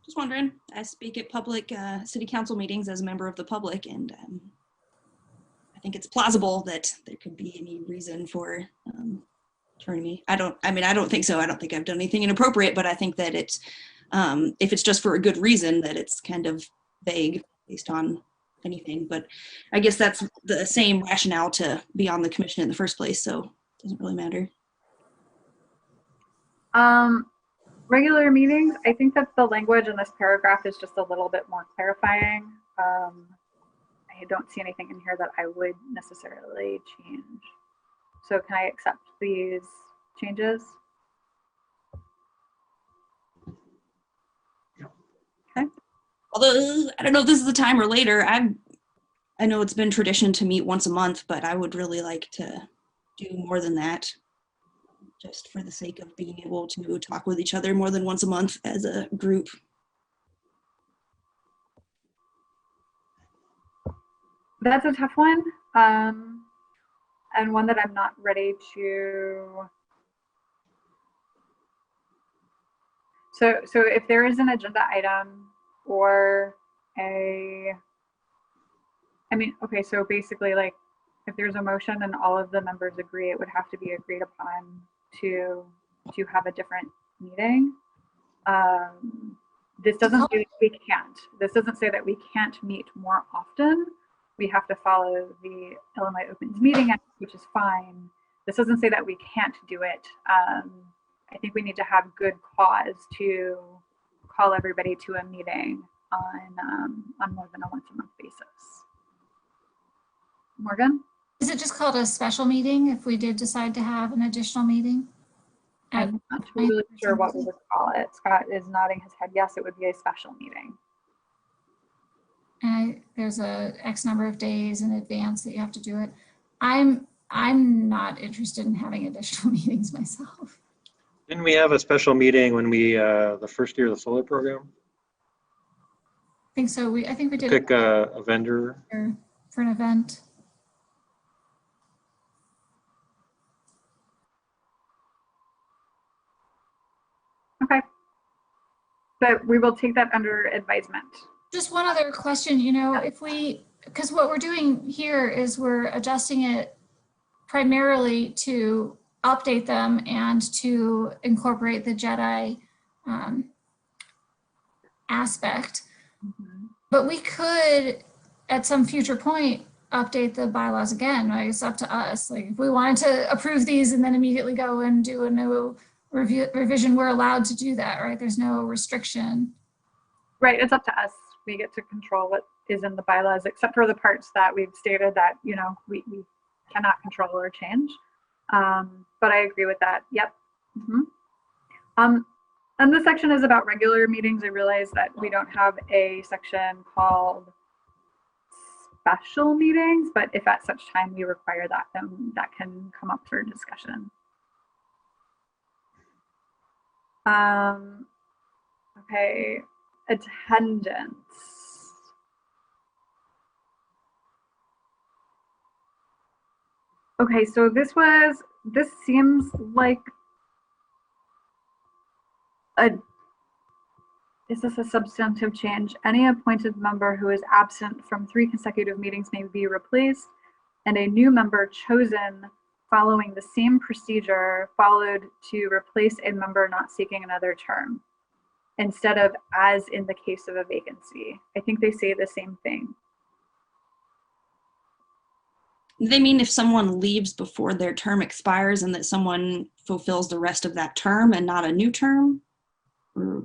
Just wondering. I speak at public city council meetings as a member of the public, and I think it's plausible that there could be any reason for turning me. I don't think so. I don't think I've done anything inappropriate, but I think that it's, if it's just for a good reason, that it's kind of vague based on anything. But I guess that's the same rationale to be on the commission in the first place, so it doesn't really matter. Regular meetings, I think that the language in this paragraph is just a little bit more clarifying. I don't see anything in here that I would necessarily change. So can I accept these changes? Okay. Although I don't know if this is the time or later. I know it's been tradition to meet once a month, but I would really like to do more than that, just for the sake of being able to talk with each other more than once a month as a group. That's a tough one, and one that I'm not ready to. So if there is an agenda item or I mean, okay, so basically like if there's a motion and all of the members agree, it would have to be agreed upon to have a different meeting. This doesn't say that we can't. This doesn't say that we can't meet more often. We have to follow the Illinois Opens Meeting Act, which is fine. This doesn't say that we can't do it. I think we need to have good cause to call everybody to a meeting on more than a once-a-month basis. Morgan? Is it just called a special meeting if we did decide to have an additional meeting? I'm not really sure what we would call it. Scott is nodding his head. Yes, it would be a special meeting. And there's a X number of days in advance that you have to do it. I'm not interested in having additional meetings myself. Didn't we have a special meeting when we, the first year of the solar program? I think so. I think we did Pick a vendor. For an event. Okay. But we will take that under advisement. Just one other question, you know, because what we're doing here is we're adjusting it primarily to update them and to incorporate the JEDI aspect. Mm-hmm. But we could, at some future point, update the bylaws again, right? It's up to us. Like if we wanted to approve these and then immediately go and do a new revision, we're allowed to do that, right? There's no restriction. Right, it's up to us. We get to control what is in the bylaws, except for the parts that we've stated that, you know, we cannot control or change. But I agree with that. Yep. Mm-hmm. And this section is about regular meetings. I realize that we don't have a section called special meetings, but if at such time we require that, then that can come up for discussion. Okay, attendance. Okay, so this seems like is this a substantive change? Any appointed member who is absent from 3 consecutive meetings may be replaced, and a new member chosen following the same procedure followed to replace a member not seeking another term, instead of as in the case of a vacancy. I think they say the same thing. They mean if someone leaves before their term expires and that someone fulfills the rest of that term and not a new term? Or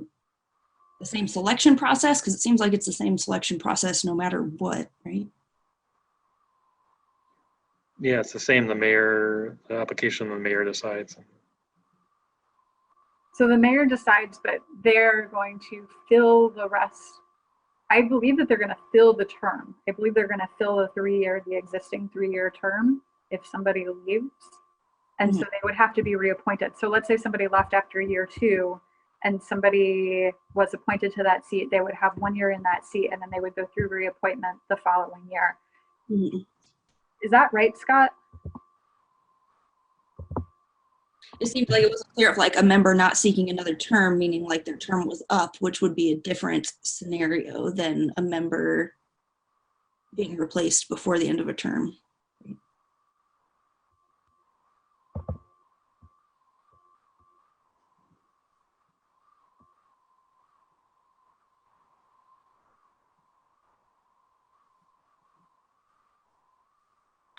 the same selection process? Because it seems like it's the same selection process no matter what, right? Yeah, it's the same. The application, the mayor decides. So the mayor decides, but they're going to fill the rest. I believe that they're going to fill the term. I believe they're going to fill the existing 3-year term if somebody leaves. And so they would have to be reappointed. So let's say somebody left after year 2 and somebody was appointed to that seat, they would have 1 year in that seat and then they would go through reappointment the following year. Is that right, Scott? It seemed like it was clear of like a member not seeking another term, meaning like their term was up, which would be a different scenario than a member being replaced before the end of a term.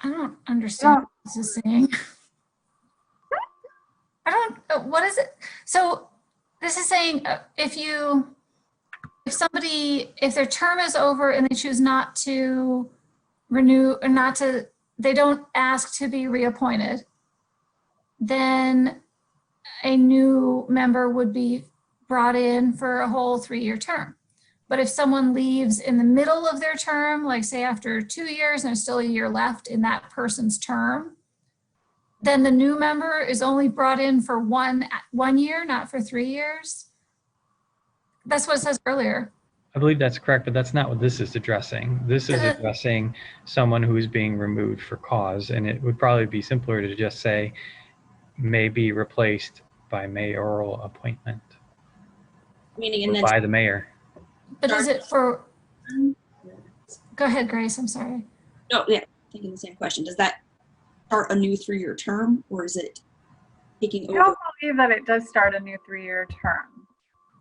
I don't understand what this is saying. I don't, what is it? So this is saying if their term is over and they choose not to renew or they don't ask to be reappointed, then a new member would be brought in for a whole 3-year term. But if someone leaves in the middle of their term, like say after 2 years and there's still a year left in that person's term, then the new member is only brought in for one year, not for 3 years. That's what it says earlier. I believe that's correct, but that's not what this is addressing. This is addressing someone who is being removed for cause, and it would probably be simpler to just say may be replaced by mayoral appointment. Meaning by the mayor. But is it for, go ahead, Grace, I'm sorry. No, yeah, thinking the same question. Does that start a new 3-year term or is it taking over? I don't believe that it does start a new 3-year term.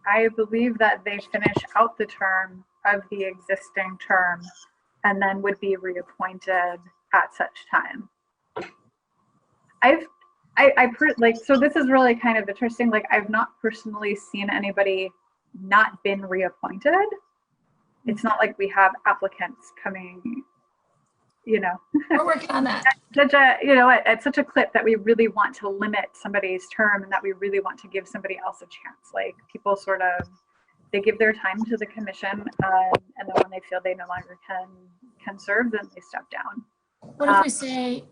I believe that they finish out the term of the existing term and then would be reappointed at such time. So this is really kind of interesting. Like I've not personally seen anybody not been reappointed. It's not like we have applicants coming, We're working on that. At such a clip that we really want to limit somebody's term and that we really want to give somebody else a chance. Like people they give their time to the commission and then when they feel they no longer can serve, then they step down. What if we say,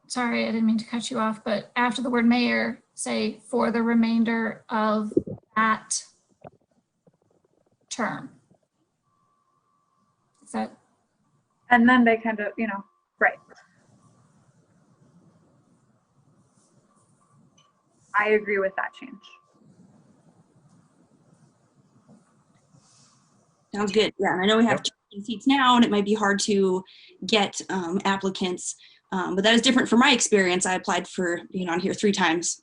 sorry, I didn't mean to cut you off, but after the word mayor, say for the remainder of that term? Is that? And then they kind of, right. I agree with that change. Sounds good. Yeah, and I know we have 2 seats now, and it might be hard to get applicants, but that is different from my experience. I applied for being on here 3 times.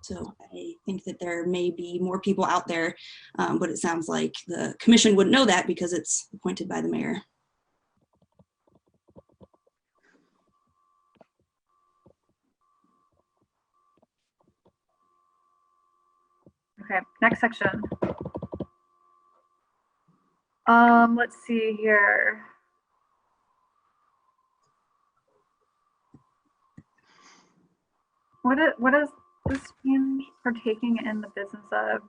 So I think that there may be more people out there, but it sounds like the commission wouldn't know that because it's appointed by the mayor. Okay, next section. Let's see here. What is this change? Partaking in the business of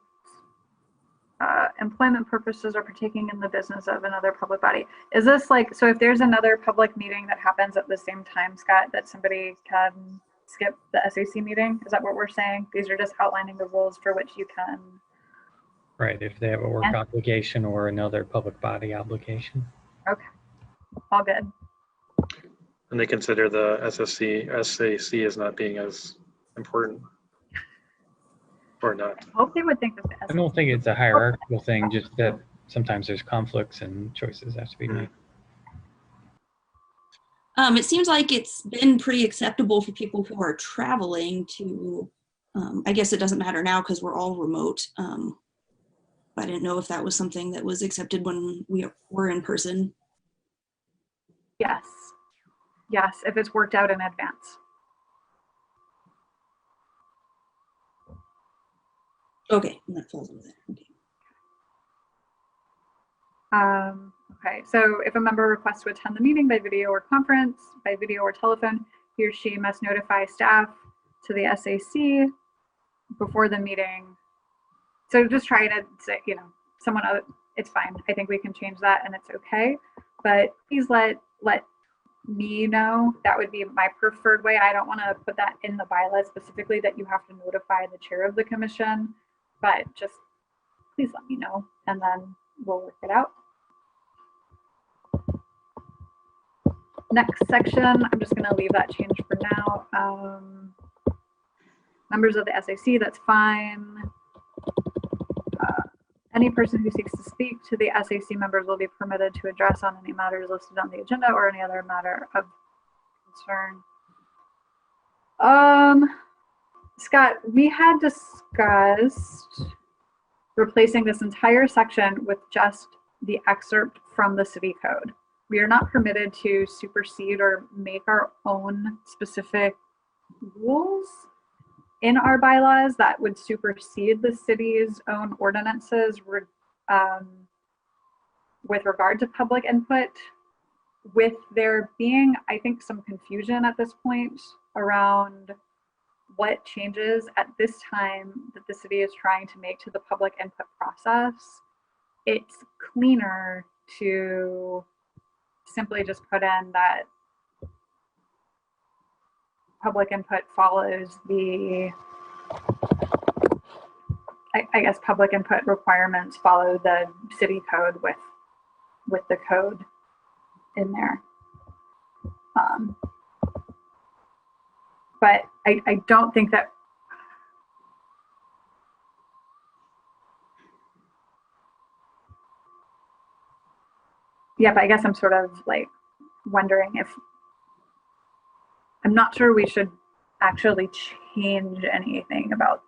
employment purposes or partaking in the business of another public body. Is this like, so if there's another public meeting that happens at the same time, Scott, that somebody can skip the SAC meeting? Is that what we're saying? These are just outlining the rules for which you can. Right, if they have a work obligation or another public body obligation. Okay, all good. And they consider the SAC as not being as important, or not. I hope they would think that the I don't think it's a hierarchical thing, just that sometimes there's conflicts and choices have to be made. It seems like it's been pretty acceptable for people who are traveling to, I guess it doesn't matter now because we're all remote. I didn't know if that was something that was accepted when we were in person. Yes. Yes, if it's worked out in advance. Okay, and that falls under that. Okay. Okay, so if a member requests to attend the meeting by video or conference, by video or telephone, he or she must notify staff to the SAC before the meeting. So just try to say, you know, someone other, it's fine. I think we can change that and it's okay. But please let me know. That would be my preferred way. I don't want to put that in the bylaws specifically that you have to notify the chair of the commission, but just please let me know and then we'll work it out. Next section, I'm just going to leave that change for now. Members of the SAC, that's fine. Any person who seeks to speak to the SAC members will be permitted to address on any matters listed on the agenda or any other matter of concern. Scott, we had discussed replacing this entire section with just the excerpt from the city code. We are not permitted to supersede or make our own specific rules in our bylaws that would supersede the city's own ordinances with regard to public input. With there being, I think, some confusion at this point around what changes at this time that the city is trying to make to the public input process, it's cleaner to simply just put in that public input follows the, I guess public input requirements follow the city code with the code in there. But I don't think that but I guess I'm sort of like wondering if I'm not sure we should actually change anything about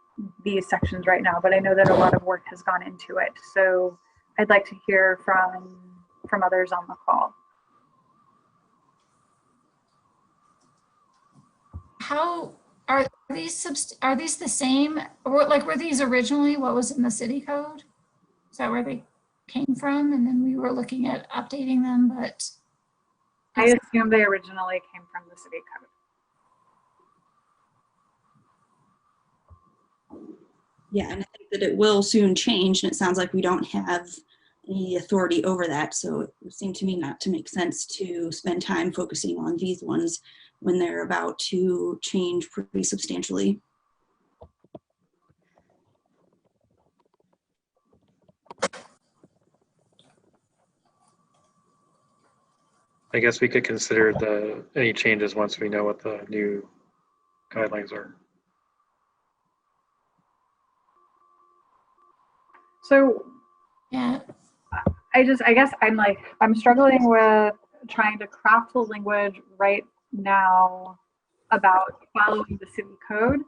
these sections right now, but I know that a lot of work has gone into it. So I'd like to hear from others on the call. How are these the same, or like were these originally what was in the city code? Is that where they came from? And then we were looking at updating them, but I assume they originally came from the city code. Yeah, and I think that it will soon change, and it sounds like we don't have any authority over that. So it would seem to me not to make sense to spend time focusing on these ones when they're about to change pretty substantially. I guess we could consider any changes once we know what the new guidelines are. So yeah, I guess I'm struggling with trying to craft the language right now about following the city code,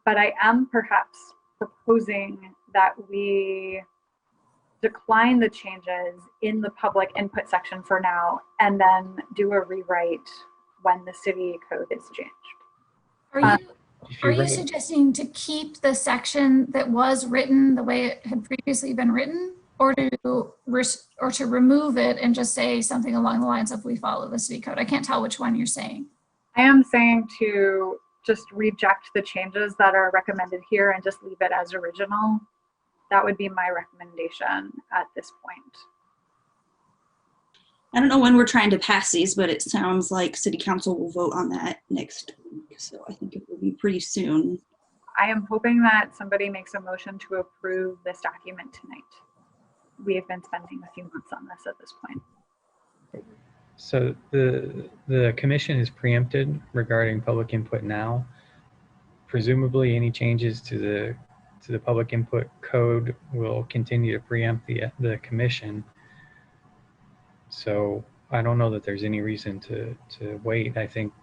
but I am perhaps proposing that we decline the changes in the public input section for now and then do a rewrite when the city code is changed. Are you suggesting to keep the section that was written the way it had previously been written, or to remove it and just say something along the lines of we follow the city code? I can't tell which one you're saying. I am saying to just reject the changes that are recommended here and just leave it as original. That would be my recommendation at this point. I don't know when we're trying to pass these, but it sounds like City Council will vote on that next week. So I think it will be pretty soon. I am hoping that somebody makes a motion to approve this document tonight. We have been spending a few months on this at this point. So the commission is preempted regarding public input now. Presumably any changes to the public input code will continue to preempt the commission. So I don't know that there's any reason to wait. I think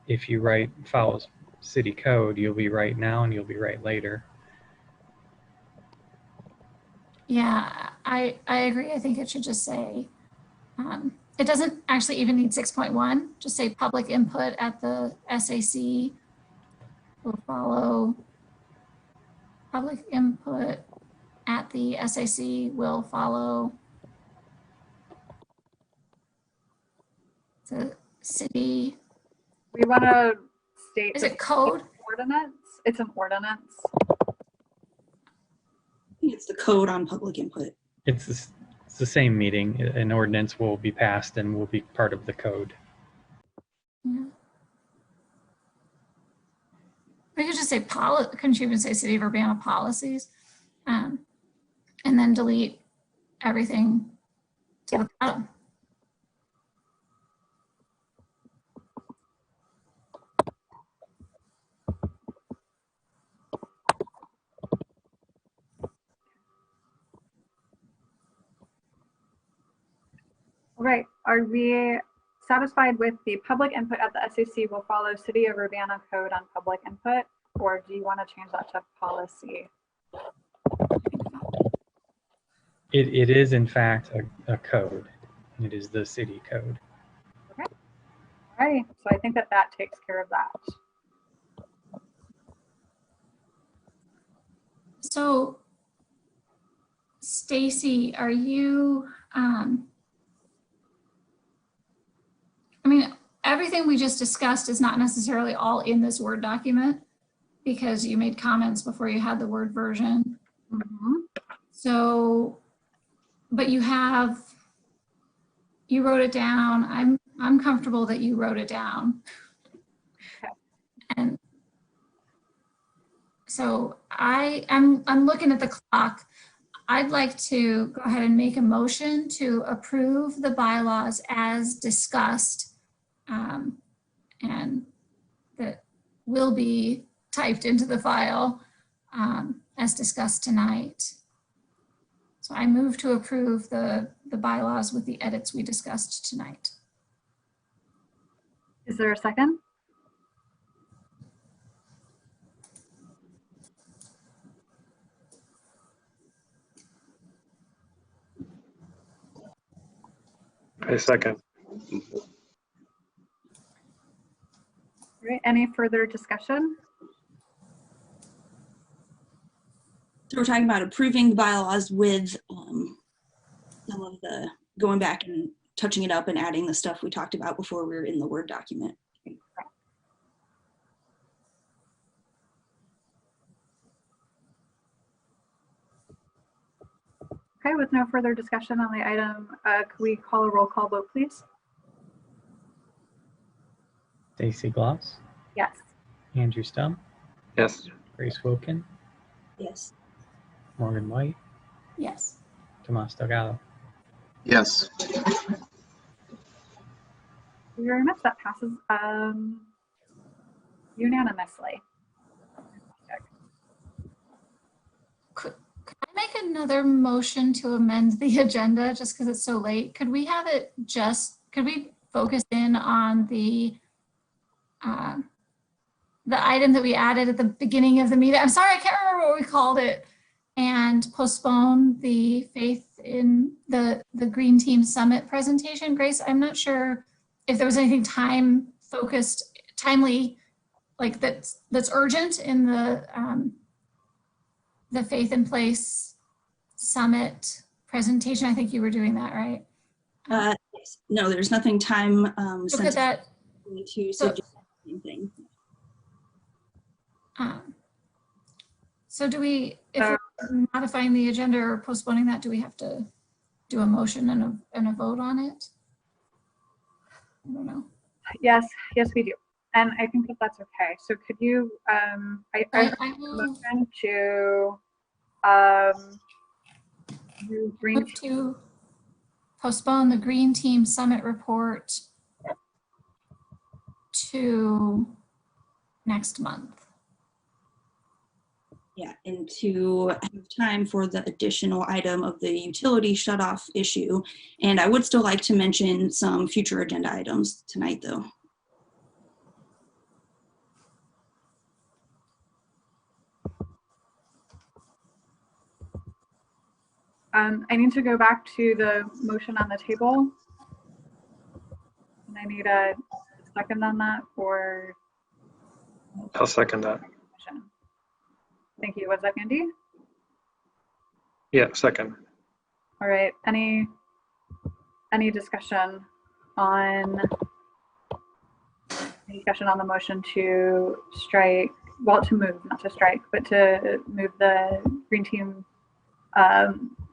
if you follow city code, you'll be right now and you'll be right later. Yeah, I agree. I think it should just say, it doesn't actually even need 6.1, just say public input at the SAC will follow. Public input at the SAC will follow the city. We want to state. Is it code? Ordinance? It's an ordinance. It's the code on public input. It's the same meeting. An ordinance will be passed and will be part of the code. Yeah. We could just say couldn't you even say City of Urbana policies? And then delete everything to the bottom. All right, are we satisfied with the public input at the SAC will follow City of Urbana code on public input, or do you want to change that to policy? It is in fact a code. It is the city code. Okay, all right, so I think that takes care of that. So Stacy, are you, I mean, everything we just discussed is not necessarily all in this Word document because you made comments before you had the Word version. Mm-hmm. So, but you wrote it down. I'm comfortable that you wrote it down. Okay. And so I'm looking at the clock. I'd like to go ahead and make a motion to approve the bylaws as discussed, and that will be typed into the file as discussed tonight. So I move to approve the bylaws with the edits we discussed tonight. Is there a second? I second. All right, any further discussion? So we're talking about approving the bylaws with some of the going back and touching it up and adding the stuff we talked about before we were in the Word document. Okay, with no further discussion on the item, can we call a roll call vote, please? Stacy Gloss, Yes. Andrew Stump, Yes. Grace Wilkin, Yes. Morgan White, Yes. Tomas Delgado. Yes. Thank you very much. That passes unanimously. Could I make another motion to amend the agenda just because it's so late? Could we have it could we focus in on the item that we added at the beginning of the meeting? I'm sorry, I can't remember what we called it. And postpone the Faith in the Green Team Summit presentation. Grace, I'm not sure if there was anything timely, like that's urgent in the Faith in Place Summit presentation. I think you were doing that, right? Yes. No, there's nothing time Look at that. to suggest anything. So do we, if we're modifying the agenda or postponing that, do we have to do a motion and a vote on it? I don't know. Yes, we do. And I think that that's okay. So could you, I I will motion to do green move to postpone the Green Team Summit report to next month. Yeah, and to have time for the additional item of the utility shutoff issue. And I would still like to mention some future agenda items tonight, though. I need to go back to the motion on the table. And I need a second on that for. I'll second that. Thank you. Was that Andy? Yeah, second. All right. Any discussion on the motion to strike? Well, to move, not to strike, but to move the Green Team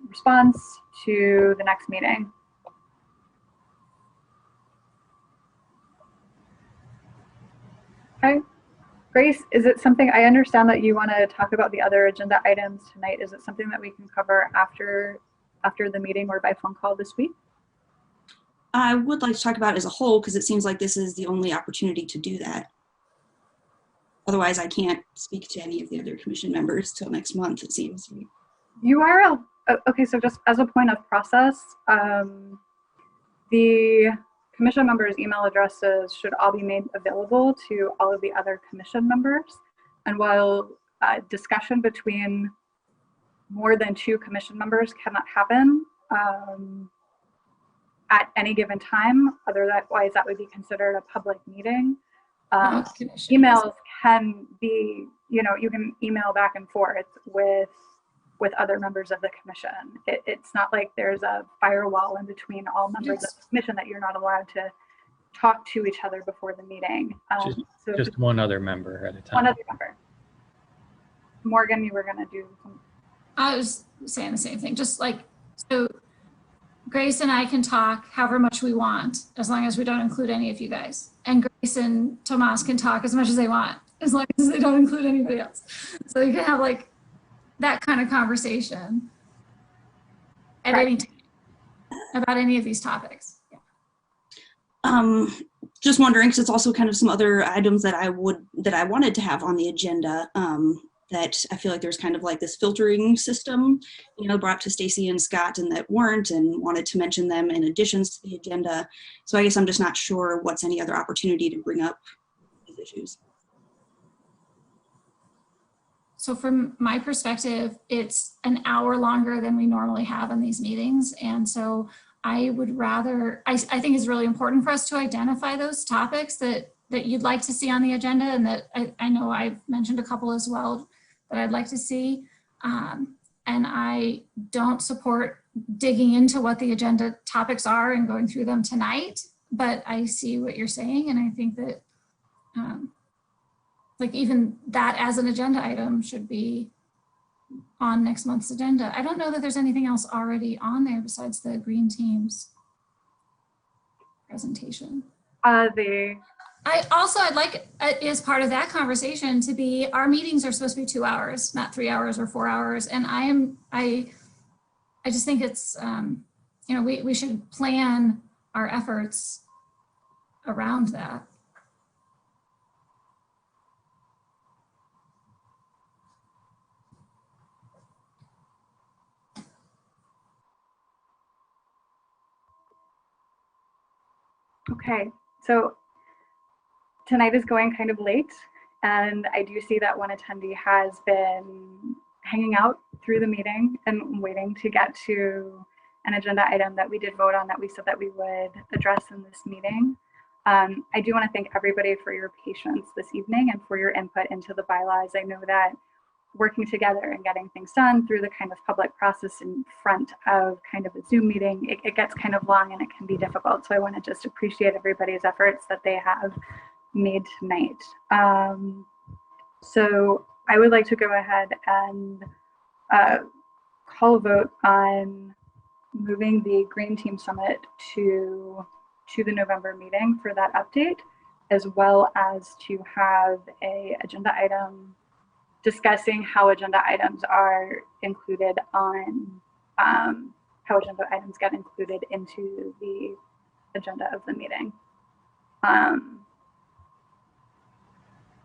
response to the next meeting. Okay. Grace, is it something, I understand that you want to talk about the other agenda items tonight. Is it something that we can cover after the meeting or by phone call this week? I would like to talk about it as a whole because it seems like this is the only opportunity to do that. Otherwise, I can't speak to any of the other commission members till next month, it seems. You are, okay, so just as a point of process, the commission members' email addresses should all be made available to all of the other commission members. And while discussion between more than 2 commission members cannot happen at any given time, otherwise that would be considered a public meeting. Emails can be, you can email back and forth with other members of the commission. It's not like there's a firewall in between all members of the commission that you're not allowed to talk to each other before the meeting. Just one other member at a time. One other member. Morgan, you were going to do something. I was saying the same thing, just like, so Grace and I can talk however much we want, as long as we don't include any of you guys. And Grace and Tomas can talk as much as they want, as long as they don't include anybody else. So you can have like that kind of conversation at any time about any of these topics. Yeah. Just wondering, because it's also kind of some other items that I wanted to have on the agenda, that I feel like there's kind of like this filtering system, brought to Stacy and Scott and that weren't, and wanted to mention them in additions to the agenda. So I guess I'm just not sure what's any other opportunity to bring up these issues. So from my perspective, it's an hour longer than we normally have in these meetings. And so I would rather, I think it's really important for us to identify those topics that you'd like to see on the agenda, and that I know I've mentioned a couple as well that I'd like to see. And I don't support digging into what the agenda topics are and going through them tonight, but I see what you're saying. And I think that like even that as an agenda item should be on next month's agenda. I don't know that there's anything else already on there besides the Green Team's presentation. I'd like, as part of that conversation, to be, our meetings are supposed to be 2 hours, not 3 hours or 4 hours. And I just think it's, we should plan our efforts around that. Okay, so tonight is going kind of late, and I do see that one attendee has been hanging out through the meeting and waiting to get to an agenda item that we did vote on, that we said that we would address in this meeting. I do want to thank everybody for your patience this evening and for your input into the bylaws. I know that working together and getting things done through the kind of public process in front of kind of a Zoom meeting, it gets kind of long and it can be difficult. So I want to just appreciate everybody's efforts that they have made tonight. So I would like to go ahead and call a vote on moving the Green Team Summit to the November meeting for that update, as well as to have a agenda item discussing how agenda items are included on how agenda items get included into the agenda of the meeting.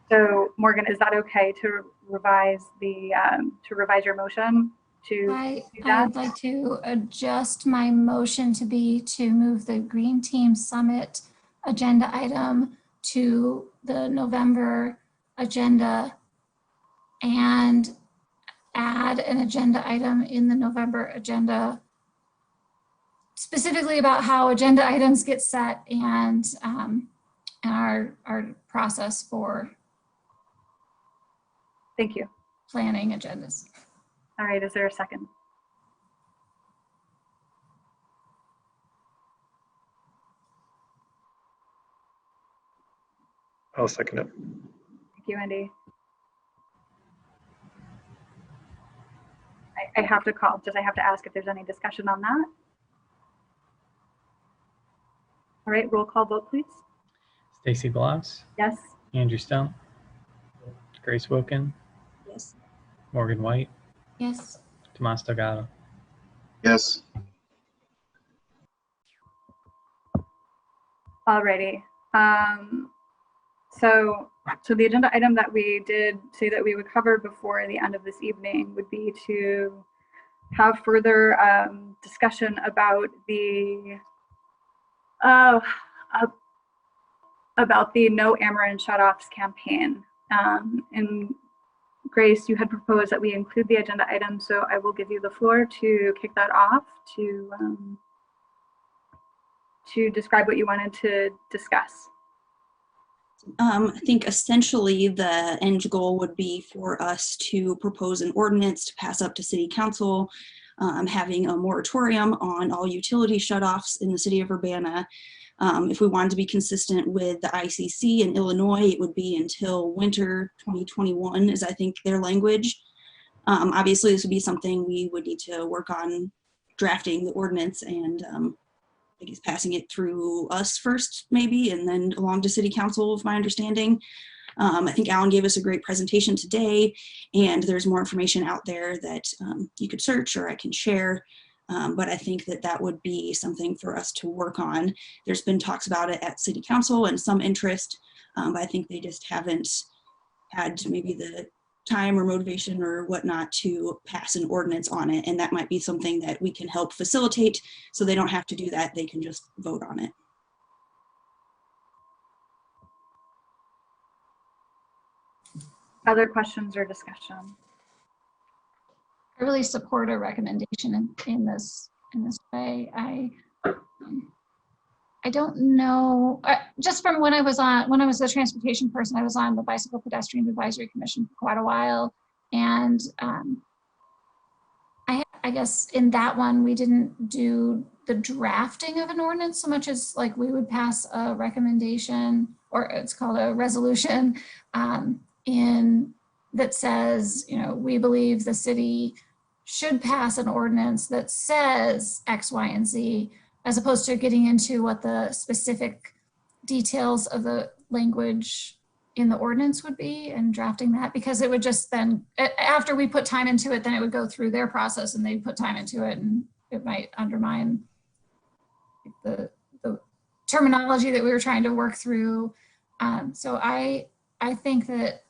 So Morgan, is that okay to revise your motion to do that? I'd like to adjust my motion to be to move the Green Team Summit agenda item to the November agenda and add an agenda item in the November agenda specifically about how agenda items get set and our process for Thank you. Planning agendas. All right, is there a second? I'll second it. Thank you, Andy. I have to ask if there's any discussion on that. All right, roll call vote, please. Stacy Blouse, Yes. Andrew Stone, Grace Wilkin, Yes. Morgan White, Yes. Tomas Delgado. Yes. Alrighty. So the agenda item that we did say that we would cover before the end of this evening would be to have further discussion about the No Ameren Shutoffs campaign. And Grace, you had proposed that we include the agenda item, so I will give you the floor to kick that off to describe what you wanted to discuss. I think essentially the end goal would be for us to propose an ordinance to pass up to City Council, having a moratorium on all utility shutoffs in the city of Urbana. If we wanted to be consistent with the ICC in Illinois, it would be until winter 2021 is I think their language. Obviously, this would be something we would need to work on drafting the ordinance and I guess passing it through us first, maybe, and then along to City Council, of my understanding. I think Alan gave us a great presentation today, and there's more information out there that you could search or I can share. But I think that would be something for us to work on. There's been talks about it at City Council and some interest, but I think they just haven't had maybe the time or motivation or whatnot to pass an ordinance on it. And that might be something that we can help facilitate so they don't have to do that. They can just vote on it. Other questions or discussion? I really support a recommendation in this way. I don't know, just from when I was the transportation person, I was on the Bicycle Pedestrian Advisory Commission for quite a while. And I guess in that one, we didn't do the drafting of an ordinance so much as like we would pass a recommendation, or it's called a resolution, that says, we believe the city should pass an ordinance that says X, Y, and Z, as opposed to getting into what the specific details of the language in the ordinance would be and drafting that, because it would just then, after we put time into it, then it would go through their process and they'd put time into it and it might undermine the terminology that we were trying to work through. So I think that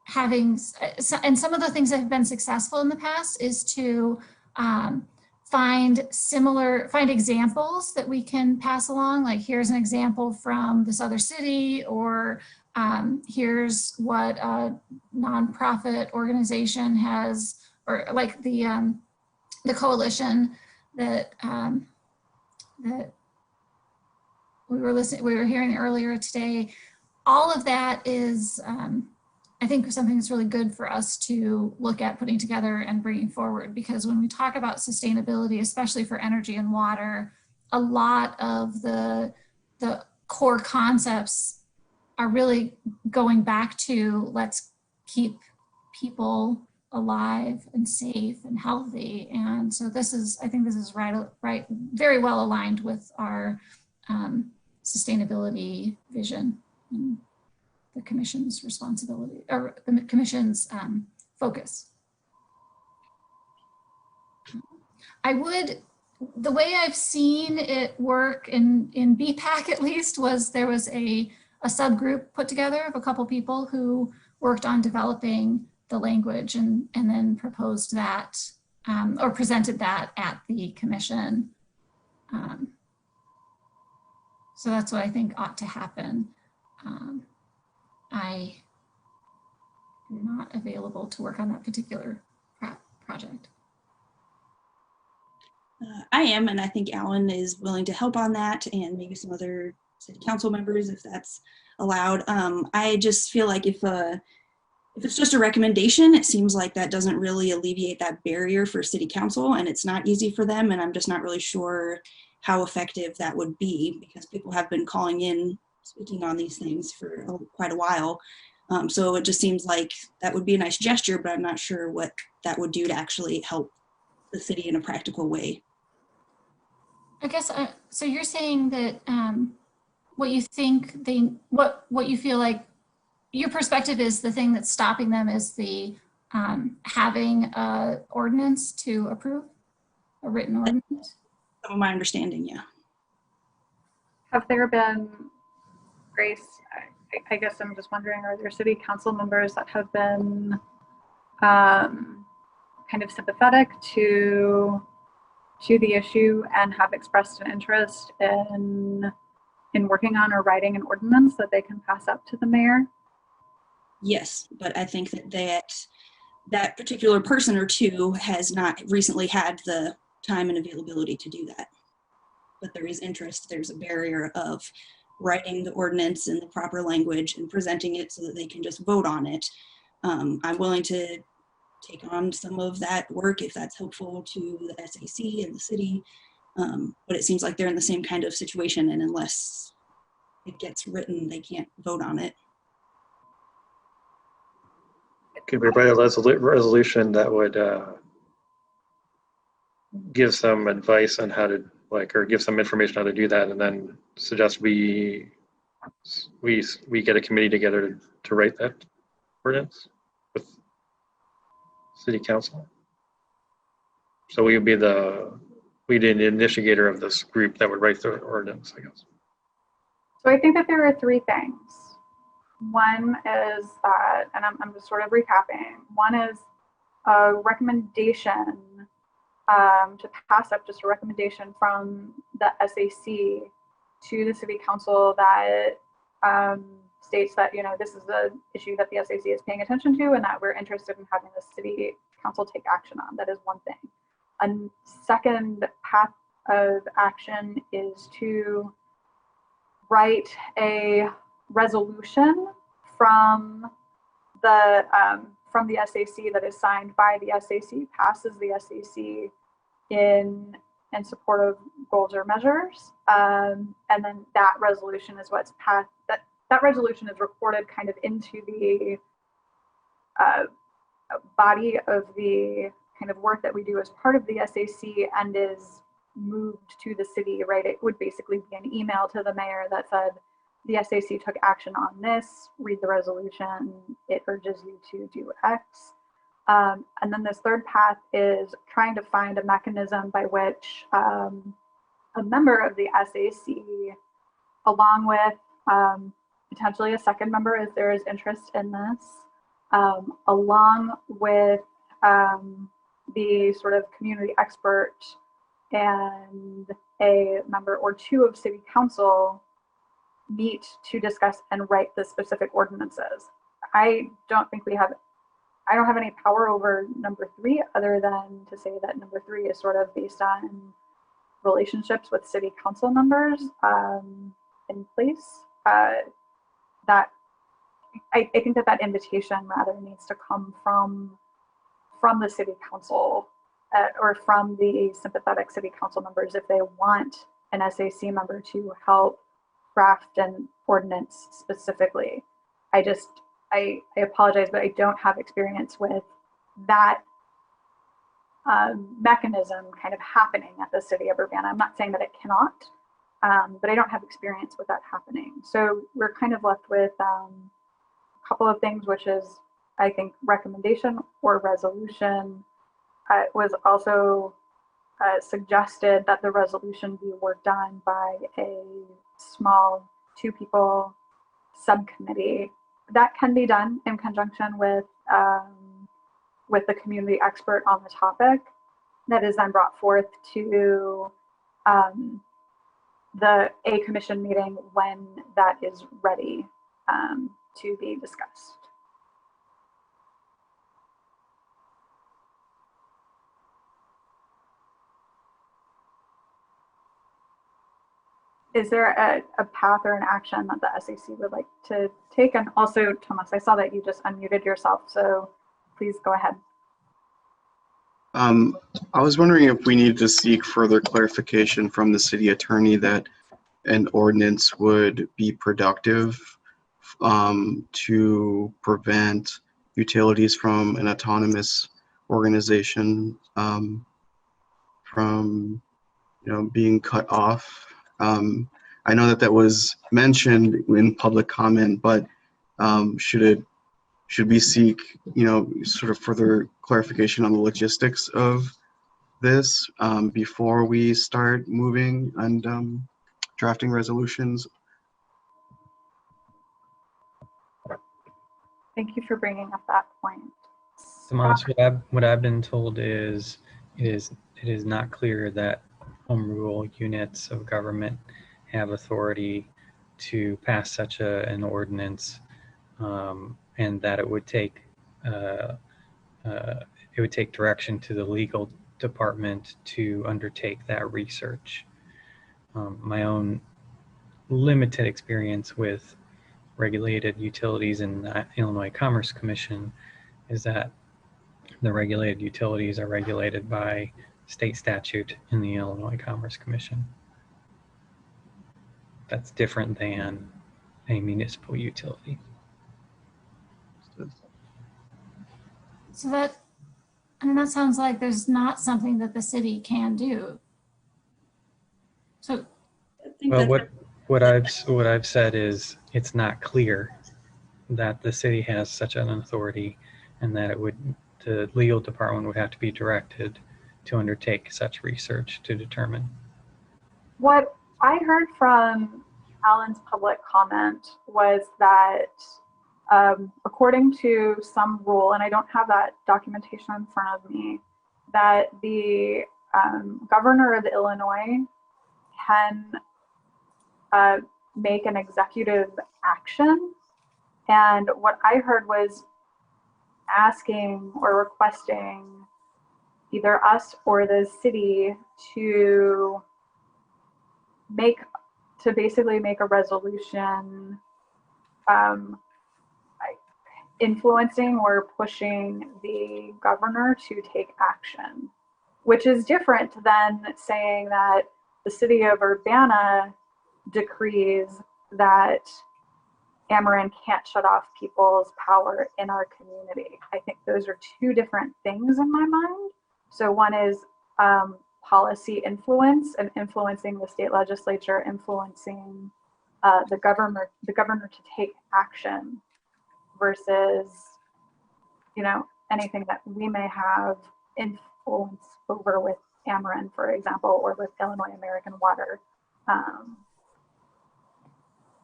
having, and some of the things that have been successful in the past is to find examples that we can pass along. Like, here's an example from this other city, or here's what a nonprofit organization has, or like the coalition that that we were hearing earlier today. All of that is, I think, something that's really good for us to look at putting together and bringing forward, because when we talk about sustainability, especially for energy and water, a lot of the core concepts are really going back to let's keep people alive and safe and healthy. And so this is, I think this is right, very well aligned with our sustainability vision and the commission's responsibility, or the commission's focus. The way I've seen it work in BPAC at least was there was a subgroup put together of a couple people who worked on developing the language and then proposed that or presented that at the commission. So that's what I think ought to happen. I am not available to work on that particular project. I am, and I think Alan is willing to help on that, and maybe some other city council members if that's allowed. I just feel like if it's just a recommendation, it seems like that doesn't really alleviate that barrier for city council, and it's not easy for them, and I'm just not really sure how effective that would be, because people have been calling in, speaking on these things for quite a while. So it just seems like that would be a nice gesture, but I'm not sure what that would do to actually help the city in a practical way. I guess, so you're saying that what you think what you feel like your perspective is the thing that's stopping them is the having a ordinance to approve, a written ordinance? Some of my understanding, yeah. Have there been, Grace, I guess I'm just wondering, are there city council members that have been kind of sympathetic to the issue and have expressed an interest in working on or writing an ordinance that they can pass up to the mayor? Yes, but I think that particular person or two has not recently had the time and availability to do that. But there is interest. There's a barrier of writing the ordinance in the proper language and presenting it so that they can just vote on it. I'm willing to take on some of that work if that's helpful to the SAC and the city. But it seems like they're in the same kind of situation, and unless it gets written, they can't vote on it. Could we write a resolution that would give some advice on how to, or give some information how to do that, and then suggest we get a committee together to write that ordinance with city council? So we would be the initiator of this group that would write the ordinance, I guess. So I think that there are three things. One is that, and I'm just sort of recapping, one is a recommendation to pass up, just a recommendation from the SAC to the city council that states that, this is the issue that the SAC is paying attention to and that we're interested in having the city council take action on. That is one thing. A second path of action is to write a resolution from the SAC that is signed by the SAC, passes the SAC in support of goals or measures, and then that resolution is what's passed. That resolution is recorded kind of into the body of the kind of work that we do as part of the SAC and is moved to the city, right? It would basically be an email to the mayor that said, the SAC took action on this, read the resolution, it urges you to do X. And then this third path is trying to find a mechanism by which a member of the SAC, along with potentially a second member if there is interest in this, along with the sort of community expert and a member or two of city council meet to discuss and write the specific ordinances. I don't have any power over number 3 other than to say that number 3 is sort of based on relationships with city council members in place. That I think that invitation rather needs to come from the city council or from the sympathetic city council members if they want an SAC member to help draft an ordinance specifically. I apologize, but I don't have experience with that mechanism kind of happening at the city of Urbana. I'm not saying that it cannot, but I don't have experience with that happening. So we're kind of left with a couple of things, which is, I think, recommendation or resolution. It was also suggested that the resolution be worked on by a small 2-people subcommittee. That can be done in conjunction with the community expert on the topic. That is then brought forth to a commission meeting when that is ready to be discussed. Is there a path or an action that the SAC would like to take? And also, Thomas, I saw that you just unmuted yourself, so please go ahead. I was wondering if we need to seek further clarification from the city attorney that an ordinance would be productive to prevent utilities from an autonomous organization from being cut off. I know that was mentioned in public comment, but should we seek, sort of further clarification on the logistics of this before we start moving and drafting resolutions? Thank you for bringing up that point. Tomas, what I've been told is it is not clear that home rule units of government have authority to pass such an ordinance, and that it would take direction to the legal department to undertake that research. My own limited experience with regulated utilities in the Illinois Commerce Commission is that the regulated utilities are regulated by state statute in the Illinois Commerce Commission. That's different than a municipal utility. So that sounds like there's not something that the city can do. So, well, what I've said is it's not clear that the city has such an authority, and that the legal department would have to be directed to undertake such research to determine. What I heard from Alan's public comment was that according to some rule, and I don't have that documentation in front of me, that the governor of Illinois can make an executive action. And what I heard was asking or requesting either us or the city to basically make a resolution influencing or pushing the governor to take action, which is different than saying that the city of Urbana decrees that Ameren can't shut off people's power in our community. I think those are two different things in my mind. So one is policy influence and influencing the state legislature, influencing the governor to take action, versus anything that we may have influence over with Ameren, for example, or with Illinois American Water.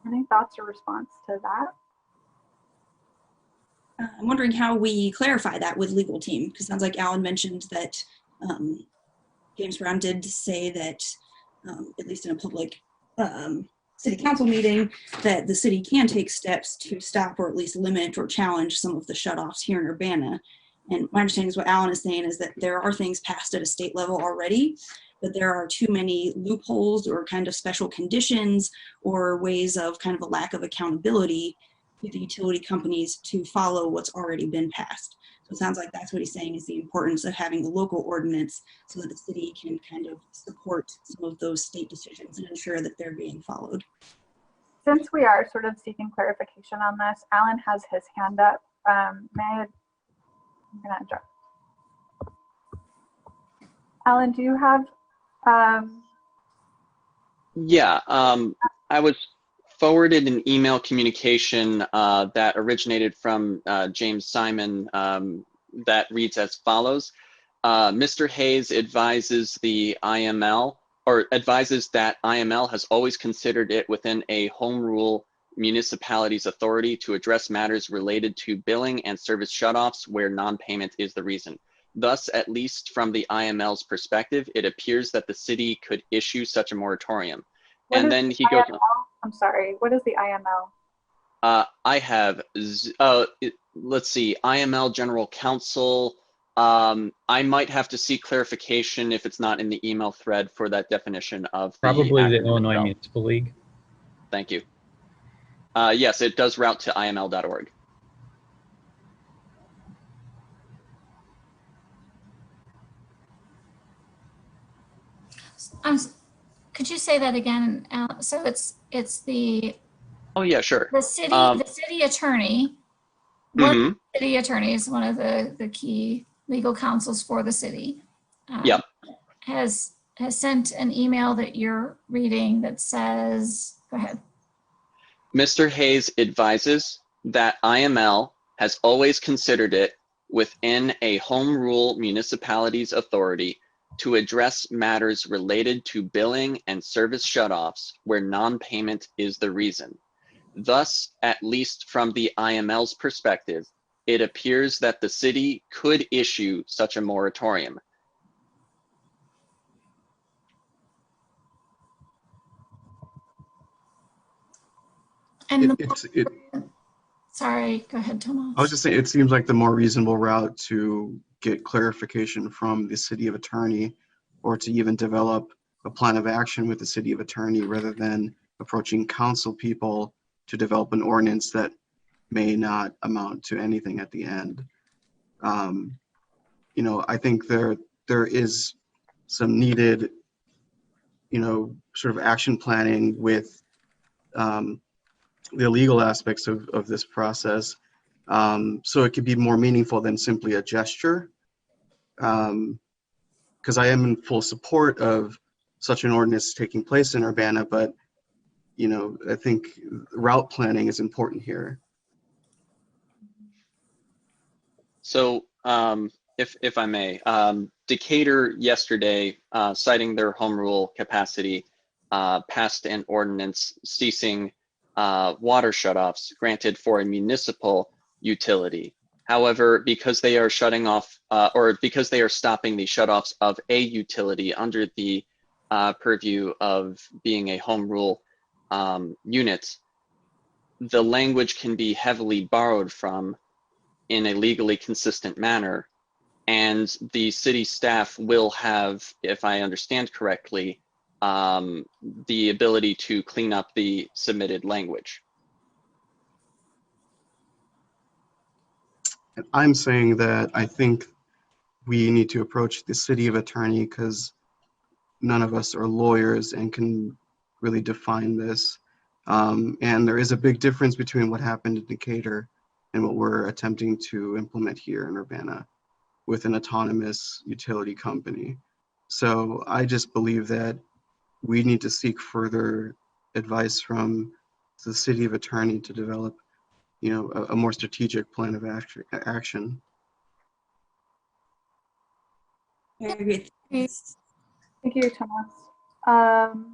Any thoughts or response to that? I'm wondering how we clarify that with legal team, because it sounds like Alan mentioned that James Brown did say that, at least in a public city council meeting, that the city can take steps to stop or at least limit or challenge some of the shutoffs here in Urbana. And my understanding is what Alan is saying is that there are things passed at a state level already, but there are too many loopholes or kind of special conditions or ways of kind of a lack of accountability to the utility companies to follow what's already been passed. So it sounds like that's what he's saying is the importance of having the local ordinance so that the city can kind of support some of those state decisions and ensure that they're being followed. Since we are sort of seeking clarification on this, Alan has his hand up. I'm gonna adjust. Alan, do you have? Yeah, I was forwarded an email communication that originated from James Simon that reads as follows. Mr. Hayes advises the IML, or advises that IML has always considered it within a home rule municipality's authority to address matters related to billing and service shutoffs where non-payment is the reason. Thus, at least from the IML's perspective, it appears that the city could issue such a moratorium. And then he goes, I'm sorry, what is the IML? I have, let's see, IML General Counsel. I might have to seek clarification if it's not in the email thread for that definition of Probably the acronym Illinois itself. Municipal League. Thank you. Yes, it does route to iml.org. Could you say that again? So it's the Oh yeah, sure. the city attorney. Mhm. City attorney is one of the key legal counsels for the city. Yep. Has sent an email that you're reading that says, go ahead. Mr. Hayes advises that IML has always considered it within a home rule municipality's authority to address matters related to billing and service shutoffs where non-payment is the reason. Thus, at least from the IML's perspective, it appears that the city could issue such a moratorium. And It- sorry, go ahead, Tomas. I was just saying, it seems like the more reasonable route to get clarification from the city of attorney, or to even develop a plan of action with the city of attorney, rather than approaching council people to develop an ordinance that may not amount to anything at the end. You know, I think there is some needed, you know, sort of action planning with the legal aspects of this process, so it could be more meaningful than simply a gesture. Because I am in full support of such an ordinance taking place in Urbana, but you know, I think route planning is important here. So, if I may, Decatur yesterday, citing their home rule capacity, passed an ordinance ceasing water shutoffs granted for a municipal utility. However, because they are shutting off, or because they are stopping the shutoffs of a utility under the purview of being a home rule unit, the language can be heavily borrowed from in a legally consistent manner, and the city staff will have, if I understand correctly, the ability to clean up the submitted language. I'm saying that I think we need to approach the city of attorney, because none of us are lawyers and can really define this. And there is a big difference between what happened in Decatur and what we're attempting to implement here in Urbana with an autonomous utility company. So I just believe that we need to seek further advice from the city of attorney to develop, you know, a more strategic plan of action. I agree. Thank you, Thomas.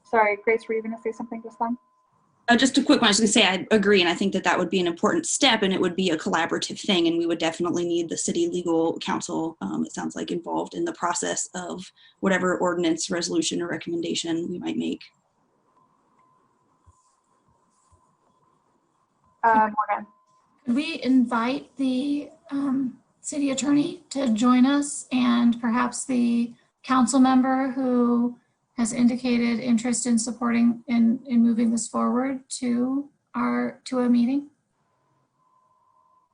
Sorry, Grace, were you going to say something just then? Just a quick one. I was going to say I agree, and I think that that would be an important step, and it would be a collaborative thing, and we would definitely need the city legal counsel, it sounds like, involved in the process of whatever ordinance, resolution, or recommendation we might make. Morgan. Could we invite the city attorney to join us, and perhaps the council member who has indicated interest in supporting in moving this forward to a meeting,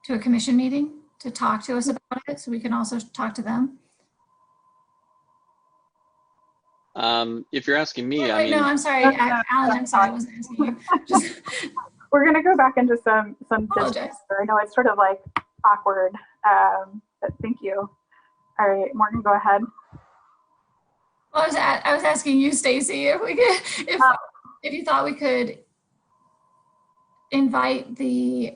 to a commission meeting, to talk to us about it, so we can also talk to them? If you're asking me, Oh, I wait, no, mean, I'm sorry, Alan, I'm sorry, I wasn't asking you. Just We're gonna go back into some apologize. business. I know it's sort of like awkward, but thank you. All right, Morgan, go ahead. Well, I was asking you, Stacy, if we could, if you thought we could invite the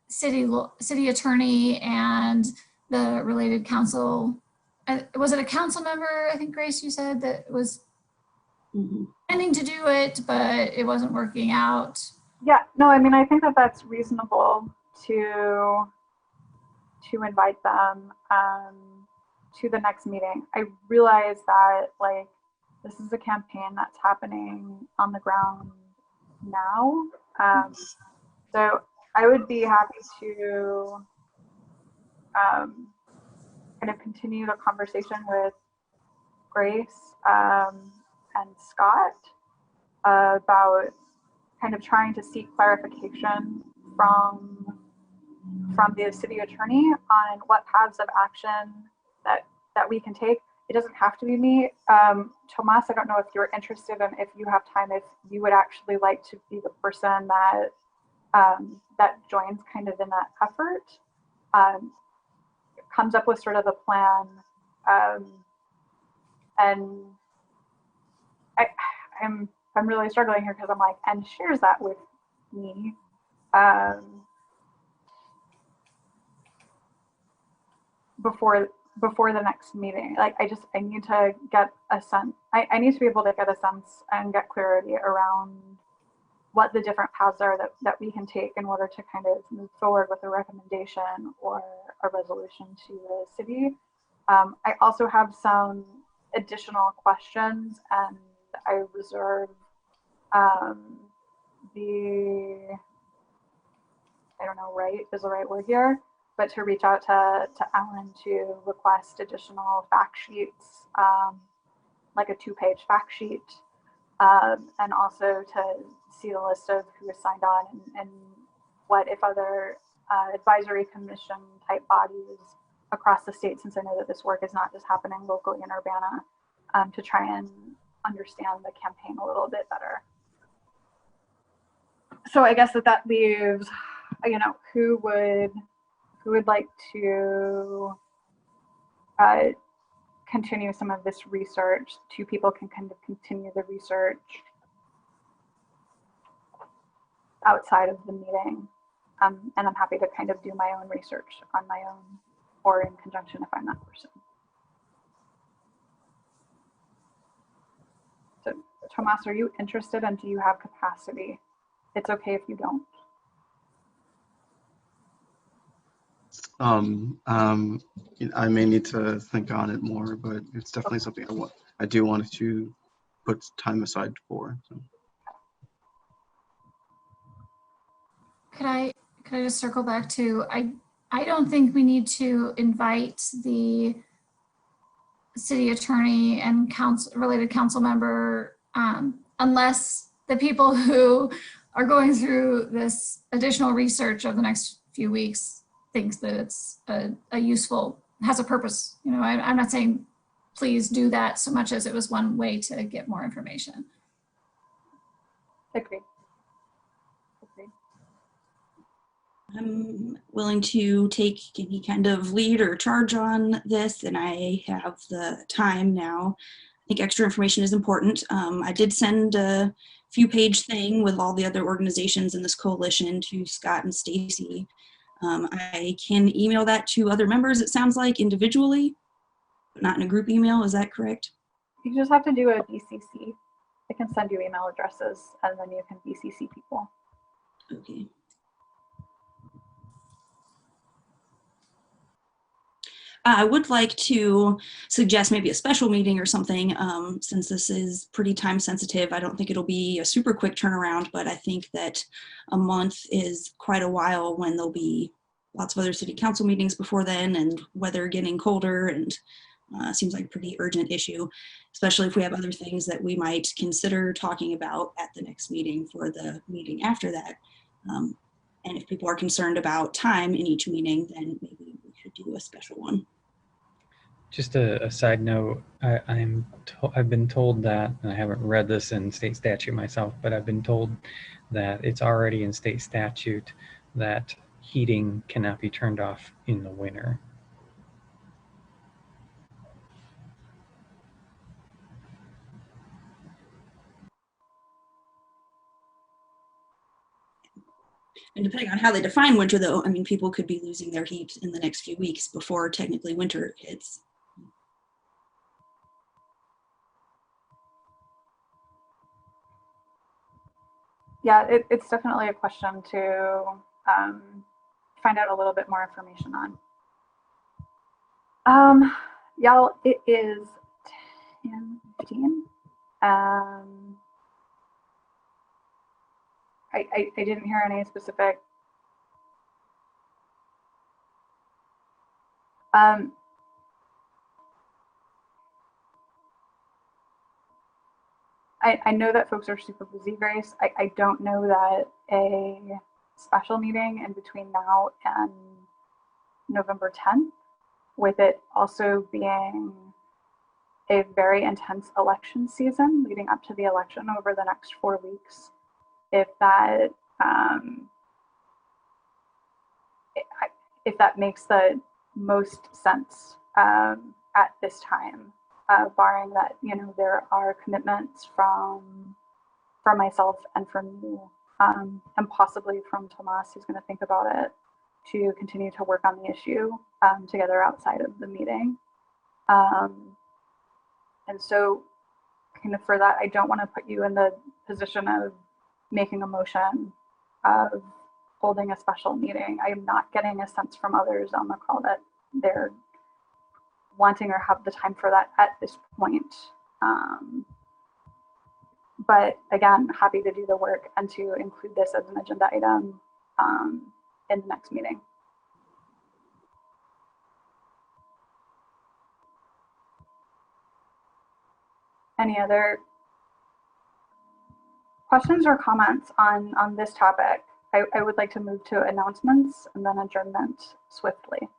city attorney and the related council. Was it a council member? I think, Grace, you said that was planning to do it, but it wasn't working out. Yeah, no, I mean, I think that that's reasonable to invite them to the next meeting. I realize that like this is a campaign that's happening on the ground now. So I would be happy to kind of continue the conversation with Grace and Scott about kind of trying to seek clarification from the city attorney on what paths of action that we can take. It doesn't have to be me. Tomas, I don't know if you're interested in, if you have time, if you would actually like to be the person that that joins kind of in that effort, comes up with sort of a plan, and I'm really struggling here because I'm like, and shares that with me. Before the next meeting. Like I need to get a sense, I need to be able to get a sense and get clarity around what the different paths are that we can take in order to kind of move forward with a recommendation or a resolution to the city. I also have some additional questions, and I reserve I don't know, right is the right word here, but to reach out to Alan to request additional fact sheets, like a 2-page fact sheet, and also to see the list of who is signed on and what if other advisory commission type bodies across the state, since I know that this work is not just happening locally in Urbana, to try and understand the campaign a little bit better. So I guess that leaves, you know, who would like to continue some of this research. 2 people can kind of continue the research outside of the meeting. And I'm happy to kind of do my own research on my own or in conjunction if I'm that person. So Tomas, are you interested and do you have capacity? It's okay if you don't. I may need to think on it more, but it's definitely something I do want to put time aside for. So. Could I just circle back to, I don't think we need to invite the city attorney and related council member unless the people who are going through this additional research over the next few weeks thinks that it's a useful, has a purpose. You know, I'm not saying please do that so much as it was one way to get more information. Agreed. I'm willing to take any kind of lead or charge on this, and I have the time now. I think extra information is important. I did send a few-page thing with all the other organizations in this coalition to Scott and Stacy. I can email that to other members, it sounds like, individually, but not in a group email. Is that correct? You just have to do a BCC. I can send you email addresses and then you can BCC people. Okay. I would like to suggest maybe a special meeting or something, since this is pretty time sensitive. I don't think it'll be a super quick turnaround, but I think that a month is quite a while when there'll be lots of other city council meetings before then, and weather getting colder, and seems like a pretty urgent issue, especially if we have other things that we might consider talking about at the next meeting for the meeting after that. And if people are concerned about time in each meeting, then maybe we should do a special one. Just a side note, I've been told that, and I haven't read this in state statute myself, but I've been told that it's already in state statute that heating cannot be turned off in the winter. And depending on how they define winter, though, I mean, people could be losing their heat in the next few weeks before technically winter hits. Yeah, it's definitely a question to find out a little bit more information on. Y'all, it is 10:15. I didn't hear any specific. I know that folks are super busy, Grace. I don't know that a special meeting in between now and November 10th, with it also being a very intense election season leading up to the election over the next 4 weeks, if that makes the most sense at this time. Barring that, you know, there are commitments from myself and from you, and possibly from Tomas, who's going to think about it, to continue to work on the issue together outside of the meeting. And so, kind of for that, I don't want to put you in the position of making a motion of holding a special meeting. I am not getting a sense from others on the call that they're wanting or have the time for that at this point. But again, happy to do the work and to include this as an agenda item in the next meeting. Any other questions or comments on this topic? I would like to move to announcements and then adjournment swiftly.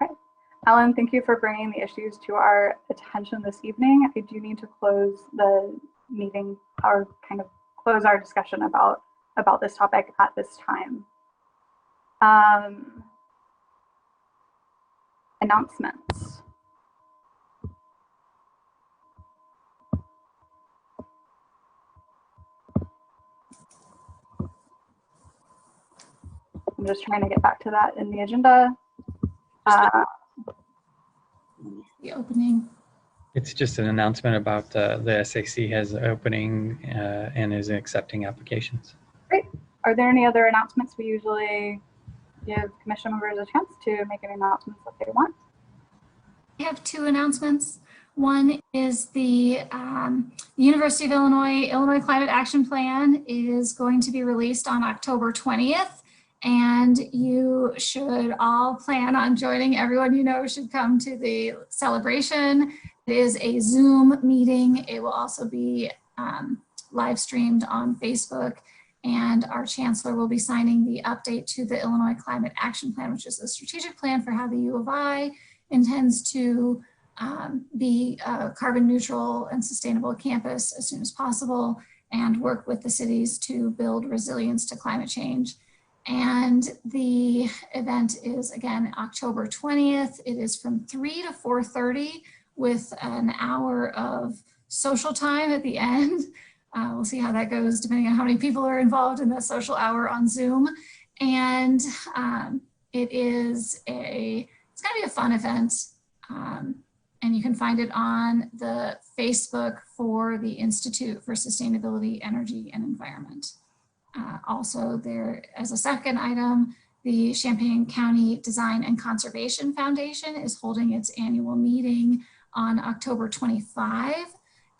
Okay. Ellen, thank you for bringing the issues to our attention this evening. I do need to close the meeting or kind of close our discussion about this topic at this time. Announcements. I'm just trying to get back to that in the agenda. The opening. It's just an announcement about the SAC has an opening and is accepting applications. Great. Are there any other announcements? We usually give commission members a chance to make any announcements that they want. I have two announcements. One is the University of Illinois Climate Action Plan is going to be released on October 20th. And you should all plan on joining. Everyone you know should come to the celebration. It is a Zoom meeting. It will also be live streamed on Facebook. And our chancellor will be signing the update to the Illinois Climate Action Plan, which is a strategic plan for how the U of I intends to be a carbon neutral and sustainable campus as soon as possible and work with the cities to build resilience to climate change. And the event is, again, October 20th. It is from 3 to 4:30 with an hour of social time at the end. We'll see how that goes depending on how many people are involved in the social hour on Zoom. And it's going to be a fun event. And you can find it on the Facebook for the Institute for Sustainability, Energy, and Environment. Also there, as a second item, the Champaign County Design and Conservation Foundation is holding its annual meeting on October 25,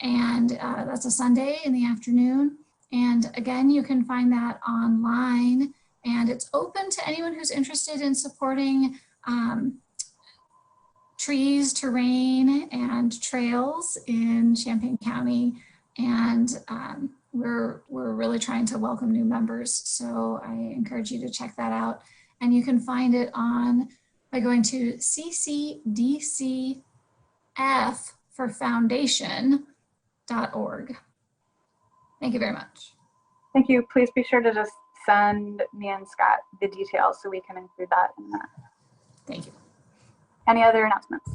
and that's a Sunday in the afternoon. And again, you can find that online, and it's open to anyone who's interested in supporting trees, terrain, and trails in Champaign County. And we're really trying to welcome new members. So I encourage you to check that out. and you can find it by going to ccdcf for foundation.org. Thank you very much. Thank you. Please be sure to just send me and Scott the details so we can include that in that. Thank you. Any other announcements?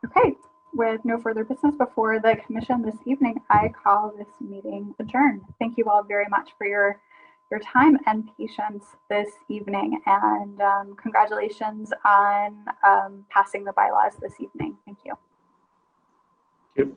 Okay, with no further business before the commission this evening, I call this meeting adjourned. Thank you all very much for your time and patience this evening, and congratulations on passing the bylaws this evening. Thank you. Yep.